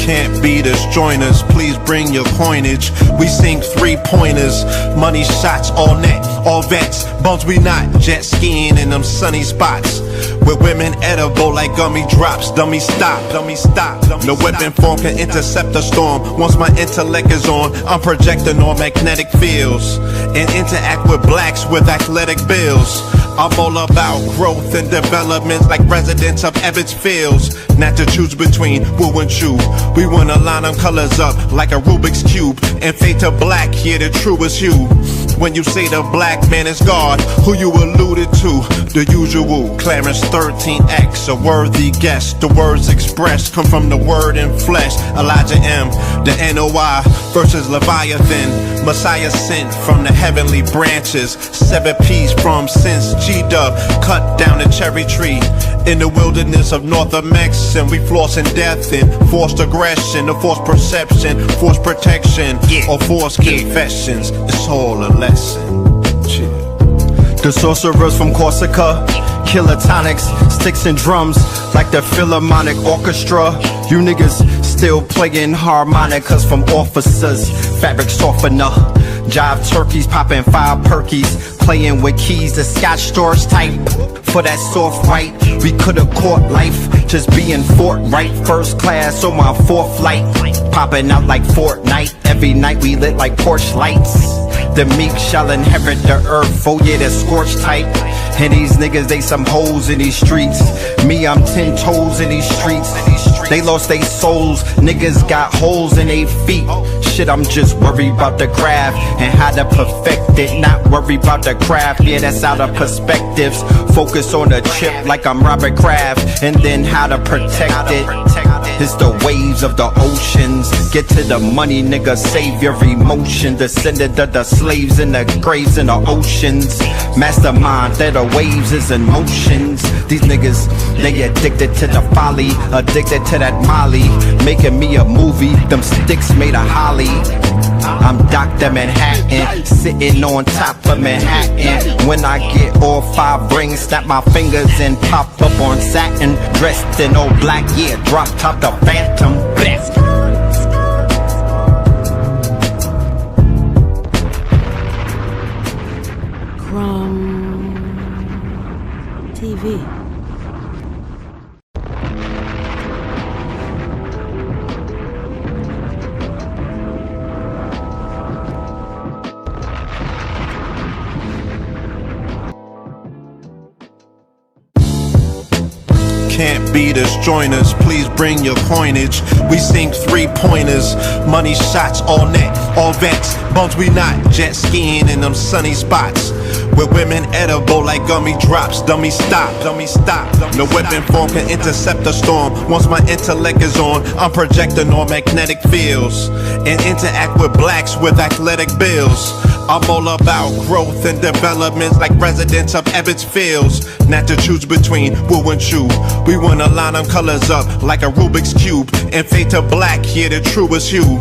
Can't beat us, join us, please bring your coinage. We sing 3-pointers, money shots all net, all vets. Bums we not, jet skiing in them sunny spots. With women edible like gummy drops. Dummy stop, dummy stop. No weapon form can intercept a storm. Once my intellect is on, I'm projecting on magnetic fields and interact with blacks with athletic bills. I'm all about growth and development like residents of Ebbets Fields. Not to choose between woo and chew. We wanna line them colors up like a Rubik's Cube and fade to black, yeah, the truest hue. When you say the black man is God, who you alluded to? The usual, Clarence 13X, a worthy guess. The words expressed come from the word in flesh. Elijah M, the NOI versus Leviathan. Messiah sent from the heavenly branches. 7 P's from since G-Dub cut down the cherry tree. In the wilderness of North Mex, and we flossing death and forced aggression, or forced perception, forced protection, or forced confessions. It's all a lesson. The sorcerers from Corsica, killer tonics, sticks and drums like the Philharmonic Orchestra. You niggas still playing harmonicas from officers, fabric softener. Jive turkeys popping 5 perkies, playing with keys, the Scotch storage type. For that soft white, we could've caught life, just being forthright. First class on my 4th flight, popping out like Fortnite. Every night we lit like Porsche lights. The meek shall inherit the earth, oh yeah, the scorched type. And these niggas, they some hoes in these streets. Me, I'm 10 toes in these streets. They lost their souls, niggas got holes in their feet. Shit, I'm just worried about the craft and how to perfect it. Not worried about the craft, yeah, that's out of perspectives. Focus on the chip like I'm Robert Kraft, and then how to protect it. It's the waves of the oceans. Get to the money, nigga, save your emotion. Descendant of the slaves in the graves in the oceans. Mastermind that the waves is in motions. These niggas, they addicted to the folly, addicted to that molly. Making me a movie, them sticks made of holly. I'm Dr. Manhattan, sitting on top of Manhattan. When I get all 5 rings, snap my fingers and pop up on satin. Dressed in all black, yeah, drop top the Phantom. Blast. TV. Can't beat us, join us, please bring your coinage. We sing 3-pointers, money shots all net, all vets. Bums we not, jet skiing in them sunny spots. With women edible like gummy drops. Dummy stop, dummy stop. No weapon form can intercept a storm. Once my intellect is on, I'm projecting on magnetic fields and interact with blacks with athletic bills. I'm all about growth and development like residents of Ebbets Fields. Not to choose between woo and chew. We wanna line them colors up like a Rubik's Cube and fade to black, yeah, the truest hue.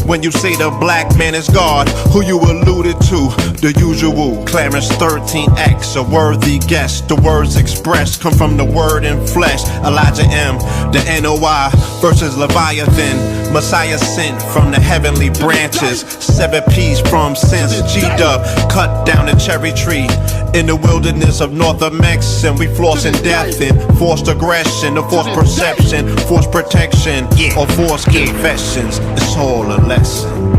When you say the black man is God, who you alluded to? The usual, Clarence 13X, a worthy guess. The words expressed come from the word in flesh. Elijah M, the NOI versus Leviathan. Messiah sent from the heavenly branches. 7 P's from since G-Dub cut down the cherry tree. In the wilderness of North Mex, and we flossing death and forced aggression, or forced perception, forced protection, or forced confessions. It's all a lesson.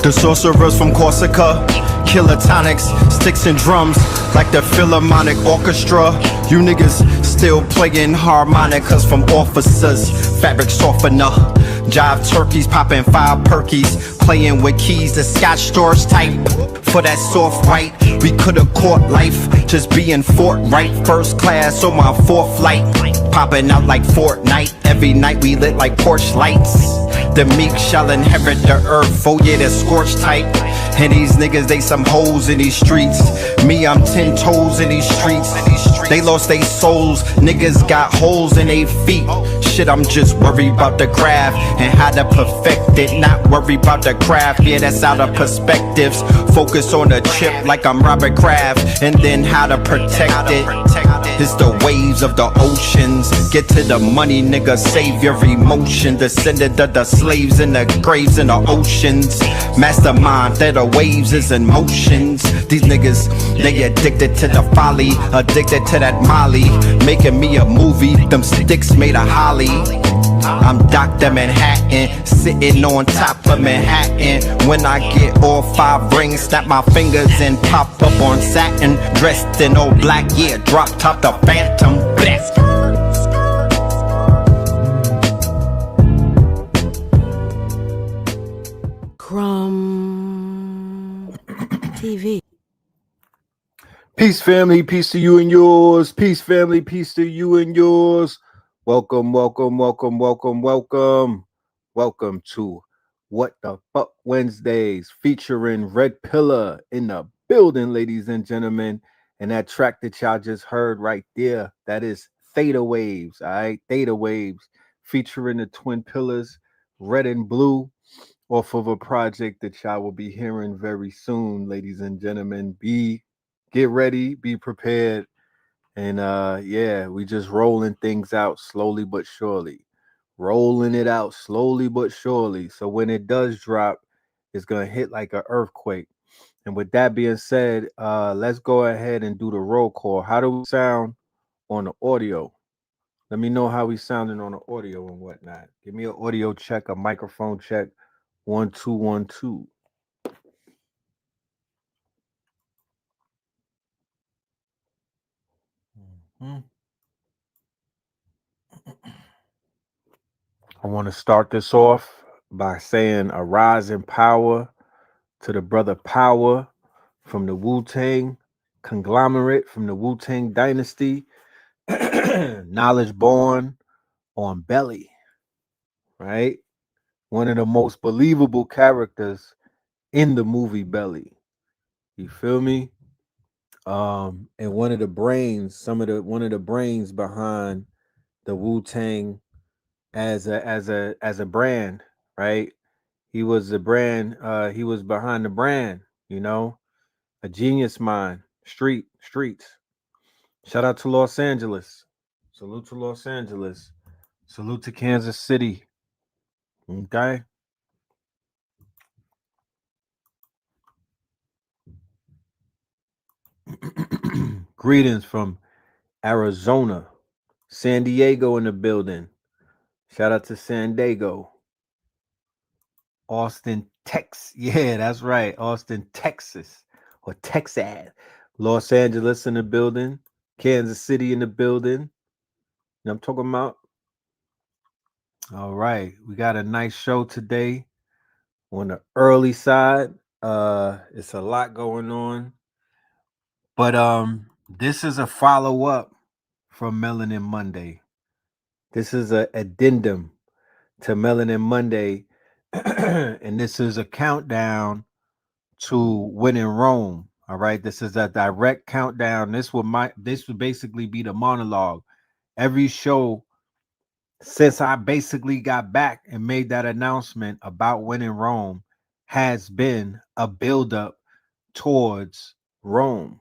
The sorcerers from Corsica, killer tonics, sticks and drums like the Philharmonic Orchestra. You niggas still playing harmonicas from officers, fabric softener. Jive turkeys popping 5 perkies, playing with keys, the Scotch storage type. For that soft white, we could've caught life, just being forthright. First class on my 4th flight, popping out like Fortnite. Every night we lit like Porsche lights. The meek shall inherit the earth, oh yeah, the scorched type. And these niggas, they some hoes in these streets. Me, I'm 10 toes in these streets. They lost their souls, niggas got holes in their feet. Shit, I'm just worried about the craft and how to perfect it. Not worried about the craft, yeah, that's out of perspectives. Focus on the chip like I'm Robert Kraft, and then how to protect it. It's the waves of the oceans. Get to the money, nigga, save your emotion. Descended of the slaves in the graves in the oceans. Mastermind that the waves is in motions. These niggas, they addicted to the folly, addicted to that molly. Making me a movie, them sticks made of holly. I'm Dr. Manhattan, sitting on top of Manhattan. When I get all 5 rings, snap my fingers and pop up on satin. Dressed in all black, yeah, drop top the Phantom. Blast. Crumb TV. Peace, family. Peace to you and yours. Peace, family. Peace to you and yours. Welcome, welcome, welcome, welcome, welcome. Welcome to What the Fuck Wednesdays, featuring Red Pillar in the building, ladies and gentlemen. And that track that y'all just heard right there, that is Theta Waves, all right? Theta Waves, featuring the Twin Pillars, Red and Blue, off of a project that y'all will be hearing very soon, ladies and gentlemen. Get ready, be prepared. And yeah, we just rolling things out slowly but surely. Rolling it out slowly but surely. So when it does drop, it's gonna hit like an earthquake. And with that being said, let's go ahead and do the roll call. How do we sound on the audio? Let me know how we sounding on the audio and whatnot. Give me an audio check, a microphone check. 1 2 1 2. I want to start this off by saying a rise in power to the brother Power from the Wu-Tang conglomerate, from the Wu-Tang dynasty. Knowledge born on Belly, right? One of the most believable characters in the movie Belly. You feel me? And one of the brains behind the Wu-Tang as a brand, right? He was the brand, he was behind the brand, you know, a genius mind, streets. Shout out to Los Angeles. Salute to Los Angeles. Salute to Kansas City. Okay. Greetings from Arizona. San Diego in the building. Shout out to San Diego. Austin, Texas. Yeah, that's right. Austin, Texas. Or Texas. Los Angeles in the building. Kansas City in the building. You know I'm talking about? All right. We got a nice show today on the early side. It's a lot going on. But this is a follow-up from Melanin Monday. This is an addendum to Melanin Monday. And this is a countdown to When in Rome. All right. This is a direct countdown. This would basically be the monologue. Every show since I basically got back and made that announcement about When in Rome has been a buildup towards Rome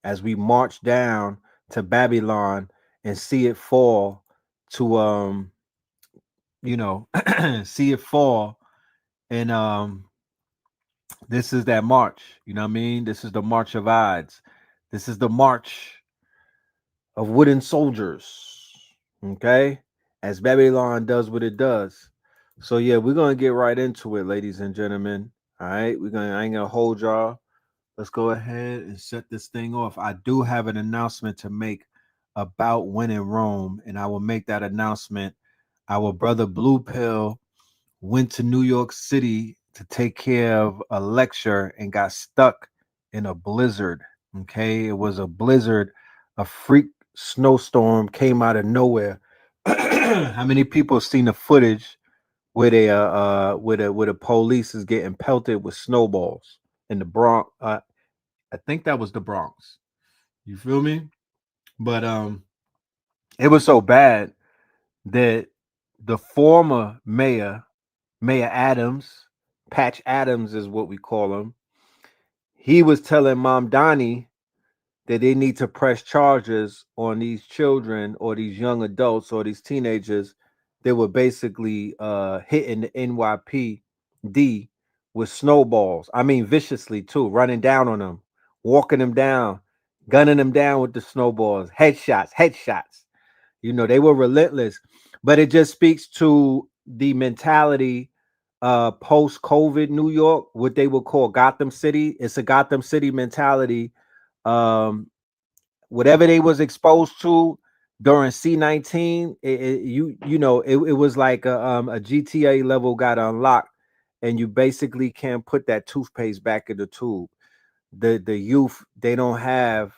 as we march down to Babylon and see it fall to see it fall. And this is that march, you know what I mean? This is the march of odds. This is the march of wooden soldiers. Okay? As Babylon does what it does. So yeah, we're gonna get right into it, ladies and gentlemen. All right, I ain't gonna hold y'all. Let's go ahead and set this thing off. I do have an announcement to make about When in Rome, and I will make that announcement. Our brother Blue Pill went to New York City to take care of a lecture and got stuck in a blizzard. Okay, it was a blizzard, a freak snowstorm came out of nowhere. How many people have seen the footage where they where the police is getting pelted with snowballs in the Bronx? I think that was the Bronx. You feel me? But it was so bad that the former mayor Adams, Patch Adams is what we call him. He was telling Mom Donnie that they need to press charges on these children or these young adults or these teenagers that were basically hitting the NYPD with snowballs. I mean, viciously too, running down on them, walking them down, gunning them down with the snowballs, headshots. You know, they were relentless. But it just speaks to the mentality post COVID New York, what they would call Gotham City. It's a Gotham City mentality. Whatever they was exposed to during C-19, it was like a GTA level got unlocked, and you basically can't put that toothpaste back in the tube. The youth, they don't have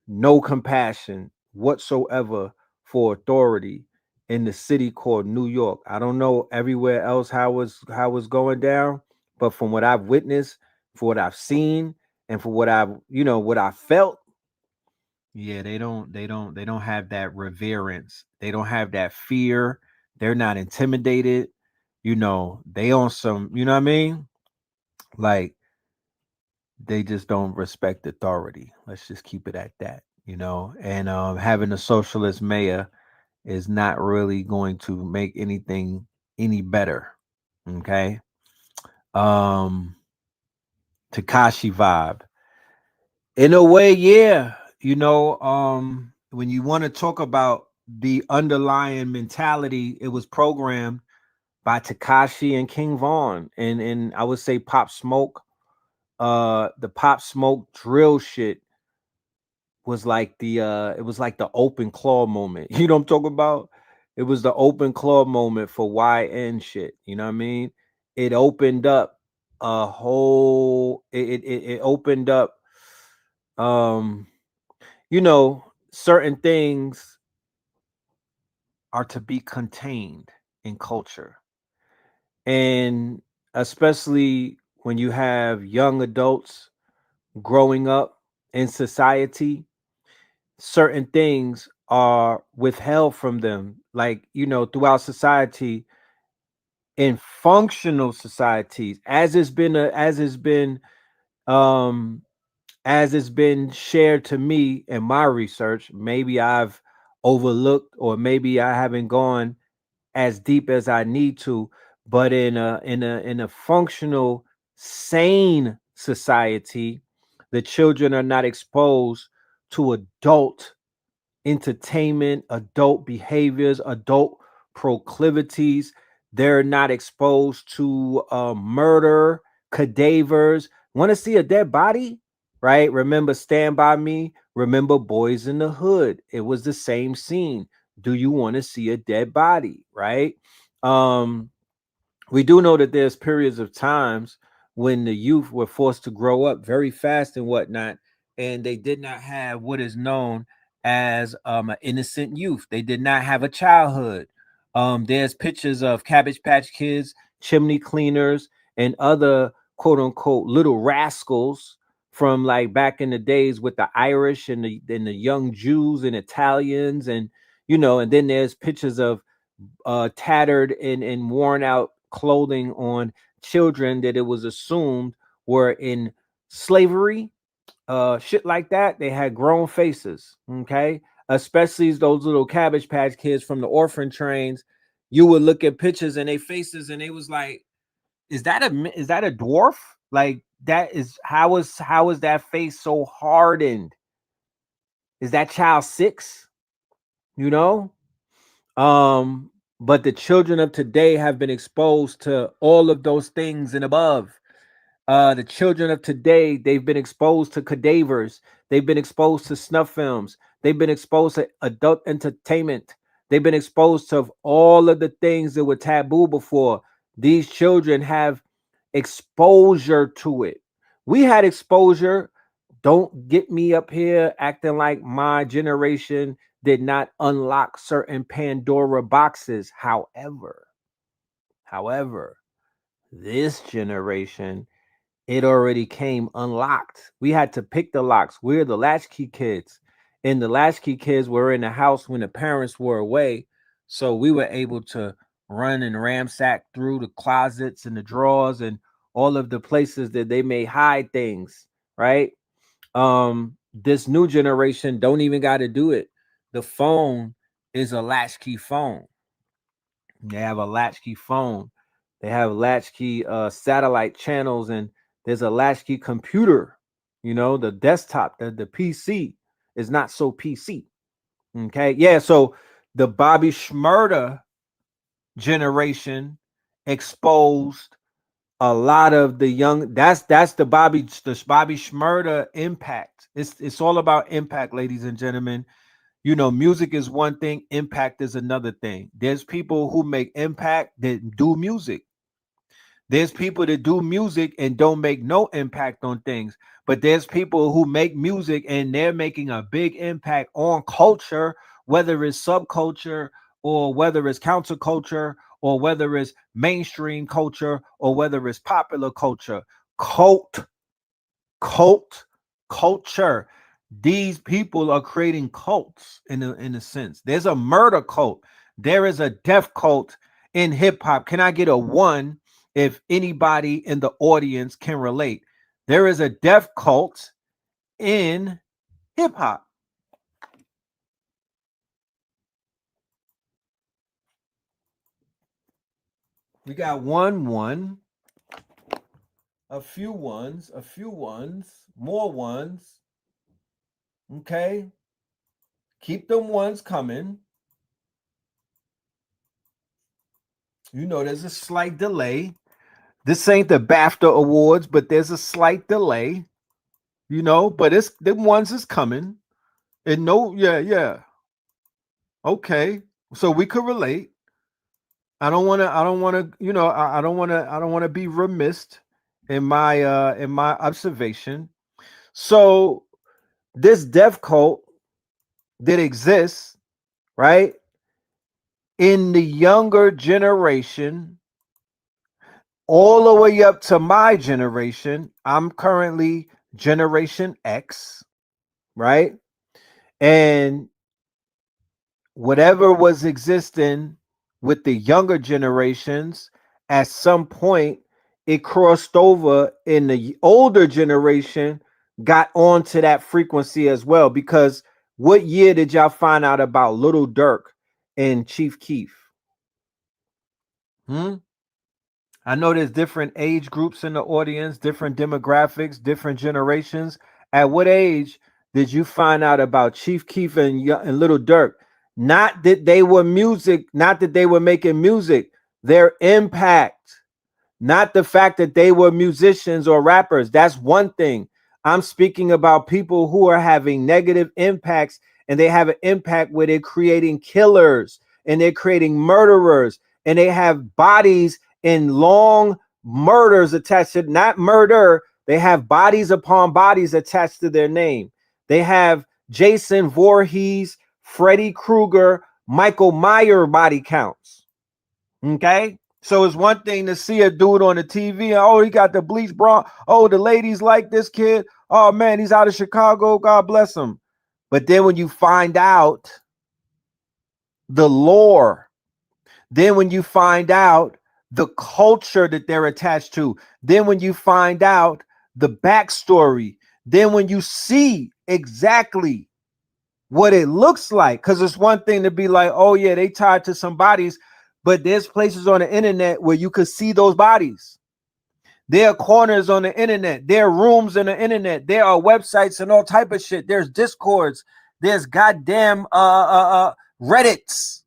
no compassion whatsoever for authority in the city called New York. I don't know everywhere else how it's going down, but from what I've witnessed, for what I've seen, and for what I've what I felt, yeah, they don't have that reverence. They don't have that fear. They're not intimidated. They on some, you know what I mean? Like they just don't respect authority. Let's just keep it at that, And having a socialist mayor is not really going to make anything any better. Okay. Um Takashi vibe. In a way, yeah. When you want to talk about the underlying mentality, it was programmed by Takashi and King Vaughn, and I would say Pop Smoke. The Pop Smoke drill shit was like it was like the open claw moment. You know what I'm talking about? It was the open claw moment for YN shit. You know what I mean? It opened up a whole it opened up um certain things are to be contained in culture. And especially when you have young adults growing up in society, certain things are withheld from them. Like, throughout society, in functional societies, um as it's been shared to me in my research, maybe I've overlooked or maybe I haven't gone as deep as I need to, but in a functional, sane society, the children are not exposed to adult entertainment, adult behaviors, adult proclivities. They're not exposed to murder, cadavers. Want to see a dead body? Right? Remember Stand By Me? Remember Boys in the Hood? It was the same scene. Do you want to see a dead body? Right? Um, we do know that there's periods of times when the youth were forced to grow up very fast and whatnot, and they did not have what is known as an innocent youth. They did not have a childhood. There's pictures of Cabbage Patch Kids, chimney cleaners, and other quote unquote little rascals from like back in the days with the Irish and the young Jews and Italians, and then there's pictures of tattered and worn out clothing on children that it was assumed were in slavery, shit like that. They had grown faces, okay? Especially those little Cabbage Patch Kids from the orphan trains. You would look at pictures and their faces, and they was like, "Is that a dwarf? Like that is how is that face so hardened? Is that child 6? You know?" Um, but the children of today have been exposed to all of those things and above. The children of today, they've been exposed to cadavers, they've been exposed to snuff films, they've been exposed to adult entertainment, they've been exposed to all of the things that were taboo before. These children have exposure to it. We had exposure. Don't get me up here acting like my generation did not unlock certain Pandora boxes. However, this generation, it already came unlocked. We had to pick the locks. We're the latchkey kids. And the latchkey kids were in the house when the parents were away. So we were able to run and ransack through the closets and the drawers and all of the places that they may hide things, right? This new generation don't even got to do it. The phone is a latchkey phone. They have a latchkey phone. They have latchkey satellite channels, and there's a latchkey computer. You know, the desktop, the PC is not so PC. Okay, yeah. So the Bobby Shmurda generation exposed a lot of the young. That's the Bobby Shmurda impact. It's all about impact, ladies and gentlemen. You know, music is one thing, impact is another thing. There's people who make impact that do music. There's people that do music and don't make no impact on things. But there's people who make music and they're making a big impact on culture, whether it's subculture or whether it's counterculture or whether it's mainstream culture or whether it's popular culture. Cult culture. These people are creating cults in a sense. There's a murder cult. There is a death cult in hip hop. Can I get a one if anybody in the audience can relate? There is a death cult in hip hop. We got one, a few ones, more ones. Okay. Keep them ones coming. You know, there's a slight delay. This ain't the BAFTA awards, but there's a slight delay. You know, but it's the ones is coming. And no, yeah. Okay. So we could relate. I don't want to, you know, I don't want to be remiss in my observation. So this death cult that exists, right, in the younger generation, all the way up to my generation. I'm currently Generation X, right? And whatever was existing with the younger generations, at some point it crossed over in the older generation, got onto that frequency as well. Because what year did y'all find out about Little Durk and Chief Keef? I know there's different age groups in the audience, different demographics, different generations. At what age did you find out about Chief Keef and Little Durk? Not that they were music, not that they were making music, their impact. Not the fact that they were musicians or rappers. That's one thing. I'm speaking about people who are having negative impacts, and they have an impact where they're creating killers and they're creating murderers, and they have bodies in long murders attached to, not murder. They have bodies upon bodies attached to their name. They have Jason Voorhees, Freddy Krueger, Michael Myers body counts. Okay. So it's one thing to see a dude on the TV. Oh, he got the bleach blonde. Oh, the ladies like this kid. Oh man, he's out of Chicago. God bless him. But then when you find out the lore, then when you find out the culture that they're attached to, then when you find out the backstory, then when you see exactly what it looks like, because it's one thing to be like, oh yeah, they tied to some bodies. But there's places on the internet where you could see those bodies. There are corners on the internet. There are rooms on the internet. There are websites and all type of shit. There's Discords. There's goddamn Reddits.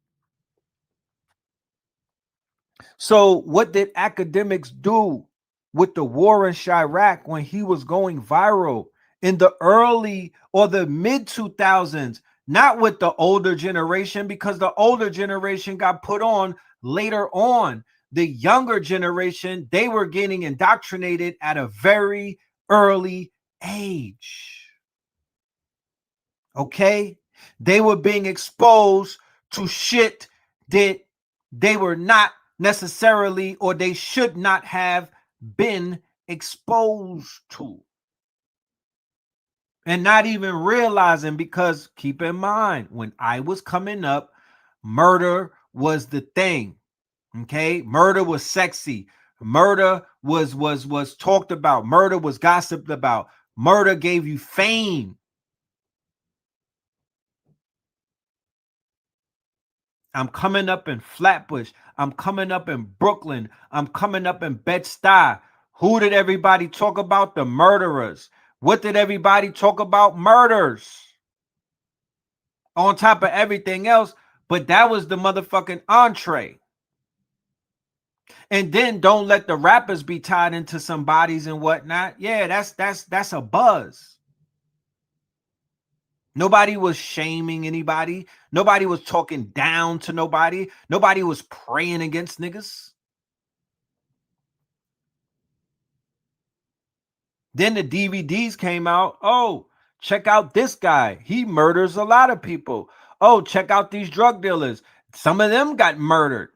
So what did academics do with the war in Chirac when he was going viral in the early or the mid 2000s? Not with the older generation, because the older generation got put on later on. The younger generation, they were getting indoctrinated at a very early age. Okay? They were being exposed to shit that they were not necessarily, or they should not have been exposed to. And not even realizing, because keep in mind, when I was coming up, murder was the thing. Okay, murder was sexy. Murder was talked about. Murder was gossiped about. Murder gave you fame. I'm coming up in Flatbush. I'm coming up in Brooklyn. I'm coming up in Bed-Stuy. Who did everybody talk about? The murderers. What did everybody talk about? Murders. On top of everything else. But that was the motherfucking entree. And then don't let the rappers be tied into some bodies and whatnot. Yeah, that's a buzz. Nobody was shaming anybody. Nobody was talking down to nobody. Nobody was praying against niggas. Then the DVDs came out. Oh, check out this guy. He murders a lot of people. Oh, check out these drug dealers. Some of them got murdered.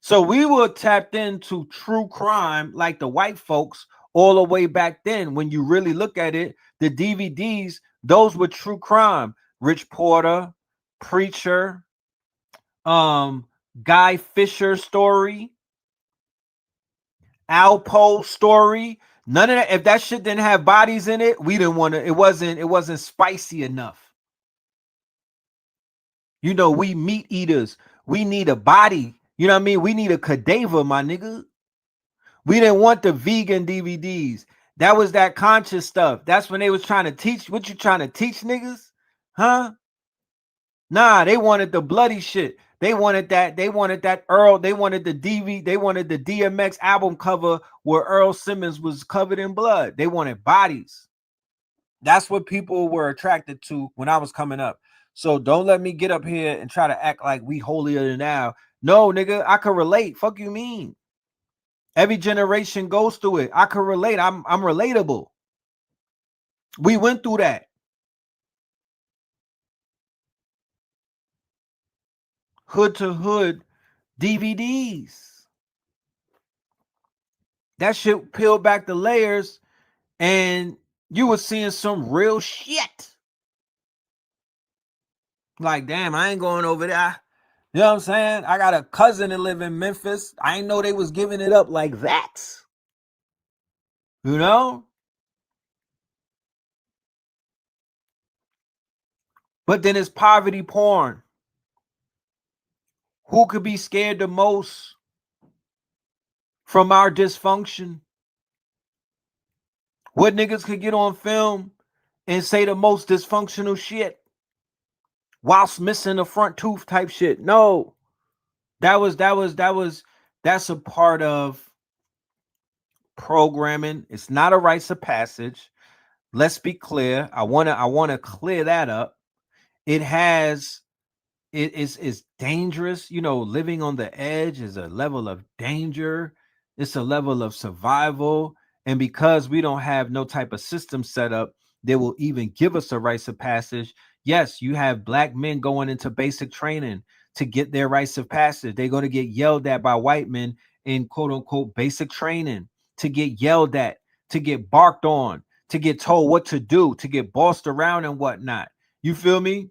So we were tapped into true crime like the white folks all the way back then. When you really look at it, the DVDs, those were true crime. Rich Porter, Preacher, Guy Fisher story, Alpo story. None of that. If that shit didn't have bodies in it, we didn't want to. It wasn't spicy enough. You know, we meat eaters. We need a body. You know what I mean? We need a cadaver, my nigga. We didn't want the vegan DVDs. That was that conscious stuff. That's when they was trying to teach. What you trying to teach niggas? Huh? Nah, they wanted the bloody shit. They wanted that. They wanted that Earl. They wanted the DV. They wanted the DMX album cover where Earl Simmons was covered in blood. They wanted bodies. That's what people were attracted to when I was coming up. So don't let me get up here and try to act like we holier than thou. No, nigga, I can relate. Fuck you mean? Every generation goes through it. I can relate. I'm relatable. We went through that. Hood to hood DVDs. That shit peeled back the layers and you were seeing some real shit. Like, damn, I ain't going over there. You know what I'm saying? I got a cousin that live in Memphis. I ain't know they was giving it up like that. You know? But then it's poverty porn. Who could be scared the most from our dysfunction? What niggas could get on film and say the most dysfunctional shit whilst missing a front tooth type shit? No. That's a part of programming. It's not a rites of passage. Let's be clear. I wanna clear that up. It is dangerous. You know, living on the edge is a level of danger. It's a level of survival. And because we don't have no type of system set up that will even give us a rites of passage. Yes, you have black men going into basic training to get their rites of passage. They're going to get yelled at by white men in quote unquote basic training, to get yelled at, to get barked on, to get told what to do, to get bossed around and whatnot. You feel me?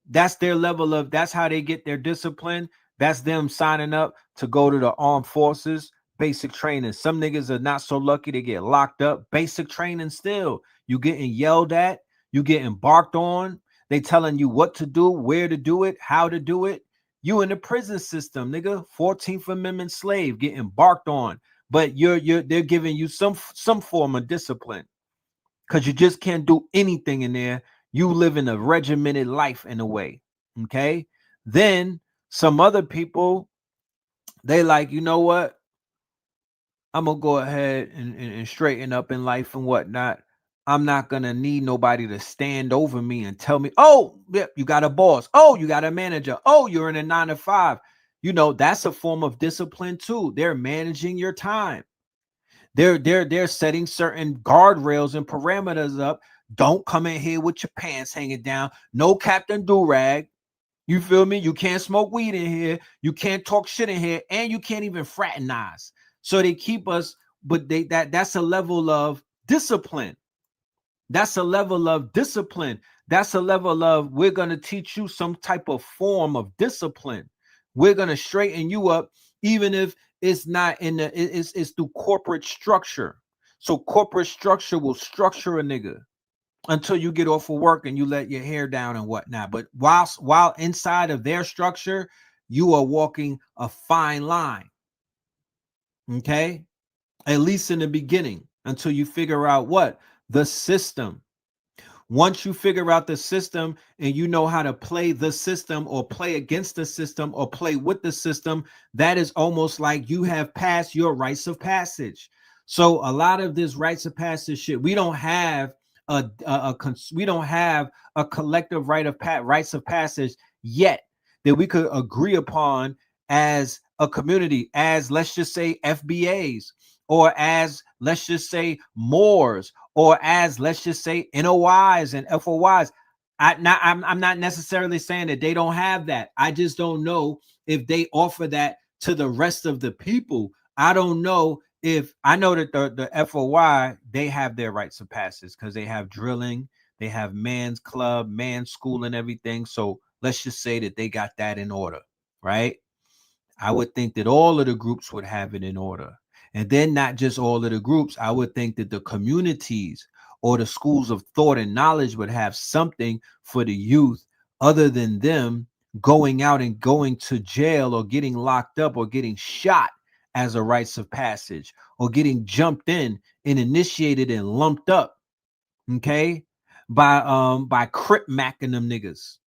That's their level of, that's how they get their discipline. That's them signing up to go to the armed forces, basic training. Some niggas are not so lucky to get locked up. Basic training still. You getting yelled at, you getting barked on. They telling you what to do, where to do it, how to do it. You in the prison system, nigga. 14th Amendment slave getting barked on. But they're giving you some form of discipline. Because you just can't do anything in there. You live in a regimented life in a way. Okay. Then some other people, they like, you know what? I'm gonna go ahead and straighten up in life and whatnot. I'm not gonna need nobody to stand over me and tell me, oh, yeah, you got a boss. Oh, you got a manager. Oh, you're in a 9 to 5. You know, that's a form of discipline too. They're managing your time. They're setting certain guardrails and parameters up. Don't come in here with your pants hanging down. No Captain Do-Rag. You feel me? You can't smoke weed in here. You can't talk shit in here, and you can't even fraternize. So they keep us, but that's a level of discipline. That's a level of discipline. That's a level of, we're going to teach you some type of form of discipline. We're going to straighten you up, even if it's not in the, it's through corporate structure. So corporate structure will structure a nigga until you get off of work and you let your hair down and whatnot. But while inside of their structure, you are walking a fine line. Okay? At least in the beginning, until you figure out what? The system. Once you figure out the system and you know how to play the system or play against the system or play with the system, that is almost like you have passed your rites of passage. So a lot of this rites of passage shit, we don't have we don't have a collective rites of passage yet that we could agree upon as a community, as let's just say FBAs, or as let's just say Moors, or as let's just say NOIs and FOIs. I'm not necessarily saying that they don't have that. I just don't know if they offer that to the rest of the people. I don't know if I know that the FOI, they have their rites of passage because they have drilling, they have man's club, man's school, and everything. So let's just say that they got that in order, right? I would think that all of the groups would have it in order. And then not just all of the groups, I would think that the communities or the schools of thought and knowledge would have something for the youth other than them going out and going to jail or getting locked up or getting shot as a rites of passage or getting jumped in and initiated and lumped up, okay, by crip macking them niggas.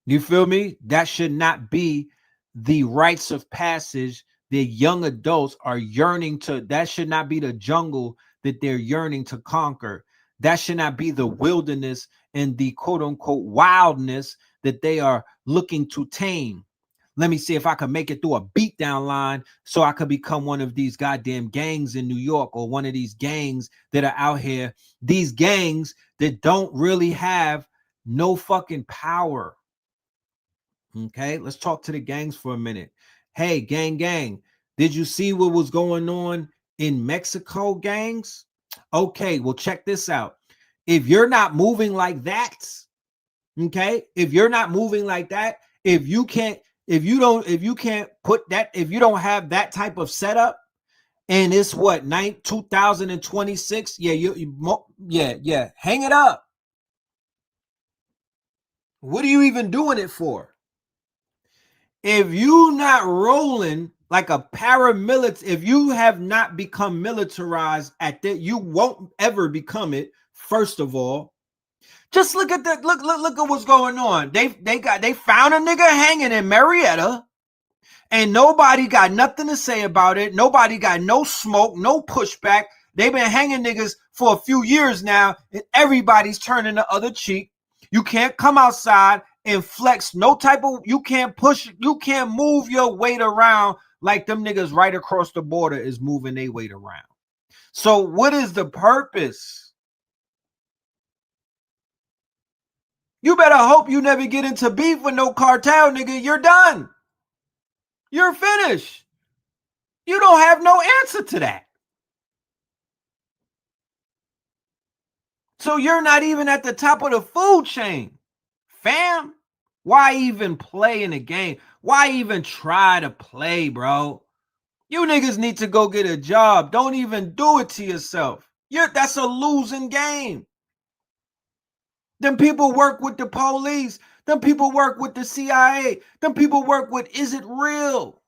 You feel me? That should not be the rites of passage that young adults are yearning to. That should not be the jungle that they're yearning to conquer. That should not be the wilderness and the quote unquote wildness that they are looking to tame. Let me see if I can make it through a beatdown line so I could become one of these goddamn gangs in New York, or one of these gangs that are out here. These gangs that don't really have no fucking power. Okay, let's talk to the gangs for a minute. Hey, gang, did you see what was going on in Mexico, gangs? Okay, well, check this out. If you're not moving like that, okay, if you're not moving like that, if you can't put that, if you don't have that type of setup, and it's what, 2026, yeah, hang it up. What are you even doing it for? If you not rolling like a paramilitary, if you have not become militarized at that, you won't ever become it. First of all, just look at that. Look at what's going on. They found a nigga hanging in Marietta, and nobody got nothing to say about it. Nobody got no smoke, no pushback. They've been hanging niggas for a few years now, and everybody's turning the other cheek. You can't come outside and flex no type of, you can't move your weight around like them niggas right across the border is moving their weight around. So what is the purpose? You better hope you never get into beef with no cartel, nigga. You're done. You're finished. You don't have no answer to that. So you're not even at the top of the food chain, fam. Why even play in the game? Why even try to play, bro? You niggas need to go get a job. Don't even do it to yourself. That's a losing game. Them people work with the police. Them people work with the CIA. Them people work with, is it real?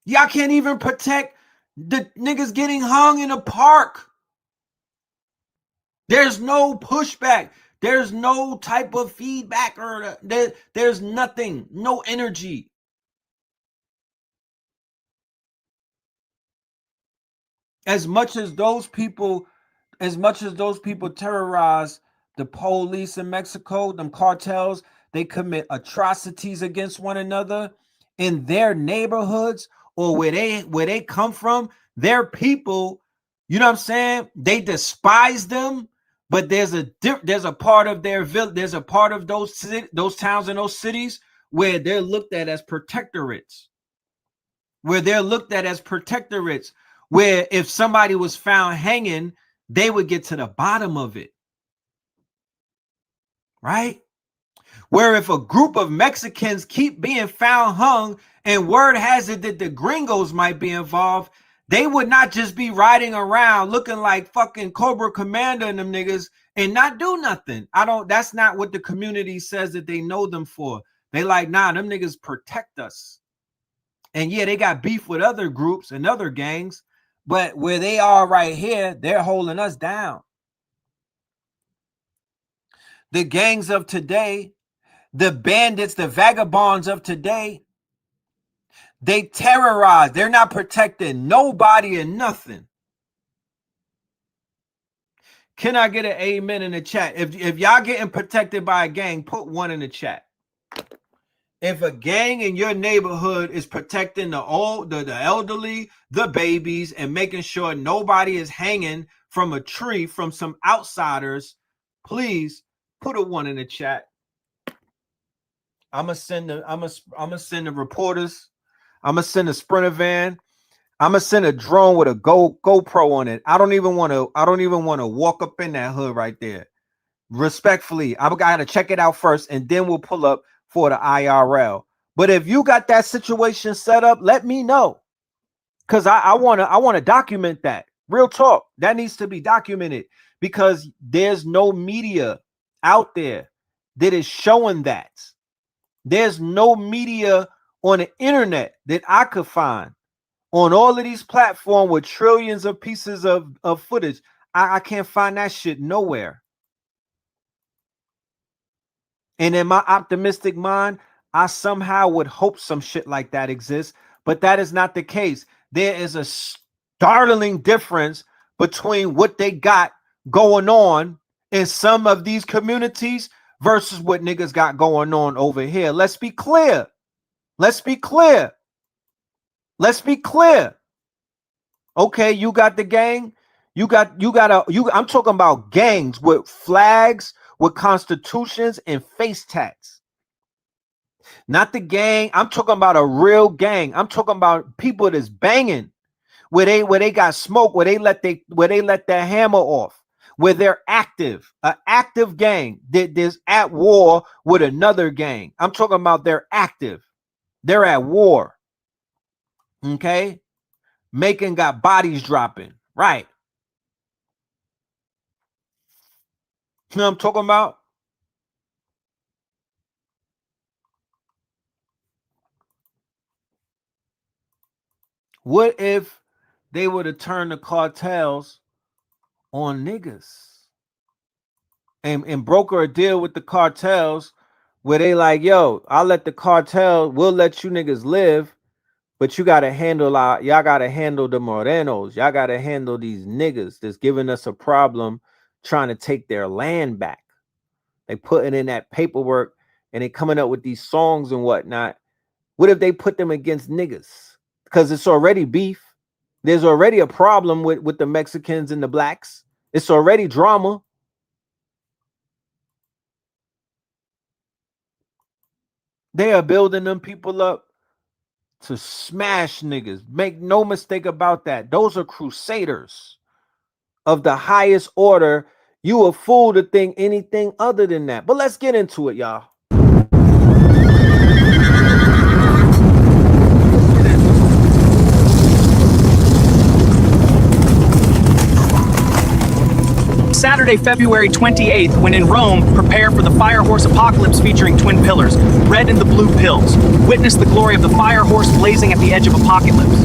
Y'all can't even protect the niggas getting hung in a park. There's no pushback. There's no type of feedback, or there's nothing, no energy. As much as those people terrorize the police in Mexico, them cartels, they commit atrocities against one another in their neighborhoods or where they come from. Their people, you know what I'm saying? They despise them, but there's a part of their village, there's a part of those towns and those cities where they're looked at as protectorates. Where if somebody was found hanging, they would get to the bottom of it. Right? Where if a group of Mexicans keep being found hung and word has it that the gringos might be involved, they would not just be riding around looking like fucking Cobra Commander and them niggas and not do nothing. That's not what the community says that they know them for. They like, nah, them niggas protect us. And yeah, they got beef with other groups and other gangs, but where they are right here, they're holding us down. The gangs of today, the bandits, the vagabonds of today, they terrorize. They're not protecting nobody and nothing. Can I get an amen in the chat? If y'all getting protected by a gang, put one in the chat. If a gang in your neighborhood is protecting the old, the elderly, the babies, and making sure nobody is hanging from a tree from some outsiders, please put a one in the chat. I'm gonna send the reporters. I'm gonna send a Sprinter van. I'm gonna send a drone with a GoPro on it. I don't even want to walk up in that hood right there. Respectfully, I gotta check it out first, and then we'll pull up for the IRL. But if you got that situation set up, let me know, because I wanna document that. Real talk, that needs to be documented, because there's no media out there that is showing that. There's no media on the internet that I could find on all of these platforms with trillions of pieces of footage. I can't find that shit nowhere. And in my optimistic mind, I somehow would hope some shit like that exists, but that is not the case. There is a startling difference between what they got going on in some of these communities versus what niggas got going on over here. Let's be clear. Let's be clear. Let's be clear. Okay, you got the gang. I'm talking about gangs with flags, with constitutions, and face tats. Not the gang. I'm talking about a real gang. I'm talking about people that's banging, where they got smoke, where they let their hammer off, where they're active, an active gang that is at war with another gang. I'm talking about they're active. They're at war. Okay? Macon got bodies dropping. Right. You know what I'm talking about? What if they were to turn the cartels on niggas and broker a deal with the cartels where they like, yo, I'll let the cartel, we'll let you niggas live, but y'all gotta handle the Morenos. Y'all gotta handle these niggas that's giving us a problem trying to take their land back. They putting in that paperwork and they coming up with these songs and whatnot. What if they put them against niggas? Because it's already beef. There's already a problem with the Mexicans and the blacks. It's already drama. They are building them people up to smash niggas. Make no mistake about that. Those are crusaders of the highest order. You a fool to think anything other than that. But let's get into it, y'all. Saturday, February 28th, when in Rome, prepare for the Fire Horse Apocalypse featuring twin pillars, red and the blue pills. Witness the glory of the Fire Horse blazing at the edge of apocalypse.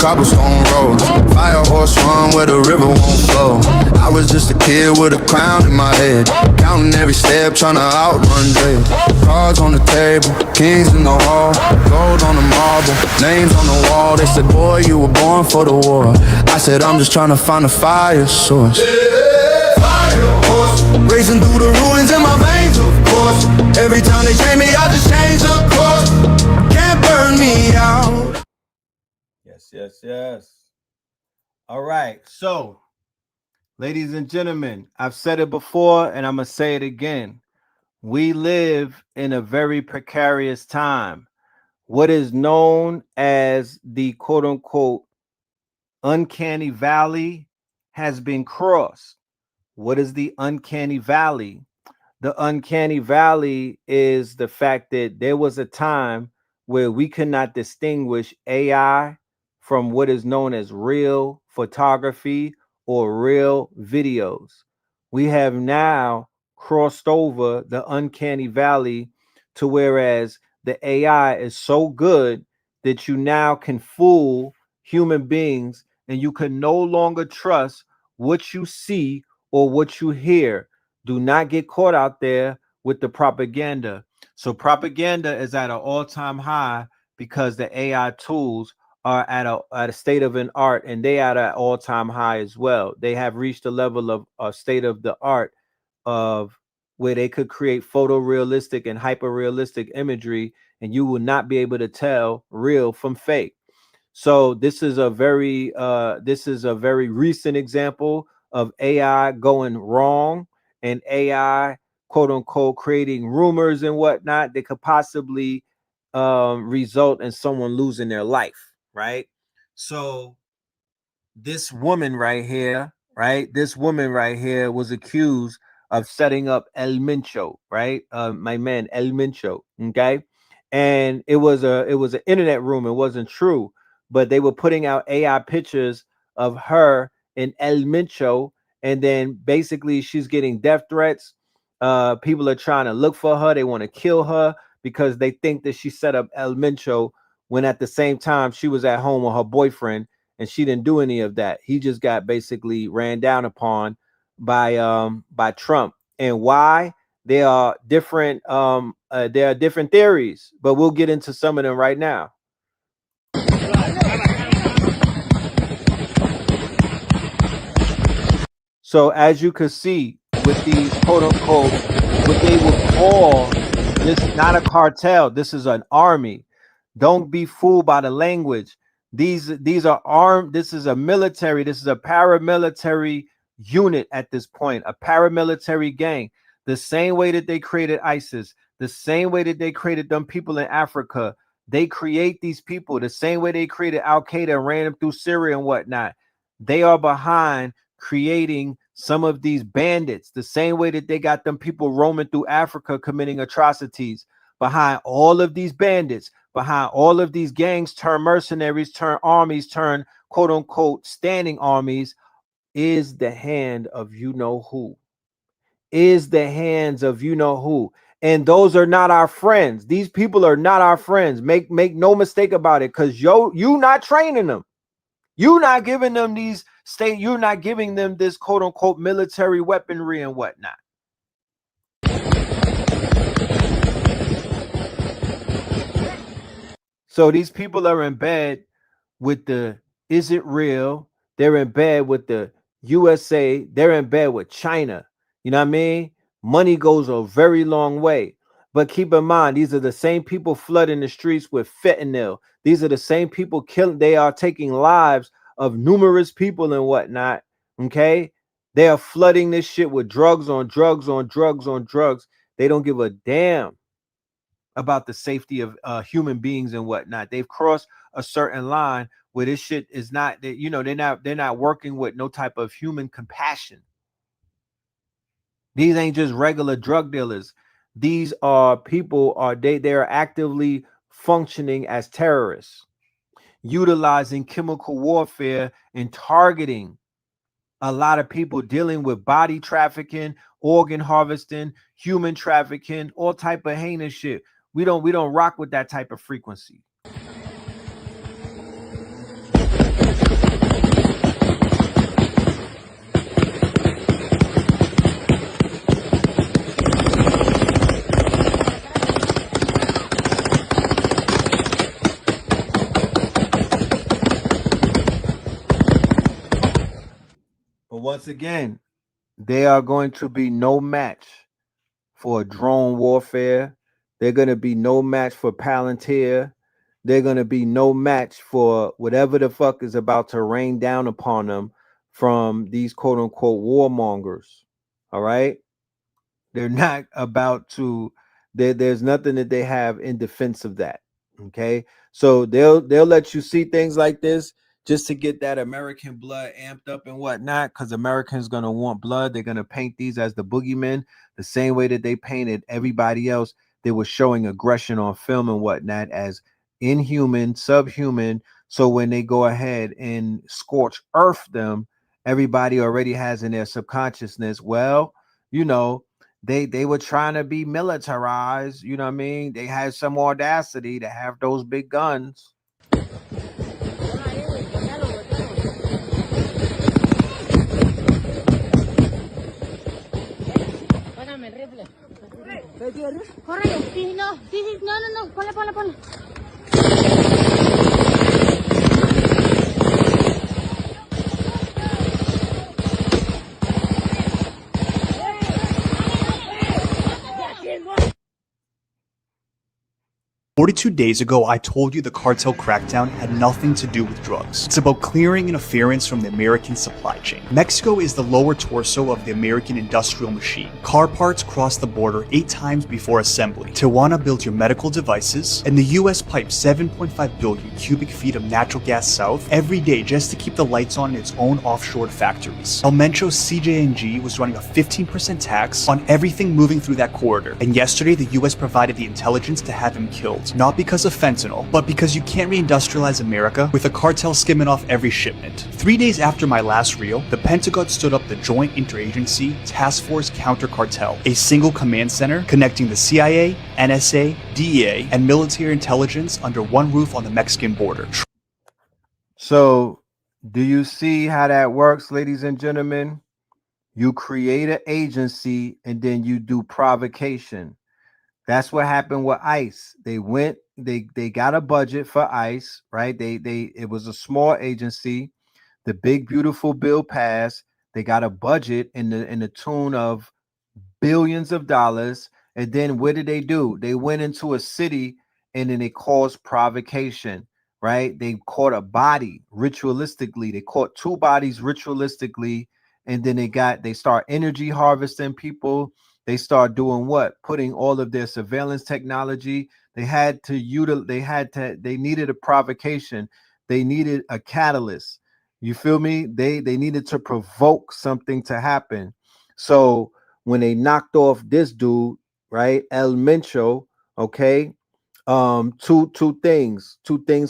Cobblestone road, fire horse run where the river won't flow. I was just a kid with a crown in my head, counting every step, trying to outrun dread. Cards on the table, kings in the hall, gold on the marble, names on the wall. They said, boy, you were born for the war. I said, I'm just trying to find a fire source. Fire horse, racing through the ruins in my veins, of course. Every time they change me, I just change the course. Can't burn me out. Yes. All right. So Ladies and gentlemen, I've said it before and I'm going to say it again. We live in a very precarious time. What is known as the quote unquote uncanny valley has been crossed. What is the uncanny valley? The uncanny valley is the fact that there was a time where we could not distinguish AI from what is known as real photography or real videos. We have now crossed over the uncanny valley to whereas the AI is so good that you now can fool human beings and you can no longer trust what you see or what you hear. Do not get caught out there with the propaganda. So propaganda is at an all-time high because the AI tools are at a state of an art, and they at an all-time high as well. They have reached a level of a state of the art of where they could create photorealistic and hyper-realistic imagery, and you will not be able to tell real from fake. So this is a very recent example of AI going wrong and AI quote unquote creating rumors and whatnot that could possibly result in someone losing their life, right? So this woman right here, right? This woman right here was accused of setting up El Mincho, right? My man El Mincho, okay? And it was an internet rumor, it wasn't true, but they were putting out AI pictures of her in El Mincho, and then basically she's getting death threats. People are trying to look for her, they want to kill her because they think that she set up El Mincho when at the same time she was at home with her boyfriend and she didn't do any of that. He just got basically ran down upon by Trump. And why? There are different theories, but we'll get into some of them right now. So as you can see with these quote unquote what they would call, this is not a cartel, this is an army. Don't be fooled by the language. These are armed, this is a military, this is a paramilitary unit at this point, a paramilitary gang. The same way that they created ISIS, the same way that they created them people in Africa, they create these people the same way they created Al-Qaeda and ran them through Syria and whatnot. They are behind creating some of these bandits the same way that they got them people roaming through Africa committing atrocities. Behind all of these bandits, behind all of these gangs turn mercenaries, turn armies, turn quote unquote standing armies is the hand of you know who. Is the hands of you know who. And those are not our friends. These people are not our friends. Make no mistake about it, because you not training them. You're not giving them these state, you're not giving them this quote unquote military weaponry and whatnot. So these people are in bed with the is it real? They're in bed with the USA, they're in bed with China. You know what I mean? Money goes a very long way. But keep in mind, these are the same people flooding the streets with fentanyl. These are the same people killing, they are taking lives of numerous people and whatnot. Okay, they are flooding this shit with drugs on drugs on drugs on drugs. They don't give a damn about the safety of human beings and whatnot. They've crossed a certain line where this shit is not, they're not working with no type of human compassion. These ain't just regular drug dealers. These are people, they are actively functioning as terrorists, utilizing chemical warfare and targeting a lot of people, dealing with body trafficking, organ harvesting, human trafficking, all type of heinous shit. We don't rock with that type of frequency. But once again, they are going to be no match for drone warfare. They're going to be no match for Palantir. They're going to be no match for whatever the fuck is about to rain down upon them from these quote unquote warmongers. All right. They're not about to, there's nothing that they have in defense of that. Okay. So they'll let you see things like this just to get that American blood amped up and whatnot, because Americans gonna want blood. They're gonna paint these as the boogeymen, the same way that they painted everybody else. They were showing aggression on film and whatnot as inhuman, subhuman. So when they go ahead and scorch earth them, everybody already has in their subconsciousness, well, you know, they were trying to be militarized, you know what I mean? They had some audacity to have those big guns. Córrele, sí, no, ponle. 42 days ago, I told you the cartel crackdown had nothing to do with drugs. It's about clearing interference from the American supply chain. Mexico is the lower torso of the American industrial machine. Car parts cross the border 8 times before assembly. Tijuana builds your medical devices, and the US pipes 7.5 billion cubic feet of natural gas south every day just to keep the lights on in its own offshore factories. El Mencho's CJNG was running a 15% tax on everything moving through that corridor, and yesterday the US provided the intelligence to have him killed. Not because of fentanyl, but because you can't reindustrialize America with a cartel skimming off every shipment. 3 days after my last reel, the Pentagon stood up the Joint Interagency Task Force Counter Cartel, a single command center connecting the CIA, NSA, DEA, and military intelligence under one roof on the Mexican border. So, do you see how that works, ladies and gentlemen? You create an agency and then you do provocation. That's what happened with ICE. They got a budget for ICE, right? It was a small agency. The big beautiful bill passed. They got a budget in the tune of billions of dollars. And then what did they do? They went into a city and then they caused provocation, right? They caught a body ritualistically. They caught 2 bodies ritualistically, and then they start energy harvesting people. They start doing what? Putting all of their surveillance technology. They needed a provocation. They needed a catalyst. You feel me? They needed to provoke something to happen. So when they knocked off this dude, right, El Mencho, okay, two things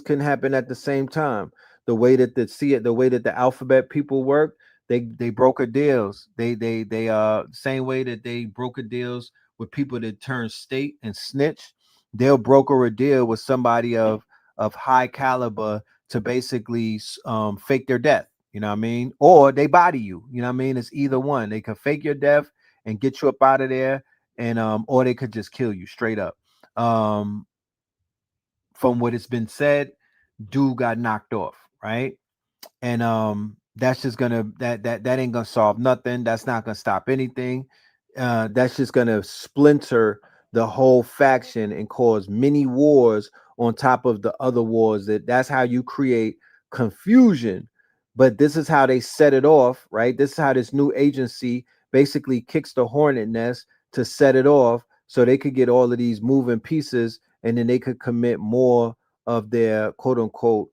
can happen at the same time. The way that the alphabet people work, they broker deals. They same way that they broker deals with people that turn state and snitch. They'll broker a deal with somebody of high caliber to basically fake their death. You know what I mean? Or they body you. You know what I mean? It's either one. They can fake your death and get you up out of there, and or they could just kill you straight up. From what has been said, dude got knocked off, right? And that's just gonna that ain't gonna solve nothing. That's not gonna stop anything. That's just gonna splinter the whole faction and cause many wars on top of the other wars. That's how you create confusion. But this is how they set it off, right? This is how this new agency basically kicks the hornet nest to set it off, so they could get all of these moving pieces, and then they could commit more of their quote unquote,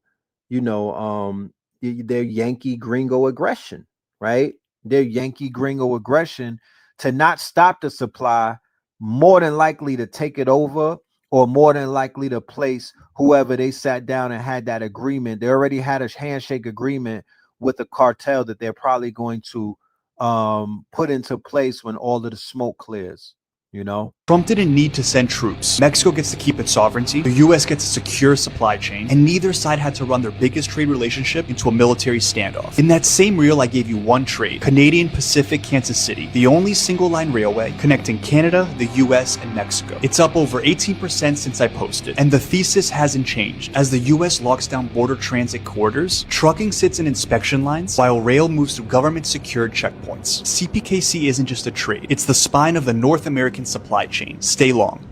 their Yankee gringo aggression, right? Their Yankee gringo aggression to not stop the supply, more than likely to take it over, or more than likely to place whoever they sat down and had that agreement. They already had a handshake agreement with the cartel that they're probably going to put into place when all of the smoke clears. Trump didn't need to send troops. Mexico gets to keep its sovereignty, the US gets a secure supply chain, and neither side had to run their biggest trade relationship into a military standoff. In that same reel, I gave you one trade, Canadian Pacific Kansas City, the only single-line railway connecting Canada, the US, and Mexico. It's up over 18% since I posted, and the thesis hasn't changed. As the US locks down border transit corridors, trucking sits in inspection lines, while rail moves through government-secured checkpoints. CPKC isn't just a trade, it's the spine of the North American supply chain. Stay long.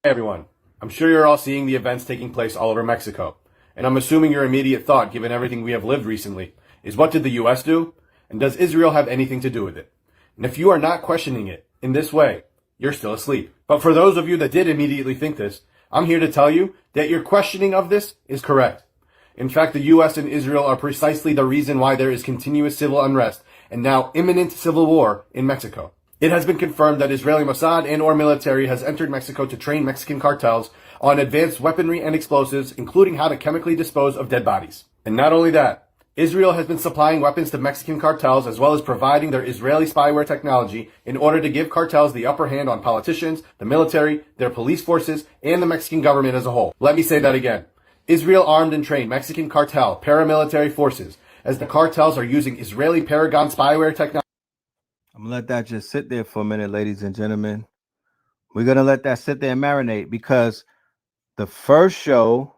Hey everyone, I'm sure you're all seeing the events taking place all over Mexico, and I'm assuming your immediate thought, given everything we have lived recently, is what did the US do? And does Israel have anything to do with it? And if you are not questioning it in this way, you're still asleep. But for those of you that did immediately think this, I'm here to tell you that your questioning of this is correct. In fact, the US and Israel are precisely the reason why there is continuous civil unrest and now imminent civil war in Mexico. It has been confirmed that Israeli Mossad and or military has entered Mexico to train Mexican cartels on advanced weaponry and explosives, including how to chemically dispose of dead bodies. And not only that, Israel has been supplying weapons to Mexican cartels as well as providing their Israeli spyware technology in order to give cartels the upper hand on politicians, the military, their police forces, and the Mexican government as a whole. Let me say that again. Israel armed and trained Mexican cartel paramilitary forces as the cartels are using Israeli Paragon spyware technology. I'm gonna let that just sit there for a minute, ladies and gentlemen. We're gonna let that sit there and marinate, because the first show,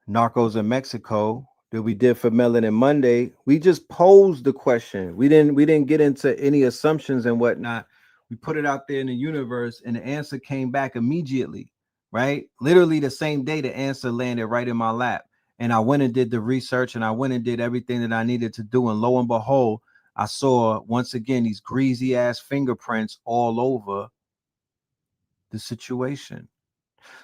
Narcos in Mexico, that we did for Melanin Monday, we just posed the question. We didn't get into any assumptions and whatnot. We put it out there in the universe, and the answer came back immediately, right? Literally the same day, the answer landed right in my lap. And I went and did the research, and I went and did everything that I needed to do. And lo and behold, I saw once again these greasy ass fingerprints all over the situation.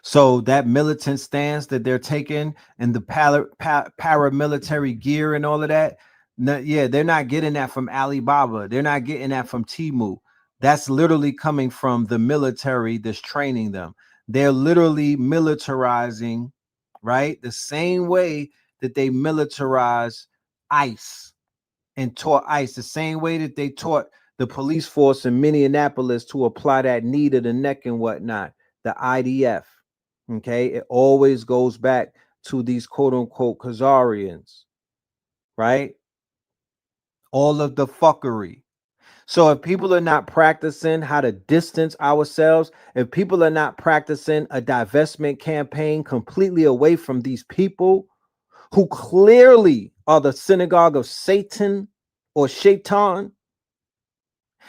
So that militant stance that they're taking and the paramilitary gear and all of that, yeah, they're not getting that from Alibaba. They're not getting that from Temu. That's literally coming from the military that's training them. They're literally militarizing, right? The same way that they militarize ICE and taught ICE, the same way that they taught the police force in Minneapolis to apply that knee to the neck and whatnot, the IDF. Okay, it always goes back to these quote unquote Khazarians, right? All of the fuckery. So if people are not practicing how to distance ourselves, if people are not practicing a divestment campaign completely away from these people who clearly are the synagogue of Satan or Shaitan,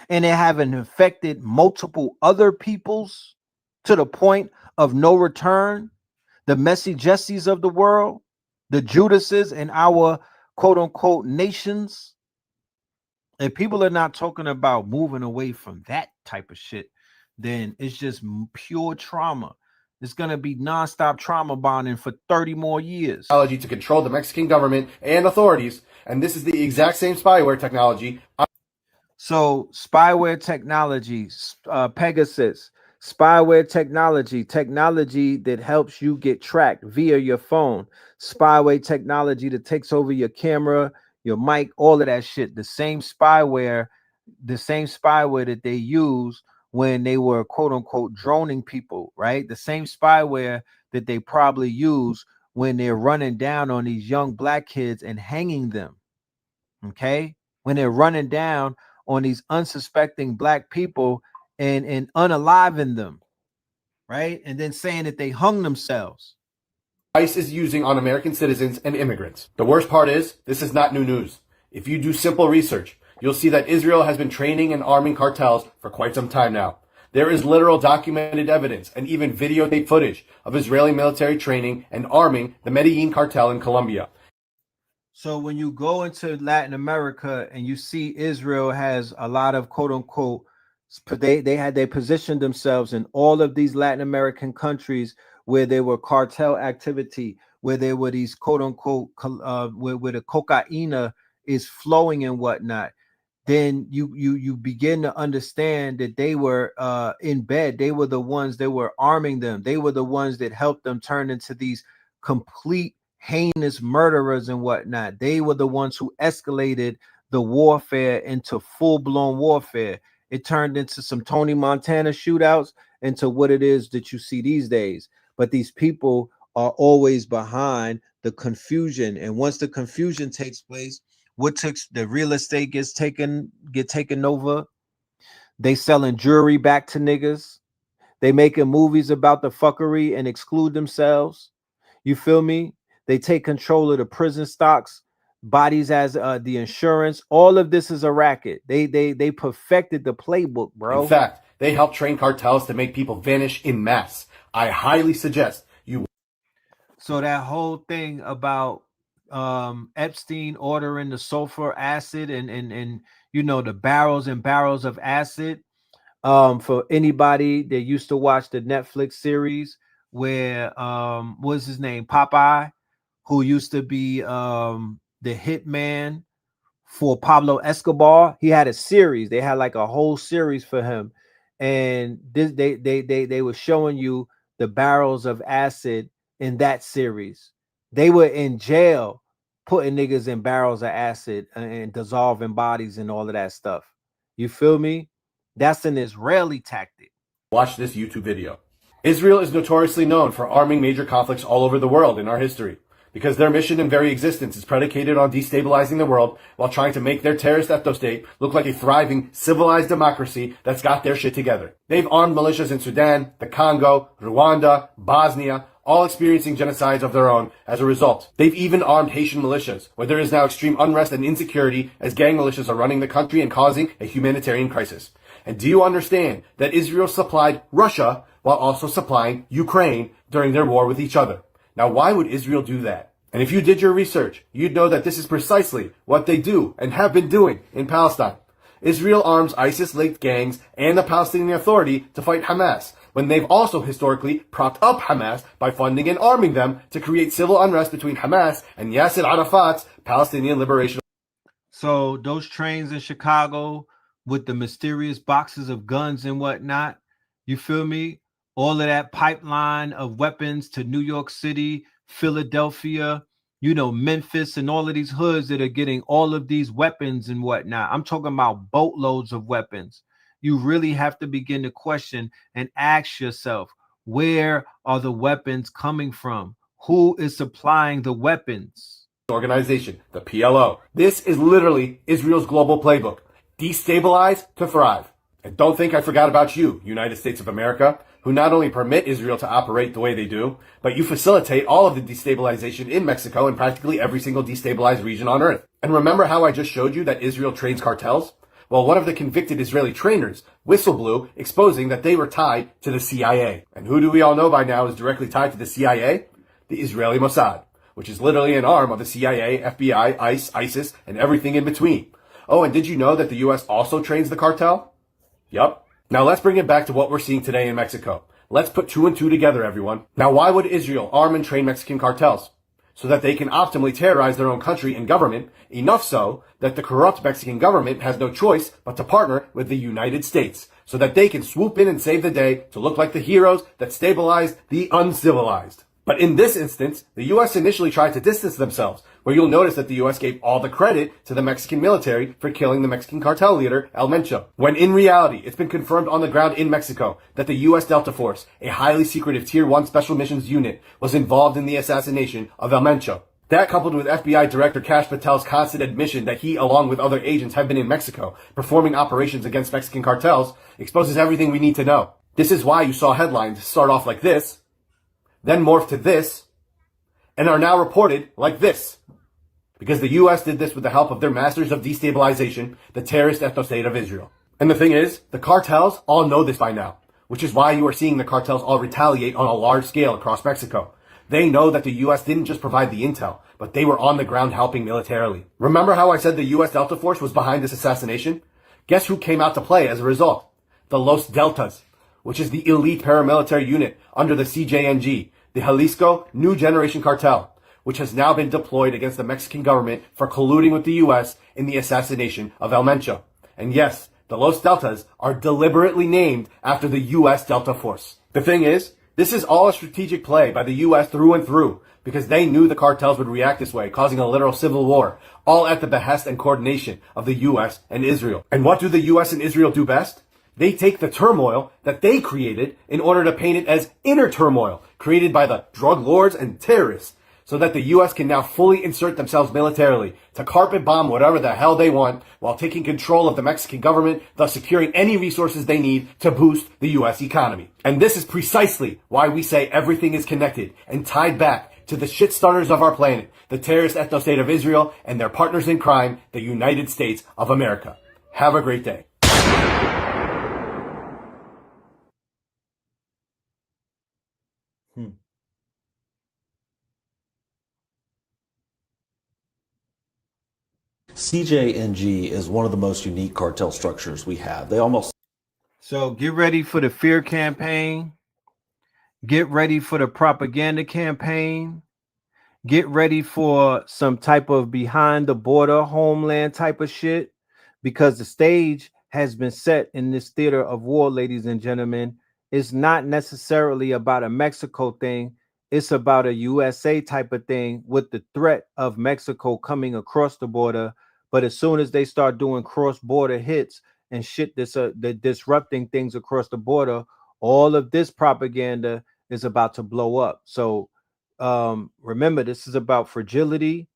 and they haven't infected multiple other peoples to the point of no return, the Messy Jessies of the world, the Judases in our quote unquote nations. If people are not talking about moving away from that type of shit, then it's just pure trauma. It's going to be nonstop trauma bonding for 30 more years. Technology to control the Mexican government and authorities, and this is the exact same spyware technology. So spyware technology, Pegasus, spyware technology that helps you get tracked via your phone, spyware technology that takes over your camera, your mic, all of that shit. The same spyware that they use when they were quote unquote droning people, right? The same spyware that they probably use when they're running down on these young black kids and hanging them. Okay, when they're running down on these unsuspecting black people and unaliving them, right? And then saying that they hung themselves. ICE is using on American citizens and immigrants. The worst part is, this is not new news. If you do simple research, you'll see that Israel has been training and arming cartels for quite some time now. There is literal documented evidence and even videotape footage of Israeli military training and arming the Medellin cartel in Colombia. So when you go into Latin America and you see Israel has a lot of quote unquote, they positioned themselves in all of these Latin American countries where there were cartel activity, where there were these quote unquote, where the cocaine is flowing and whatnot. Then you begin to understand that they were in bed. They were the ones that were arming them. They were the ones that helped them turn into these complete heinous murderers and whatnot. They were the ones who escalated the warfare into full-blown warfare. It turned into some Tony Montana shootouts into what it is that you see these days. But these people are always behind the confusion. And once the confusion takes place, the real estate get taken over. They selling jewelry back to niggas. They making movies about the fuckery and exclude themselves. You feel me? They take control of the prison stocks, bodies as the insurance. All of this is a racket. They perfected the playbook, bro. In fact, they help train cartels to make people vanish in mass. I highly suggest you. So that whole thing about Epstein ordering the sulfur acid and you know the barrels and barrels of acid. For anybody that used to watch the Netflix series where what's his name, Popeye, who used to be the hitman for Pablo Escobar. He had a series. They had like a whole series for him, and this they were showing you the barrels of acid in that series. They were in jail putting niggas in barrels of acid and dissolving bodies and all of that stuff. You feel me? That's an Israeli tactic. Watch this YouTube video. Israel is notoriously known for arming major conflicts all over the world in our history, because their mission and very existence is predicated on destabilizing the world while trying to make their terrorist ethno-state look like a thriving, civilized democracy that's got their shit together. They've armed militias in Sudan, the Congo, Rwanda, Bosnia, all experiencing genocides of their own as a result. They've even armed Haitian militias, where there is now extreme unrest and insecurity as gang militias are running the country and causing a humanitarian crisis. And do you understand that Israel supplied Russia while also supplying Ukraine during their war with each other? Now, why would Israel do that? And if you did your research, you'd know that this is precisely what they do and have been doing in Palestine. Israel arms ISIS-linked gangs and the Palestinian Authority to fight Hamas, when they've also historically propped up Hamas by funding and arming them to create civil unrest between Hamas and Yasser Arafat's Palestinian Liberation. So those trains in Chicago with the mysterious boxes of guns and whatnot, you feel me? All of that pipeline of weapons to New York City, Philadelphia, you know, Memphis, and all of these hoods that are getting all of these weapons and whatnot. I'm talking about boatloads of weapons. You really have to begin to question and ask yourself, where are the weapons coming from? Who is supplying the weapons? Organization, the PLO. This is literally Israel's global playbook. Destabilize to thrive. And don't think I forgot about you, United States of America, who not only permit Israel to operate the way they do, but you facilitate all of the destabilization in Mexico and practically every single destabilized region on earth. And remember how I just showed you that Israel trains cartels? Well, one of the convicted Israeli trainers whistle blew, exposing that they were tied to the CIA. And who do we all know by now is directly tied to the CIA? The Israeli Mossad, which is literally an arm of the CIA, FBI, ICE, ISIS, and everything in between. Oh, and did you know that the U.S. also trains the cartel? Yup. Now let's bring it back to what we're seeing today in Mexico. Let's put two and two together, everyone. Now, why would Israel arm and train Mexican cartels? So that they can optimally terrorize their own country and government, enough so that the corrupt Mexican government has no choice but to partner with the United States, so that they can swoop in and save the day to look like the heroes that stabilized the uncivilized. But in this instance, the U.S. initially tried to distance themselves, where you'll notice that the U.S. gave all the credit to the Mexican military for killing the Mexican cartel leader, El Mencho. When in reality, it's been confirmed on the ground in Mexico that the U.S. Delta Force, a highly secretive Tier 1 Special Missions unit, was involved in the assassination of El Mencho. That, coupled with FBI Director Kash Patel's constant admission that he, along with other agents, have been in Mexico performing operations against Mexican cartels, exposes everything we need to know. This is why you saw headlines start off like this, then morph to this, and are now reported like this. Because the U.S. did this with the help of their masters of destabilization, the terrorist ethno-state of Israel. And the thing is, the cartels all know this by now, which is why you are seeing the cartels all retaliate on a large scale across Mexico. They know that the U.S. didn't just provide the intel, but they were on the ground helping militarily. Remember how I said the U.S. Delta Force was behind this assassination? Guess who came out to play as a result? The Los Deltas, which is the elite paramilitary unit under the CJNG, the Jalisco New Generation Cartel, which has now been deployed against the Mexican government for colluding with the U.S. in the assassination of El Mencho. And yes, the Los Deltas are deliberately named after the U.S. Delta Force. The thing is, this is all a strategic play by the U.S. through and through, because they knew the cartels would react this way, causing a literal civil war, all at the behest and coordination of the U.S. and Israel. And what do the U.S. and Israel do best? They take the turmoil that they created in order to paint it as inner turmoil created by the drug lords and terrorists, so that the U.S. can now fully insert themselves militarily to carpet bomb whatever the hell they want while taking control of the Mexican government, thus securing any resources they need to boost the U.S. economy. And this is precisely why we say everything is connected and tied back to the shit starters of our planet, the terrorist ethno-state of Israel and their partners in crime, the United States of America. Have a great day. CJNG is one of the most unique cartel structures we have. They almost... So get ready for the fear campaign. Get ready for the propaganda campaign. Get ready for some type of behind the border homeland type of shit, because the stage has been set in this theater of war, ladies and gentlemen. It's not necessarily about a Mexico thing. It's about a USA type of thing with the threat of Mexico coming across the border. But as soon as they start doing cross-border hits and shit, they're disrupting things across the border, all of this propaganda is about to blow up. So remember, this is about fragility.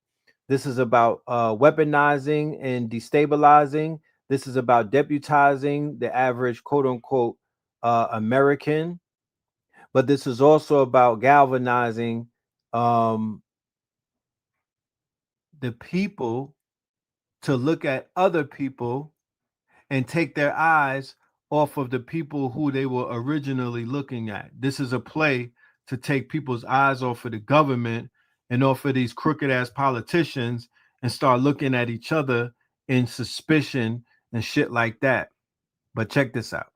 This is about weaponizing and destabilizing. This is about deputizing the average quote unquote American. But this is also about galvanizing the people to look at other people and take their eyes off of the people who they were originally looking at. This is a play to take people's eyes off of the government and off of these crooked ass politicians and start looking at each other in suspicion and shit like that. But check this out.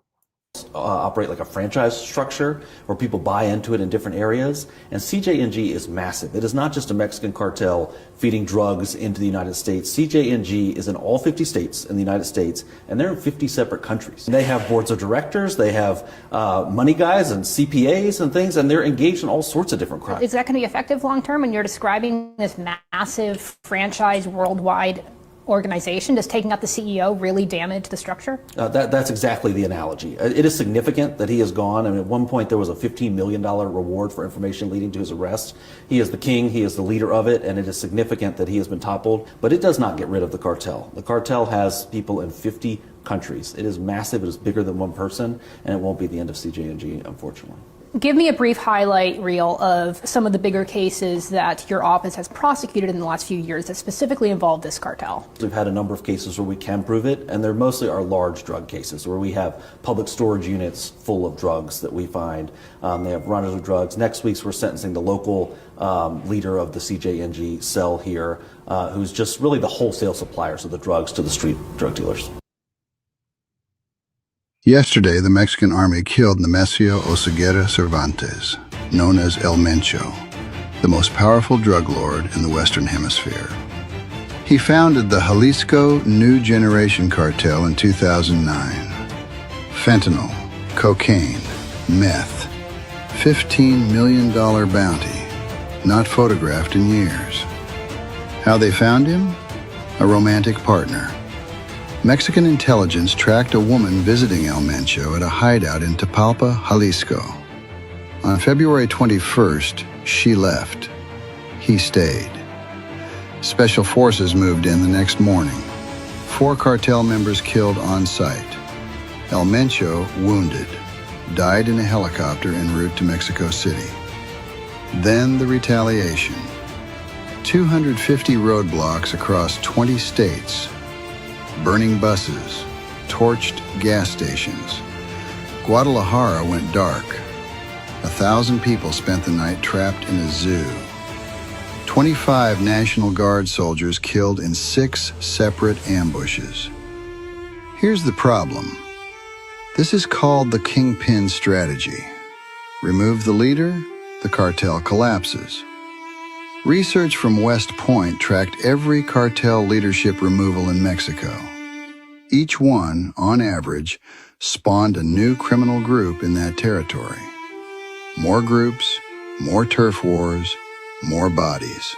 Operate like a franchise structure where people buy into it in different areas. And CJNG is massive. It is not just a Mexican cartel feeding drugs into the United States. CJNG is in all 50 states in the United States, and they're in 50 separate countries. They have boards of directors, they have money guys and CPAs and things, and they're engaged in all sorts of different crimes. Is that going to be effective long term when you're describing this massive franchise worldwide organization? Does taking out the CEO really damage the structure? That's exactly the analogy. It is significant that he has gone. I mean, at one point there was a $15 million reward for information leading to his arrest. He is the king, he is the leader of it, and it is significant that he has been toppled, but it does not get rid of the cartel. The cartel has people in 50 countries. It is massive, it is bigger than one person, and it won't be the end of CJNG, unfortunately. Give me a brief highlight reel of some of the bigger cases that your office has prosecuted in the last few years that specifically involve this cartel. We've had a number of cases where we can prove it, and they're mostly our large drug cases where we have public storage units full of drugs that we find. They have runners of drugs. Next week we're sentencing the local leader of the CJNG cell here, who's just really the wholesale suppliers of the drugs to the street drug dealers. Yesterday, the Mexican army killed Nemesio Oseguera Cervantes, known as El Mencho, the most powerful drug lord in the Western Hemisphere. He founded the Jalisco New Generation Cartel in 2009. Fentanyl, cocaine, meth, $15 million bounty, not photographed in years. How they found him? A romantic partner. Mexican intelligence tracked a woman visiting El Mencho at a hideout in Tapalpa, Jalisco. On February 21st, she left. He stayed. Special forces moved in the next morning. 4 cartel members killed on site. El Mencho, wounded, died in a helicopter en route to Mexico City. Then the retaliation. 250 roadblocks across 20 states. Burning buses, torched gas stations. Guadalajara went dark. 1,000 people spent the night trapped in a zoo. 25 National Guard soldiers killed in 6 separate ambushes. Here's the problem. This is called the kingpin strategy. Remove the leader, the cartel collapses. Research from West Point tracked every cartel leadership removal in Mexico. Each one, on average, spawned a new criminal group in that territory. More groups, more turf wars, more bodies.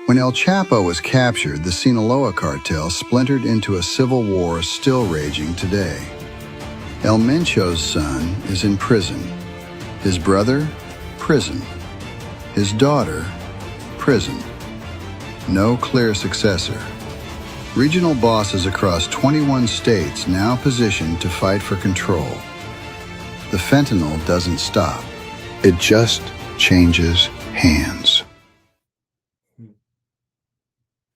When El Chapo was captured, the Sinaloa cartel splintered into a civil war still raging today. El Mencho's son is in prison. His brother, prison. His daughter, prison. No clear successor. Regional bosses across 21 states now positioned to fight for control. The fentanyl doesn't stop. It just changes hands.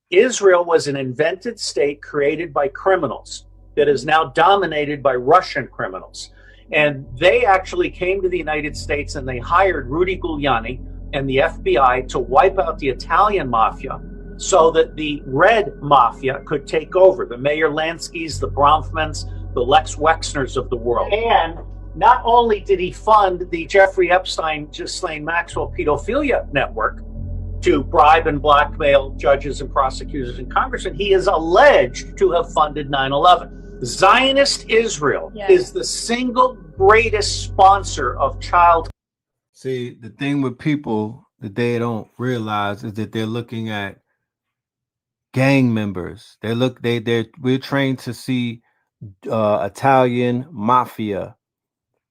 Israel was an invented state created by criminals that is now dominated by Russian criminals. And they actually came to the United States and they hired Rudy Giuliani and the FBI to wipe out the Italian mafia so that the red mafia could take over, the Meyer Lanskys, the Bronfmans, the Lex Wexners of the world. And not only did he fund the Jeffrey Epstein, Ghislaine Maxwell pedophilia network to bribe and blackmail judges and prosecutors and congressmen, he is alleged to have funded 9/11. Zionist Israel is the single greatest sponsor of child. See, the thing with people that they don't realize is that they're looking at gang members. We're trained to see Italian mafia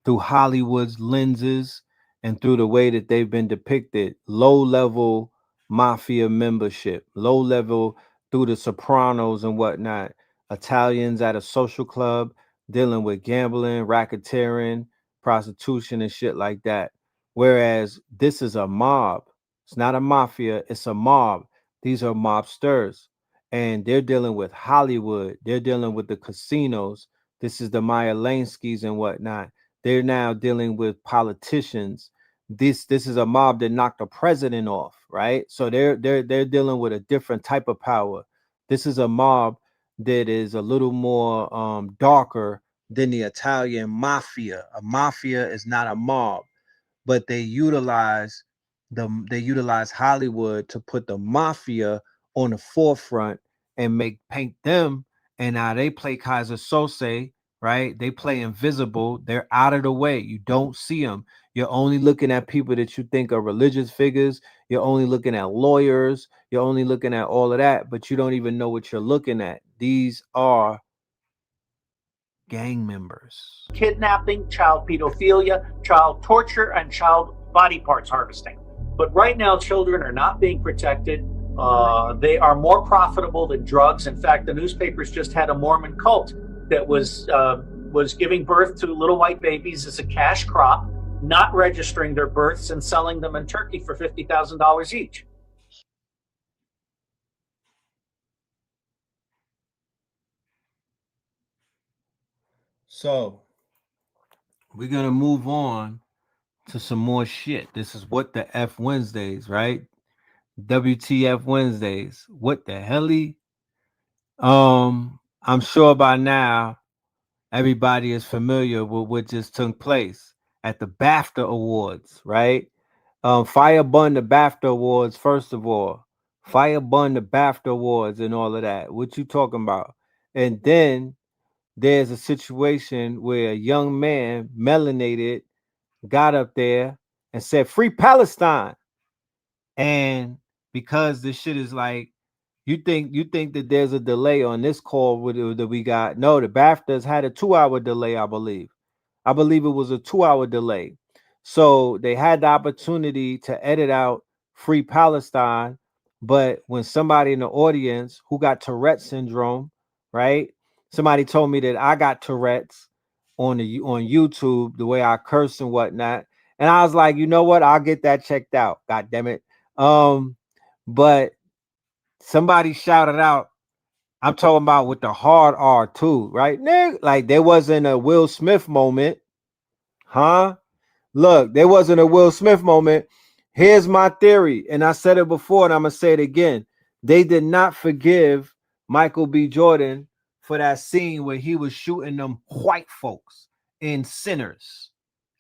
through Hollywood's lenses and through the way that they've been depicted. Low level mafia membership, low level through the Sopranos and whatnot. Italians at a social club dealing with gambling, racketeering, prostitution, and shit like that. Whereas this is a mob. It's not a mafia, it's a mob. These are mobsters. And they're dealing with Hollywood. They're dealing with the casinos. This is the Meyer Lanskys and whatnot. They're now dealing with politicians. This is a mob that knocked the president off, right? So they're dealing with a different type of power. This is a mob that is a little more darker than the Italian mafia. A mafia is not a mob, but they utilize Hollywood to put the mafia on the forefront and paint them. And now they play Kaiser Sose, right? They play invisible. They're out of the way. You don't see them. You're only looking at people that you think are religious figures. You're only looking at lawyers. You're only looking at all of that, but you don't even know what you're looking at. These are gang members. Kidnapping, child pedophilia, child torture, and child body parts harvesting. But right now, children are not being protected. They are more profitable than drugs. In fact, the newspapers just had a Mormon cult that was giving birth to little white babies as a cash crop, not registering their births and selling them in Turkey for $50,000 each. So we're going to move on to some more shit. This is What the F Wednesdays, right? WTF Wednesdays. What the helly? I'm sure by now everybody is familiar with what just took place at the BAFTA Awards, right? Fire bun the BAFTA Awards, first of all. Fire bun the BAFTA Awards and all of that. What you talking about? And then there's a situation where a young man, melanated, got up there and said, "Free Palestine." And because this shit is like, you think that there's a delay on this call that we got. No, the BAFTAs had a 2-hour delay, I believe. I believe it was a 2-hour delay. So they had the opportunity to edit out Free Palestine. But when somebody in the audience who got Tourette syndrome, right? Somebody told me that I got Tourette's on YouTube, the way I curse and whatnot. And I was like, you know what? I'll get that checked out. God damn it. But somebody shouted out, I'm talking about with the hard R too, right? Like there wasn't a Will Smith moment. Huh? Look, there wasn't a Will Smith moment. Here's my theory. And I said it before and I'm going to say it again. They did not forgive Michael B. Jordan for that scene where he was shooting them white folks in Sinners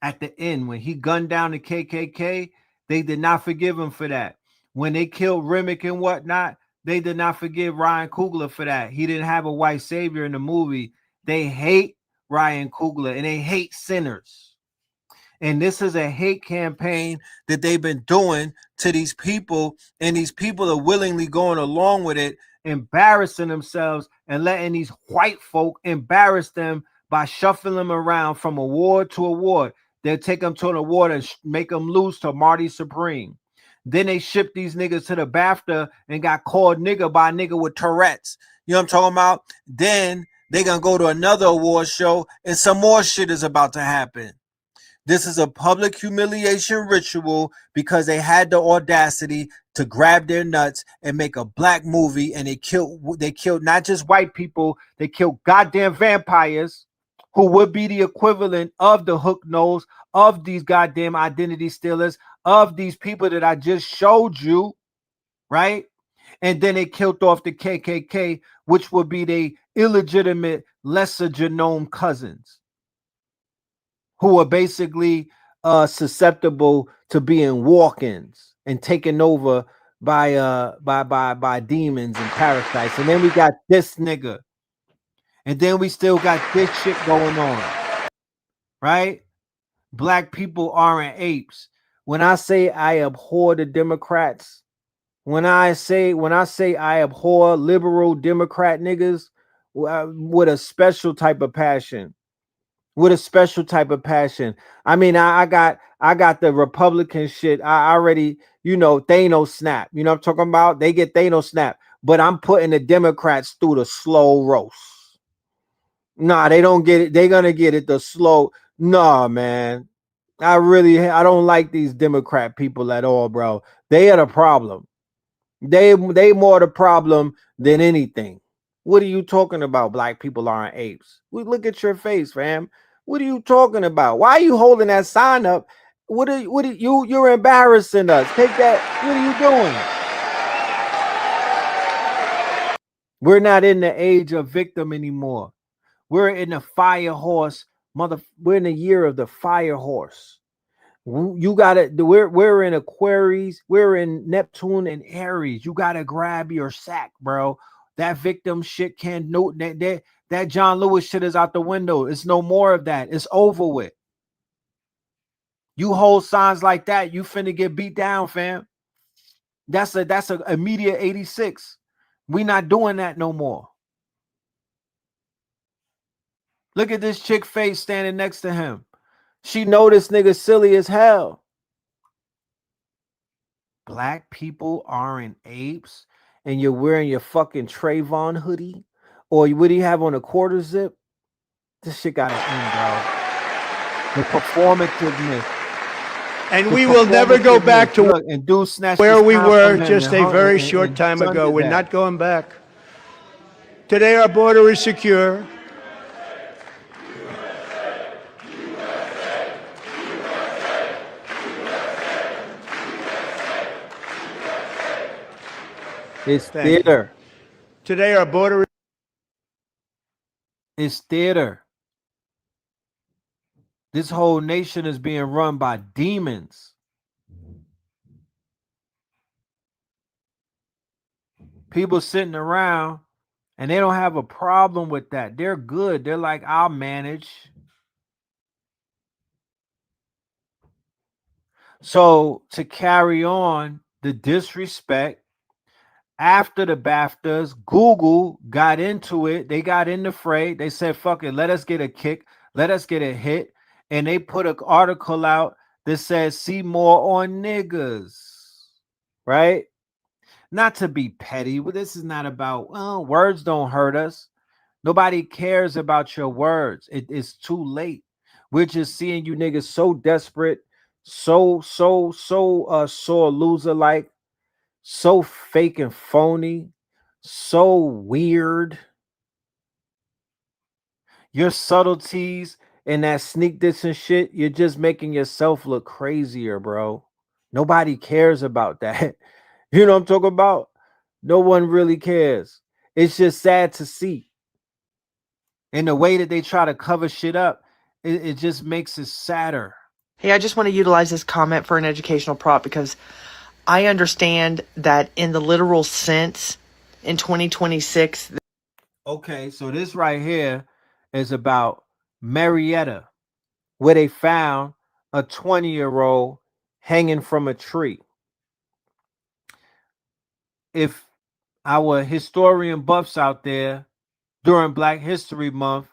at the end when he gunned down the KKK. They did not forgive him for that. When they killed Remick and whatnot, they did not forgive Ryan Coogler for that. He didn't have a white savior in the movie. They hate Ryan Coogler and they hate Sinners. And this is a hate campaign that they've been doing to these people, and these people are willingly going along with it, embarrassing themselves and letting these white folk embarrass them by shuffling them around from award to award. They'll take them to an award and make them lose to Marty Supreme. Then they shipped these niggas to the BAFTA and got called nigga by a nigga with Tourette's. You know what I'm talking about? Then they're going to go to another award show and some more shit is about to happen. This is a public humiliation ritual because they had the audacity to grab their nuts and make a black movie, and they killed not just white people, they killed goddamn vampires who would be the equivalent of the hook nose, of these goddamn identity stealers, of these people that I just showed you, right? And then they killed off the KKK, which would be the illegitimate lesser genome cousins who are basically susceptible to being walk-ins and taken over by demons and parasites. And then we got this nigga. And then we still got this shit going on. Right? Black people aren't apes. When I say I abhor the Democrats, when I say I abhor liberal Democrat niggas with a special type of passion. With a special type of passion. I mean, I got the Republican shit. I already, Thanos snap. You know what I'm talking about? They get Thanos snap. But I'm putting the Democrats through the slow roast. Nah, they don't get it. They're gonna get it the slow. Nah, man. I don't like these Democrat people at all, bro. They are the problem. They more the problem than anything. What are you talking about? Black people aren't apes. We look at your face, fam. What are you talking about? Why are you holding that sign up? You're embarrassing us. Take that. What are you doing? We're not in the age of victim anymore. We're in the fire horse, we're in the year of the fire horse. You gotta, we're in Aquarius, we're in Neptune and Aries. You gotta grab your sack, bro. That victim shit can't that John Lewis shit is out the window. It's no more of that. It's over with. You hold signs like that, you finna get beat down, fam. That's a immediate 86. We not doing that no more. Look at this chick face standing next to him. She know this nigga silly as hell. Black people aren't apes, and you're wearing your fucking Trayvon hoodie, or what do you have on a quarter zip? This shit gotta end, bro. The performativeness. And we will never go back to where we were just a very short time ago. We're not going back. Today our border is secure. It's theater. Today our border is theater. This whole nation is being run by demons. People sitting around and they don't have a problem with that. They're good. They're like, I'll manage. So to carry on the disrespect, after the BAFTAs, Google got into it. They got in the fray. They said, fuck it, let us get a kick. Let us get a hit. And they put an article out that says, see more on niggas. Right? Not to be petty, but this is not about, well, words don't hurt us. Nobody cares about your words. It's too late. We're just seeing you niggas so desperate, so sore loser-like. So fake and phony, so weird. Your subtleties and that sneak diss and shit, you're just making yourself look crazier, bro. Nobody cares about that. You know what I'm talking about? No one really cares. It's just sad to see. And the way that they try to cover shit up, it just makes it sadder. Hey, I just want to utilize this comment for an educational prop because I understand that in the literal sense, in 2026. Okay, so this right here is about Marietta, where they found a 20-year-old hanging from a tree. If our historian buffs out there during Black History Month,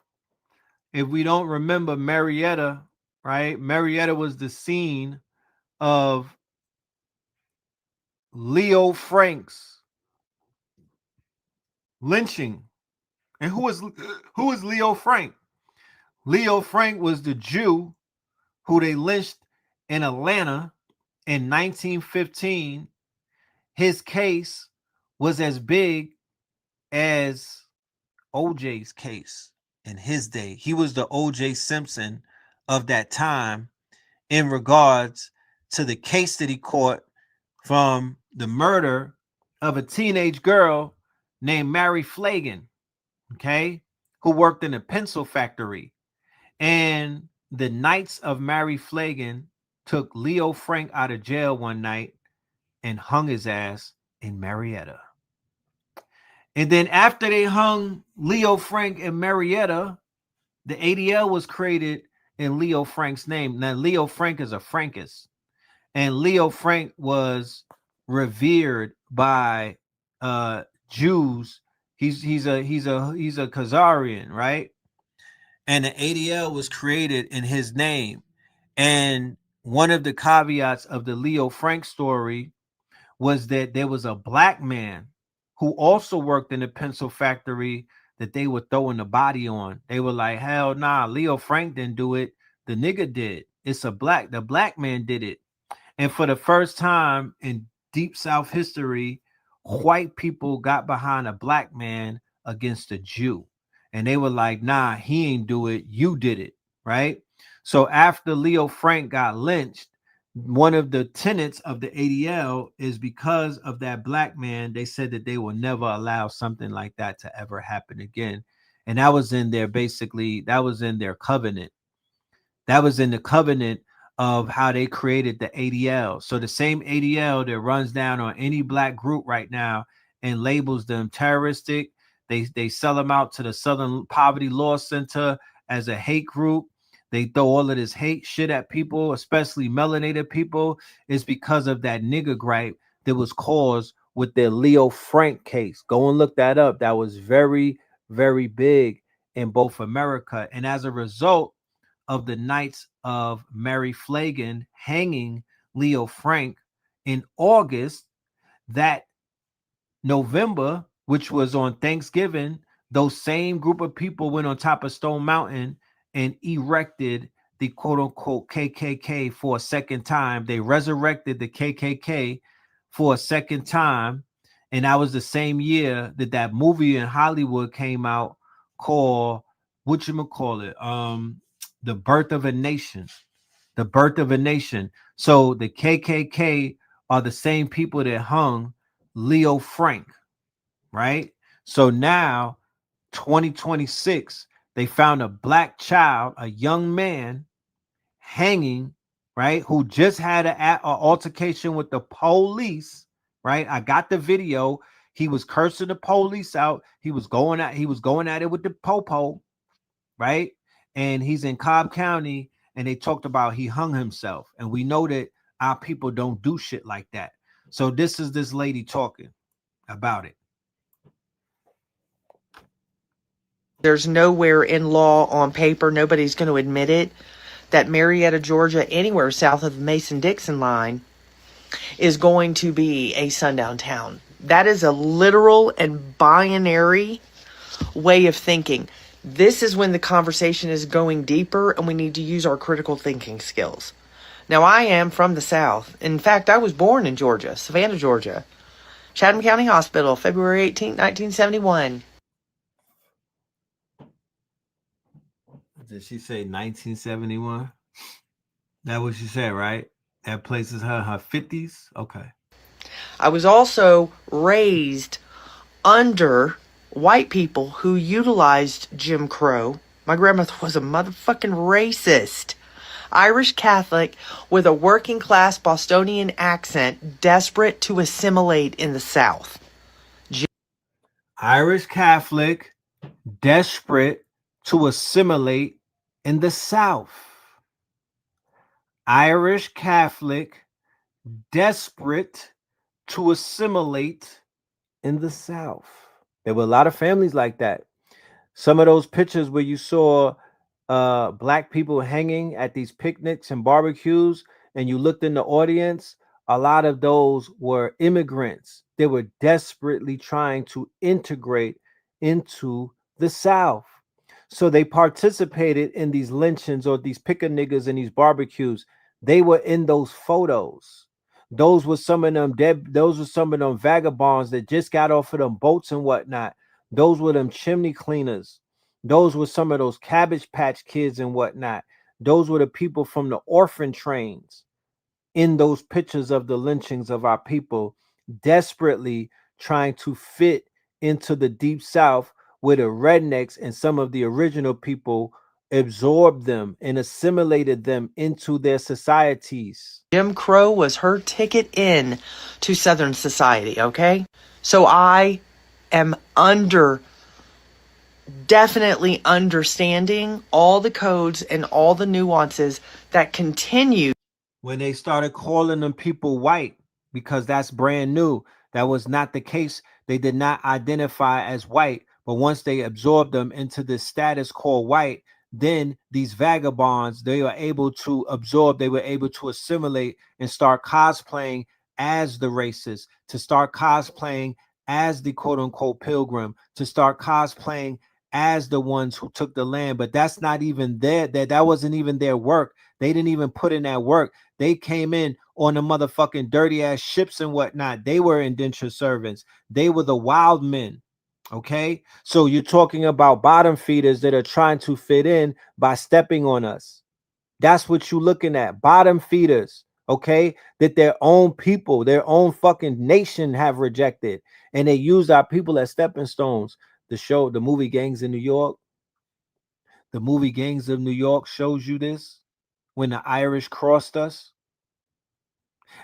if we don't remember Marietta, right? Marietta was the scene of Leo Frank's lynching. And who is Leo Frank? Leo Frank was the Jew who they lynched in Atlanta in 1915. His case was as big as OJ's case in his day. He was the OJ Simpson of that time in regards to the case that he caught from the murder of a teenage girl named Mary Flagan, okay, who worked in a pencil factory. And the Knights of Mary Flagan took Leo Frank out of jail one night and hung his ass in Marietta. And then after they hung Leo Frank in Marietta, the ADL was created in Leo Frank's name. Now, Leo Frank is a Frankist, and Leo Frank was revered by Jews. He's a Khazarian, right? And the ADL was created in his name. And one of the caveats of the Leo Frank story was that there was a black man who also worked in the pencil factory that they were throwing the body on. They were like, hell nah, Leo Frank didn't do it. The nigga did. The black man did it. And for the first time in Deep South history, white people got behind a black man against a Jew. And they were like, nah, he ain't do it. You did it, right? So after Leo Frank got lynched, one of the tenets of the ADL is because of that black man, they said that they will never allow something like that to ever happen again. And that was in their that was in their covenant. That was in the covenant of how they created the ADL. So the same ADL that runs down on any black group right now and labels them terroristic, they sell them out to the Southern Poverty Law Center as a hate group. They throw all of this hate shit at people, especially melanated people. It's because of that nigger gripe that was caused with their Leo Frank case. Go and look that up. That was very, very big in both America. And as a result of the Knights of Mary Flagan hanging Leo Frank in August, that November, which was on Thanksgiving, those same group of people went on top of Stone Mountain and erected the quote-unquote KKK for a second time. They resurrected the KKK for a second time. And that was the same year that that movie in Hollywood came out called, The Birth of a Nation. The Birth of a Nation. So the KKK are the same people that hung Leo Frank, right? So now, 2026, they found a black child, a young man, hanging, right, who just had an altercation with the police, right? I got the video. He was cursing the police out. He was going at it with the popo, right? And he's in Cobb County, and they talked about he hung himself. And we know that our people don't do shit like that. So this is this lady talking about it. There's nowhere in law on paper, nobody's going to admit it, that Marietta, Georgia, anywhere south of the Mason-Dixon line is going to be a sundown town. That is a literal and binary way of thinking. This is when the conversation is going deeper and we need to use our critical thinking skills. Now, I am from the South. In fact, I was born in Georgia, Savannah, Georgia. Chatham County Hospital, February 18, 1971. Did she say 1971? That what she said, right? That place is her 50s? Okay. I was also raised under white people who utilized Jim Crow. My grandmother was a motherfucking racist. Irish Catholic with a working class Bostonian accent, desperate to assimilate in the South. Irish Catholic, desperate to assimilate in the South. Irish Catholic, desperate to assimilate in the South. There were a lot of families like that. Some of those pictures where you saw black people hanging at these picnics and barbecues, and you looked in the audience, a lot of those were immigrants. They were desperately trying to integrate into the South. So they participated in these lynchings or these pick a niggas and these barbecues. They were in those photos. Those were some of them those were some of them vagabonds that just got off of them boats and whatnot. Those were them chimney cleaners. Those were some of those Cabbage Patch Kids and whatnot. Those were the people from the orphan trains in those pictures of the lynchings of our people, desperately trying to fit into the deep South, where the rednecks and some of the original people absorbed them and assimilated them into their societies. Jim Crow was her ticket in to Southern society, okay? So I am definitely understanding all the codes and all the nuances that continue. When they started calling them people white, because that's brand new, that was not the case. They did not identify as white, but once they absorbed them into this status called white, then these vagabonds, they were able to absorb, they were able to assimilate and start cosplaying as the racists, to start cosplaying as the quote unquote pilgrim, to start cosplaying as the ones who took the land. But that's not even that wasn't even their work. They didn't even put in that work. They came in on the motherfucking dirty ass ships and whatnot. They were indentured servants. They were the wild men. Okay, so you're talking about bottom feeders that are trying to fit in by stepping on us. That's what you're looking at. Bottom feeders, okay, that their own people, their own fucking nation have rejected, and they use our people as stepping stones. The movie Gangs in New York, the movie Gangs of New York shows you this, when the Irish crossed us.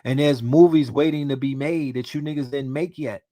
And there's movies waiting to be made that you niggas didn't make yet.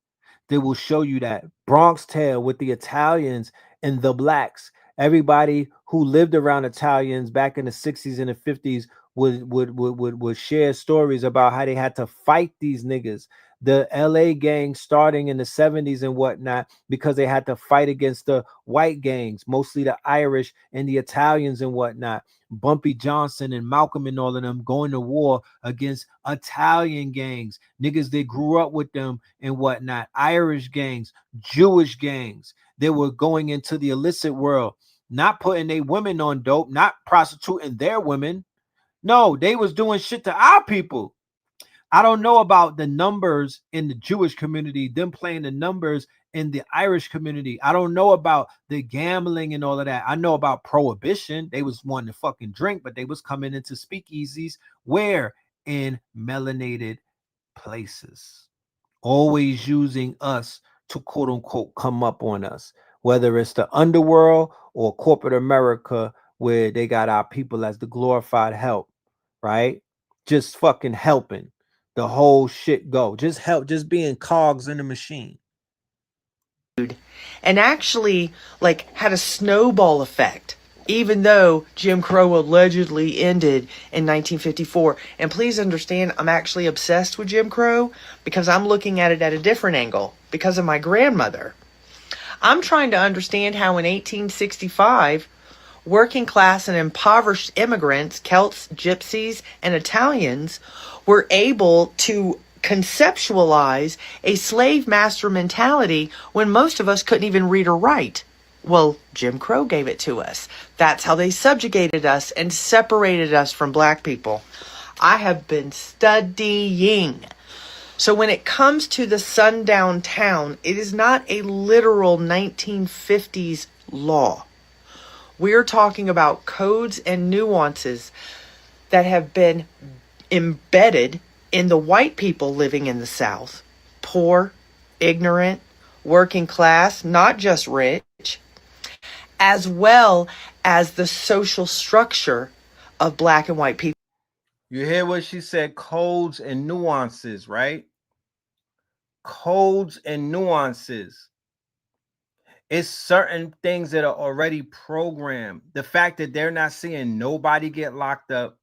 They will show you that. Bronx Tale with the Italians and the blacks. Everybody who lived around Italians back in the 60s and the 50s would share stories about how they had to fight these niggas. The LA gang starting in the 70s and whatnot, because they had to fight against the white gangs, mostly the Irish and the Italians and whatnot. Bumpy Johnson and Malcolm and all of them going to war against Italian gangs, niggas that grew up with them and whatnot, Irish gangs, Jewish gangs. They were going into the illicit world, not putting their women on dope, not prostituting their women. No, they was doing shit to our people. I don't know about the numbers in the Jewish community, them playing the numbers in the Irish community. I don't know about the gambling and all of that. I know about prohibition. They was wanting to fucking drink, but they was coming into speakeasies where in melanated places, always using us to quote unquote come up on us, whether it's the underworld or corporate America, where they got our people as the glorified help, right? Just fucking helping the whole shit go. Just help, just being cogs in the machine. And actually, like, had a snowball effect, even though Jim Crow allegedly ended in 1954. And please understand, I'm actually obsessed with Jim Crow because I'm looking at it at a different angle because of my grandmother. I'm trying to understand how in 1865, working class and impoverished immigrants, Celts, Gypsies, and Italians were able to conceptualize a slave master mentality when most of us couldn't even read or write. Well, Jim Crow gave it to us. That's how they subjugated us and separated us from black people. I have been studying. So when it comes to the sundown town, it is not a literal 1950s law. We're talking about codes and nuances that have been embedded in the white people living in the South. Poor, ignorant, working class, not just rich, as well as the social structure of black and white people. You hear what she said? Codes and nuances, right? Codes and nuances. It's certain things that are already programmed. The fact that they're not seeing nobody get locked up,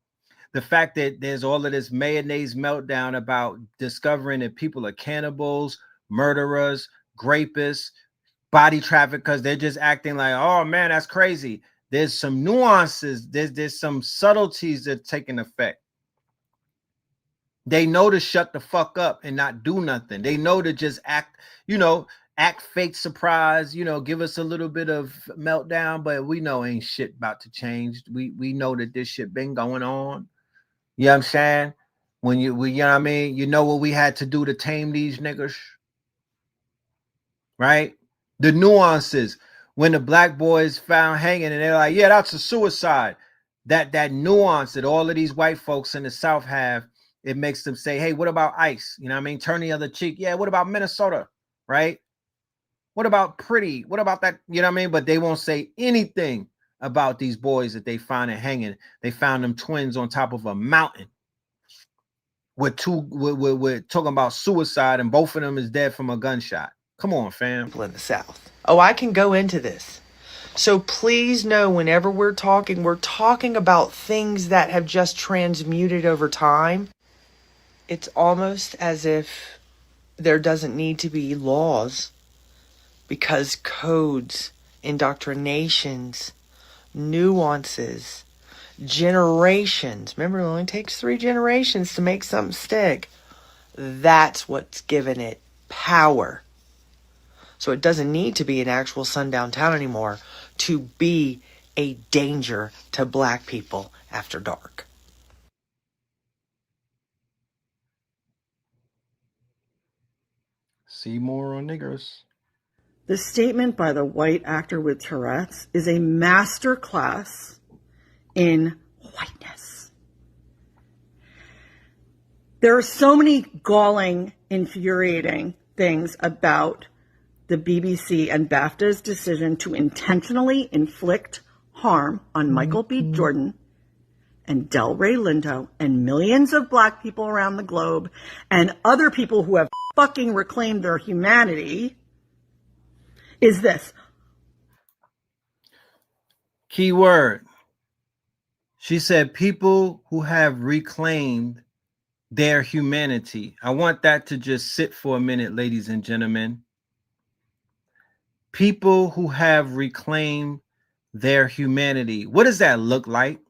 the fact that there's all of this mayonnaise meltdown about discovering that people are cannibals, murderers, rapists, body traffickers, they're just acting like, oh man, that's crazy. There's some nuances, there's some subtleties that are taking effect. They know to shut the fuck up and not do nothing. They know to just act, act fake surprise, give us a little bit of meltdown, but we know ain't shit about to change. We know that this shit been going on. You know what I'm saying? You know what I mean? You know what we had to do to tame these niggas, right? The nuances. When the black boys found hanging and they're like, yeah, that's a suicide. That nuance that all of these white folks in the South have, it makes them say, hey, what about ICE? You know what I mean? Turn the other cheek. Yeah, what about Minnesota? right? What about pretty? What about that? You know what I mean? But they won't say anything about these boys that they find it hanging. They found them twins on top of a mountain with talking about suicide, and both of them is dead from a gunshot. Come on, fam. In the South. Oh, I can go into this. So please know whenever we're talking about things that have just transmuted over time. It's almost as if there doesn't need to be laws because codes, indoctrinations, nuances, generations. Remember, it only takes 3 generations to make something stick. That's what's given it power. So it doesn't need to be an actual sundown town anymore to be a danger to black people after dark. See more on niggers. The statement by the white actor with Tourette's is a masterclass in whiteness. There are so many galling, infuriating things about the BBC and BAFTA's decision to intentionally inflict harm on Michael B. Jordan and Delray Lindo and millions of black people around the globe and other people who have fucking reclaimed their humanity is this. Key word. She said people who have reclaimed their humanity. I want that to just sit for a minute, ladies and gentlemen. People who have reclaimed their humanity. What does that look like?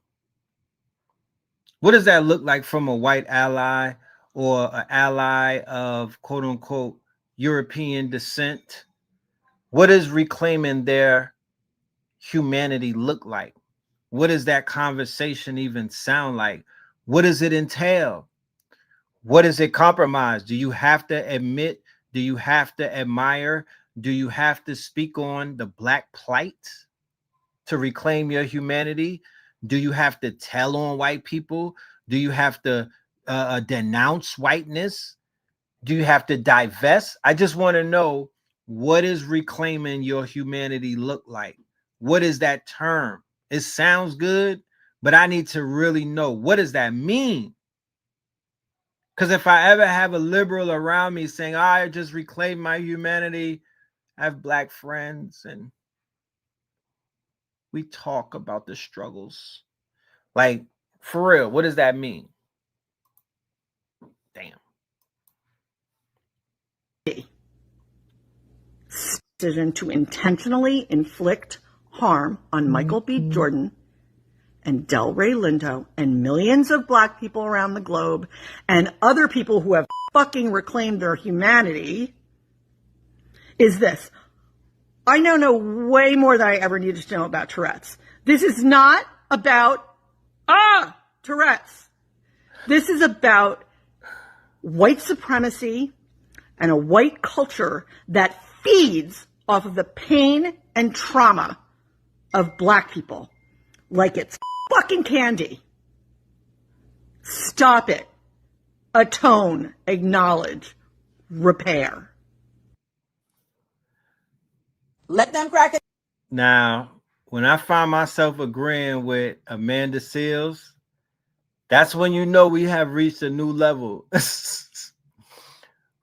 What does that look like from a white ally or an ally of quote unquote European descent? What does reclaiming their humanity look like? What does that conversation even sound like? What does it entail? What does it compromise? Do you have to admit? Do you have to admire? Do you have to speak on the black plight to reclaim your humanity? Do you have to tell on white people? Do you have to denounce whiteness? Do you have to divest? I just want to know, what is reclaiming your humanity look like? What is that term? It sounds good, but I need to really know, what does that mean? Because if I ever have a liberal around me saying, I just reclaim my humanity, I have black friends and we talk about the struggles. Like, for real, what does that mean? Damn. Decision to intentionally inflict harm on Michael B. Jordan and Delray Lindo and millions of black people around the globe and other people who have fucking reclaimed their humanity is this. I now know way more than I ever needed to know about Tourette's. This is not about, Tourette's. This is about white supremacy and a white culture that feeds off of the pain and trauma of black people like it's fucking candy. Stop it. Atone, acknowledge, repair. Let them crack it. Now, when I find myself agreeing with Amanda Seals, that's when you know we have reached a new level.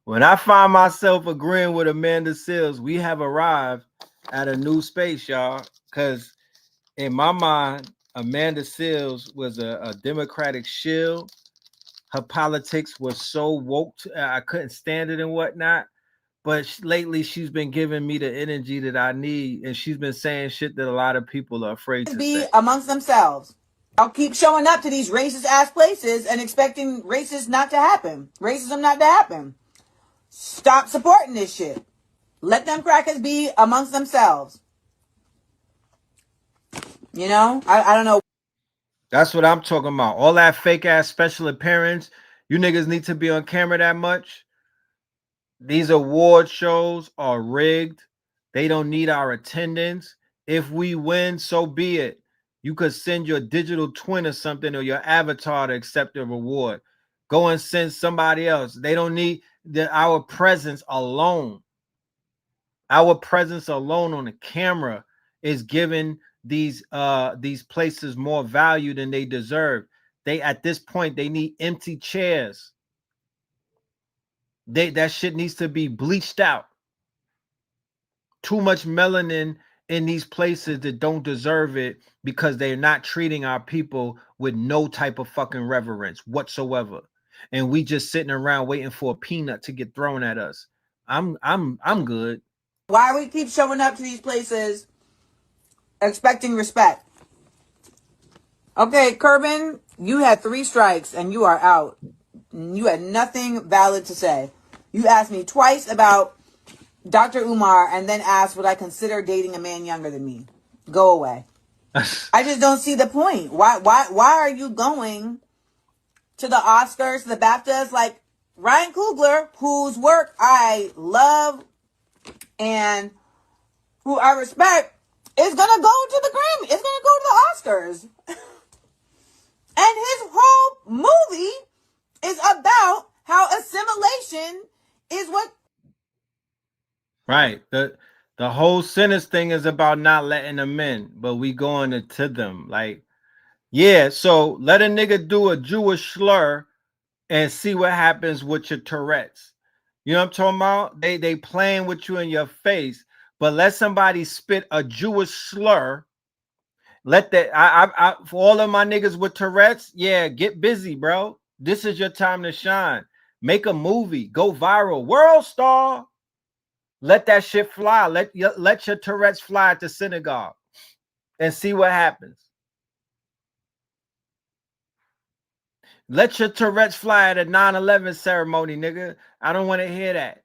When I find myself agreeing with Amanda Seals, we have arrived at a new space, y'all. Because in my mind, Amanda Seals was a Democratic shield. Her politics was so woke, I couldn't stand it and whatnot. But lately, she's been giving me the energy that I need, and she's been saying shit that a lot of people are afraid to Be say. amongst themselves. I'll keep showing up to these racist ass places and expecting racism not to happen. Stop supporting this shit. Let them crackers be amongst themselves. You know, I don't know. That's what I'm talking about. All that fake ass special appearance. You niggas need to be on camera that much. These award shows are rigged. They don't need our attendance. If we win, so be it. You could send your digital twin or something or your avatar to accept the reward. Go and send somebody else. They don't need our presence alone Our presence alone on the camera is giving these places more value than they deserve. They at this point they need empty chairs. That shit needs to be bleached out. Too much melanin in these places that don't deserve it because they're not treating our people with no type of fucking reverence whatsoever. And we just sitting around waiting for a peanut to get thrown at us. I'm good. Why we keep showing up to these places expecting respect? Okay, Kerbin, you had 3 strikes and you are out. You had nothing valid to say. You asked me twice about Dr. Umar and then asked would I consider dating a man younger than me. Go away. I just don't see the point. Why are you going to the Oscars, the BAFTAs, like Ryan Coogler, whose work I love and who I respect, is gonna go to the Grammy. It's gonna go to the Oscars. And his whole movie is about how assimilation is what. Right. The whole sentence thing is about not letting them in, but we going to them. Like, yeah, so let a nigga do a Jewish slur and see what happens with your Tourette's. You know what I'm talking about? They playing with you in your face, but let somebody spit a Jewish slur. Let that I for all of my niggas with Tourette's, yeah, get busy, bro. This is your time to shine. Make a movie, go viral, world star. Let that shit fly. Let your Tourette's fly at the synagogue and see what happens. Let your Tourette's fly at a 9/11 ceremony, nigga. I don't want to hear that.